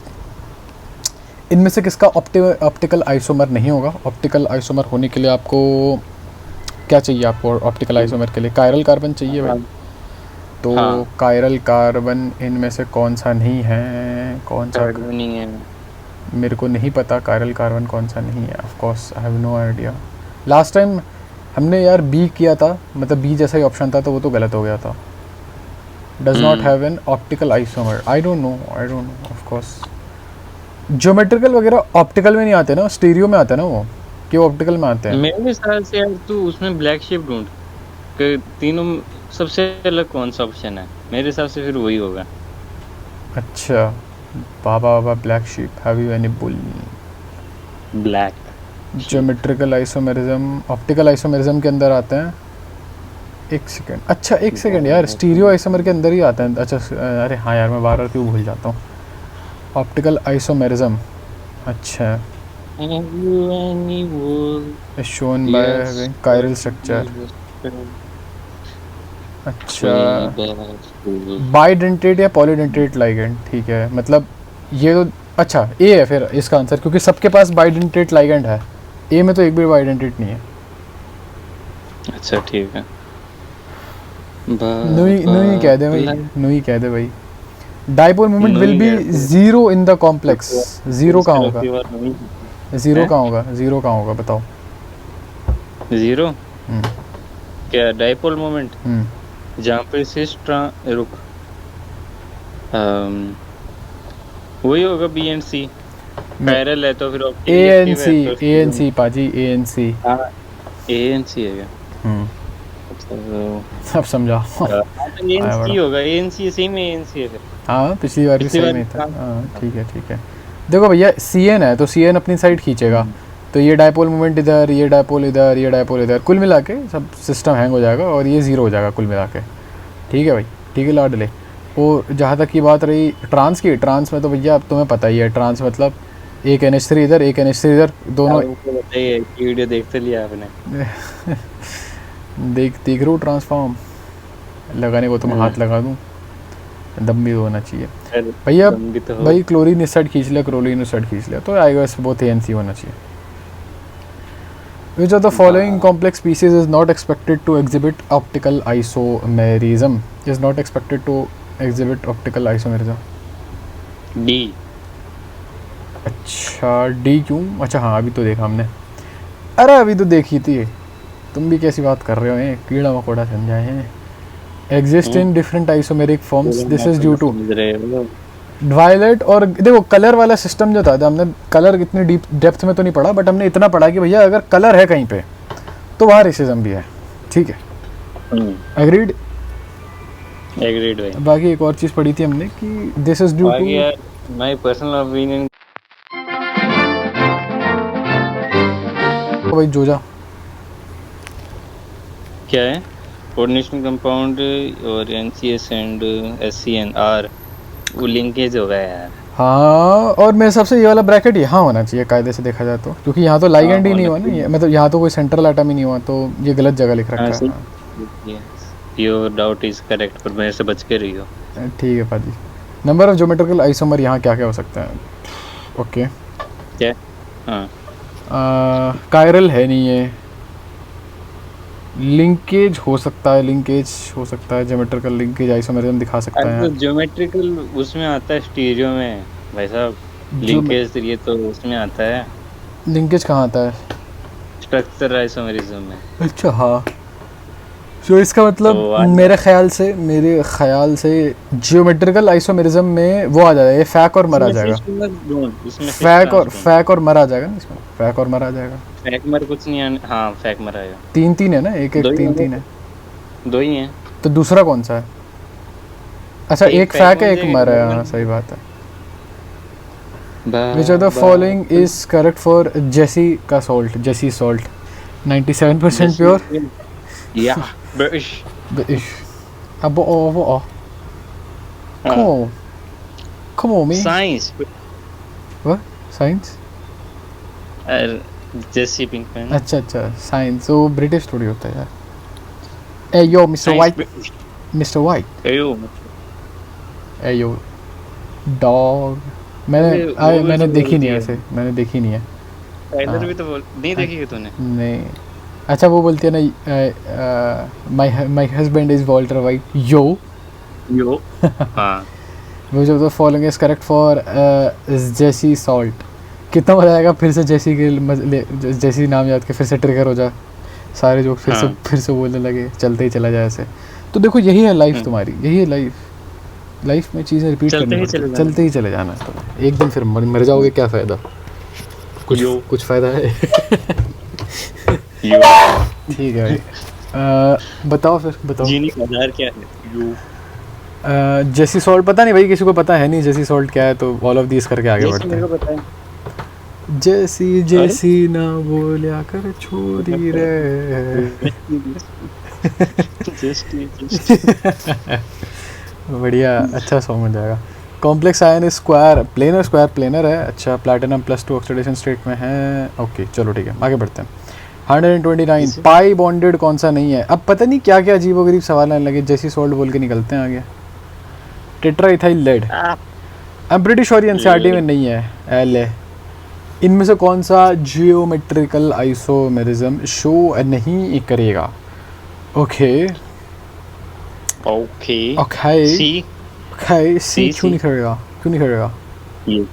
इनमें से किसका ऑप्टिकल आइसोमर नहीं होगा? ऑप्टिकल आइसोमर होने के लिए आपको क्या चाहिए? आपको ऑप्टिकल आइसोमर के लिए कायरल कार्बन चाहिए भाई। तो कायरल कार्बन इनमें से कौन सा नहीं है? कौन सा नहीं है? मेरे को नहीं पता कायरल कार्बन कौन सा नहीं है। Of course I have no idea. Last time हमने यार बी किया था, मतलब बी जैसा ही ऑप्शन था, तो वो तो गलत हो गया था। Does not have an optical isomer. I don't no of course. Geometrical वगैरह ऑप्टिकल में नहीं आते ना, स्टीरियो में आते हैं ना वो, कि वो ऑप्टिकल में आते हैं। मेरे हिसाब से यार तू उसमें ब्लैक शेप ढूंढ कि तीनों सबसे अलग कौन सा ऑप्शन है? मेरे हिसाब से फिर वही होगा। अच्छा, baa baa black sheep, have you any bull? Black geometrical isomerism, optical isomerism के अंदर आते हैं। एक सेकंड, अच्छा एक सेकंड यार, स्टीरियो आइसोमर के अंदर ही आता है। अच्छा अरे हाँ यार, मैं बार बार क्यों भूल जाता हूँ। ऑप्टिकल आइसोमेरिज्म, अच्छा, शोन बाय कायरल स्ट्रक्चर। अच्छा, बाइडेंटेट या पॉलीडेंटेट लाइगेंड, ठीक है, मतलब ये तो अच्छा ए है फिर इसका आंसर, क्योंकि सबके पास बाइडेंटेट लाइगेंड है, ए में तो एक भी बाइडेंटेट नहीं है। अच्छा ठीक है, नुई कह दे भाई, नुई कह दे भाई। Dipole moment will be zero in the complex. Zero कहाँ होगा? जीरो कहाँ होगा? जीरो कहाँ होगा बताओ? जीरो क्या डाइपोल मोमेंट? जहाँ पे रुक वही होगा बी एंड सी। पैरेलल है तो फिर ए एन सी पाजी, A N C. A N C है क्या? सब समझा। एएनसी होगा, एएनसी सेम एएनसी है फिर। हाँ पिछली बार भी सेम ही था। हाँ ठीक है। देखो भैया सीएन है तो सीएन अपनी साइड खींचेगा, तो ये डाइपोल मोमेंट इधर, ये डाइपोल इधर, ये डाइपोल इधर, कुल मिला के सब सिस्टम हैंग हो जाएगा और ये ज़ीरो हो जाएगा कुल मिला के। ठीक है भाई, ठीक है लाडले। और जहाँ तक की बात रही ट्रांस की, ट्रांस में तो भैया अब तुम्हें पता ही है, ट्रांस मतलब एक NH3 इधर, एक NH3 इधर, दोनों वीडियो देखते लिया आपने। देख रहे हो ट्रांसफॉर्म लगाने को, तो मैं हाथ लगा दूँ, दम भी होना चाहिए भैया। भाई क्लोरीन इस साइड खींच लिया, क्लोरीन उस साइड खींच लिया, तो आई गेस बोथ ANC होना चाहिए। Which of the following complex species is not expected to exhibit optical isomerism? Is not expected to exhibit optical isomerism? D। अच्छा D क्यों? अच्छा हाँ अभी तो देखा हमने, अरे अभी तो देखी थी। तुम भी कैसी बात कर रहे हो, ये कीड़ा मकोड़ा समझाए हैं। Exist in different isomeric forms. This is due to violet. और देखो कलर वाला सिस्टम जो था, हमने कलर इतनी डीप डेप्थ में तो नहीं पढ़ा, बट हमने इतना पढ़ा कि भैया अगर कलर है कहीं पे तो वहाँ रेसिज्म भी है। ठीक है, एग्रीड भाई। बाकी एक और चीज़ पढ़ी थी हमने कि this is due to my personal opinion. भाई जोजा क्या है? कोऑर्डिनेशन कंपाउंड और NCS एंड SCNR वो लिंकेज होगा यार। हाँ, और मेरे हिसाब से ये वाला ब्रैकेट यहाँ होना चाहिए कायदे से देखा जाए तो, क्योंकि यहाँ तो लाइगेंड ही नहीं हुआ ना, मतलब यहाँ तो कोई सेंट्रल एटम ही नहीं हुआ, तो ये गलत जगह लिख रखा है। योर डाउट इज करेक्ट, पर मेरे से बच के रही हो। ठीक है पाजी। नंबर ऑफ ज्योमेट्रिकल आइसोमर यहाँ क्या क्या हो सकता है? ओके क्या? हाँ कायरल है नहीं है, लिंकेज हो सकता है, ज्योमेट्रिकल लिंकेज आइसोमेरिज्म दिखा सकता है। तो ज्योमेट्रिकल उसमें आता है स्टीरियो में भाई साहब, लिंकेज ये तो उसमें आता है। लिंकेज कहाँ आता है? स्ट्रक्चर आइसोमेरिज्म में। अच्छा हाँ, तो इसका मतलब तो मेरे ख्याल से ज्योमेट्रिकल आइसोमेरिज्म में वो आ जाएगा, ये फैक और मर आ जाएगा। फैक और मर आ जाएगा ना इसमें, फैक और मर आ जाएगा। फैक मर कुछ नहीं है। हाँ फैक मर आएगा। 3 है ना, एक 3 है। 2 ही है तो दूसरा कौन सा है? अच्छा एक फैक है, एक मर है। हाँ सही बात है। Which of the following is correct for Jesse salt? 97% pure. Yeah. Come on, me. Science. What? Science? Jesse Pinkman. अच्छा साइंस, वो ब्रिटिश थोड़ी होता है यार। ए यो मिस्टर वाइट। ए यो डॉग। मैंने देखी नहीं है ऐसे, मैंने देखी नहीं है। ट्रेलर भी तो नहीं देखी है तूने? नहीं। अच्छा वो बोलती है ना my husband is Walter White. Yo हाँ। वो जो following is correct for Zeise's salt. कितना मजा आएगा फिर से जेसी नाम याद के फिर से ट्रिगर हो जा, सारे जोक फिर से बोलने लगे, चलते ही चला जाए ऐसे। तो देखो यही है लाइफ तुम्हारी, यही है लाइफ में चीज़ें रिपीट करनी, चलते ही चले जाना है। तो एक दिन फिर मर जाओगे, क्या फ़ायदा? कुछ फ़ायदा है? ठीक है भाई, बताओ फिर बताओ। जीनी का आधार क्या है? यू। जेसी सॉल्ट पता नहीं भाई, किसी को पता है नहीं जेसी सॉल्ट क्या है, तो ऑल ऑफ दीज करके आगे जैसे बढ़ते मेरे हैं। को पता है। जैसी जैसी ना बोलिया कर छोरी रे। बढ़िया, अच्छा सॉन्ग बन जाएगा। Complex ion square planar planar है, अच्छा प्लैटिनम +2 ऑक्सीडेशन स्टेट में है। ओके चलो ठीक है आगे बढ़ते हैं। 129 पाई बॉन्डेड कौन सा नहीं है? अब पता नहीं क्या क्या अजीबोगरीब सवाल आने लगे, जैसी सॉल्ट बोल के निकलते हैं आगे। Tetraethyl lead, I am pretty sure NCERT में नहीं है। एल है। इनमें से कौन सा जियोमेट्रिकल आइसोमेरिज्म शो नहीं करेगा? ओके ओके ओके सी। ओके सी C, क्यों नहीं करेगा? क्यों नहीं करेगा? ये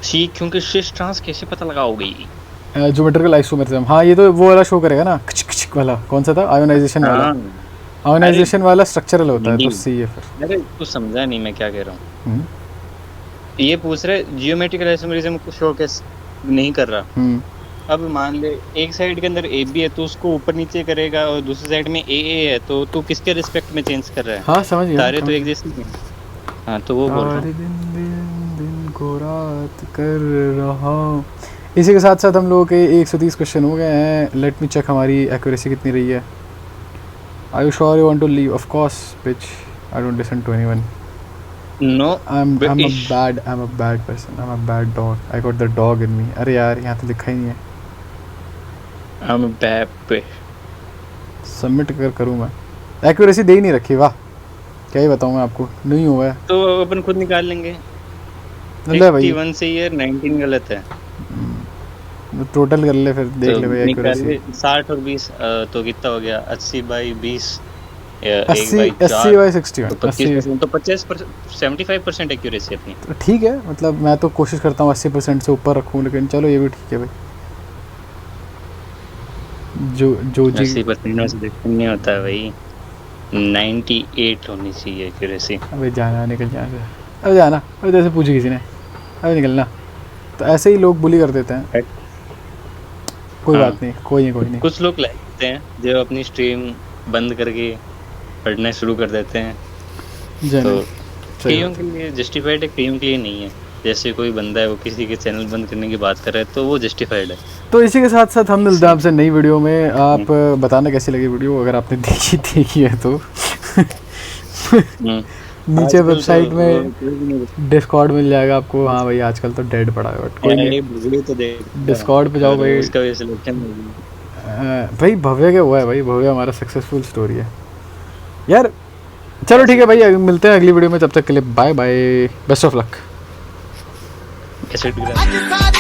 सी क्योंकि सिस ट्रांस कैसे पता लगाओगे? ज्योमेट्रिकल आइसोमेरिज्म, हाँ ये तो वो वाला शो करेगा ना, खच खच वाला कौन सा था? आयोनाइजेशन वाला। हाँ। आयोनाइजेशन वाला स्ट्रक्चरल होता है, तो नहीं। सी है फिर। अरे तू समझा नहीं मैं क्या कह रहा हूँ। हम्म, ये पूछ रहे जियोमेट्रिकल आइसोमेरिज्म को शो कैसे नहीं कर रहा। हम्म, अब मान ले एक साइड के अंदर ए बी है तो उसको ऊपर नीचे करेगा, और दूसरी साइड में ए है, तो तू किसके रिस्पेक्ट में चेंज कर रहा है? हाँ समझ गया। सारे तो एक जैसे ही हैं। हाँ तो वो बोल रहा सारे हूँ। दिन दिन दिन को रात कर रहा हूँ। इसी के साथ साथ हम लोगों के 130 क्वेश्चन हो गए हैं। लेट मी चेक हमारी एक्यूरेसी कितनी रही है। Are you sure you want to leave? Of course bitch, I don't listen to anyone. No I'm a British. bad person. I'm a bad dog. I got the dog in me. अरे यार यहाँ तो लिखा ही नहीं है। I'm a bad boy. Submit करूँ मैं? Accuracy दे ही नहीं रखी, वाह क्या ही बताऊँ मैं आपको, नहीं हुआ है। तो अपन खुद निकाल लेंगे। ले भाई 81 सही है, 19 गलत है। टोटल कर ले फिर, देख ले भाई निकाल एक्यूरेसी। ले 60 और 20 तो कितना हो गया? 80/20 या 80 1/4 by 61 तो 80। 25%, तो 50% 75% एक्यूरेसी अपनी। तो ठीक है, मतलब मैं तो कोशिश करता हूँ 80% से ऊपर रखूँ, लेकिन चलो ये भी ठीक है भाई। जो जी 80% में से नहीं होता है भाई, 98 होनी चाहिए एक्यूरेसी। अबे जाना, निकल यहाँ से, अबे जाना, अबे जैसे पूछी किसी ने, अबे निकलना। तो ऐसे ही लोग बुली कर देते हैं। कोई हाँ। बात नहीं, कोई नहीं। कुछ लोग लगते हैं जो अपनी स्ट्रीम बंद करके पढ़ना शुरू कर देते हैं, जय तो हिंद। सही कईयों बात के लिए जस्टिफाइड है, कईयों के लिए नहीं है। जैसे कोई बंदा है वो किसी के चैनल बंद करने की बात कर रहा है तो वो जस्टिफाइड है। तो इसी के साथ साथ हम मिलते हैं आपसे नई वीडियो में। आप बताना कैसी लगी वीडियो, अगर आपने देखी है तो नीचे आजकल वेबसाइट तो में डिस्कॉर्ड मिल जाएगा आपको। हाँ भाई आजकल तो डेड पड़ा है, बट कोई नहीं, भव्य तो देख डिस्कॉर्ड पे जाओ भाई। उसका भी सिलेक्शन भाई भव्य क्या हुआ है भाई, भव्य हमारा सक्सेसफुल स्टोरी है यार। चलो ठीक है भाई, मिलते हैं अगली वीडियो में, तब तक के लिए bye bye, best of luck. कैसे ਅੱਜ ਸਾਰੀ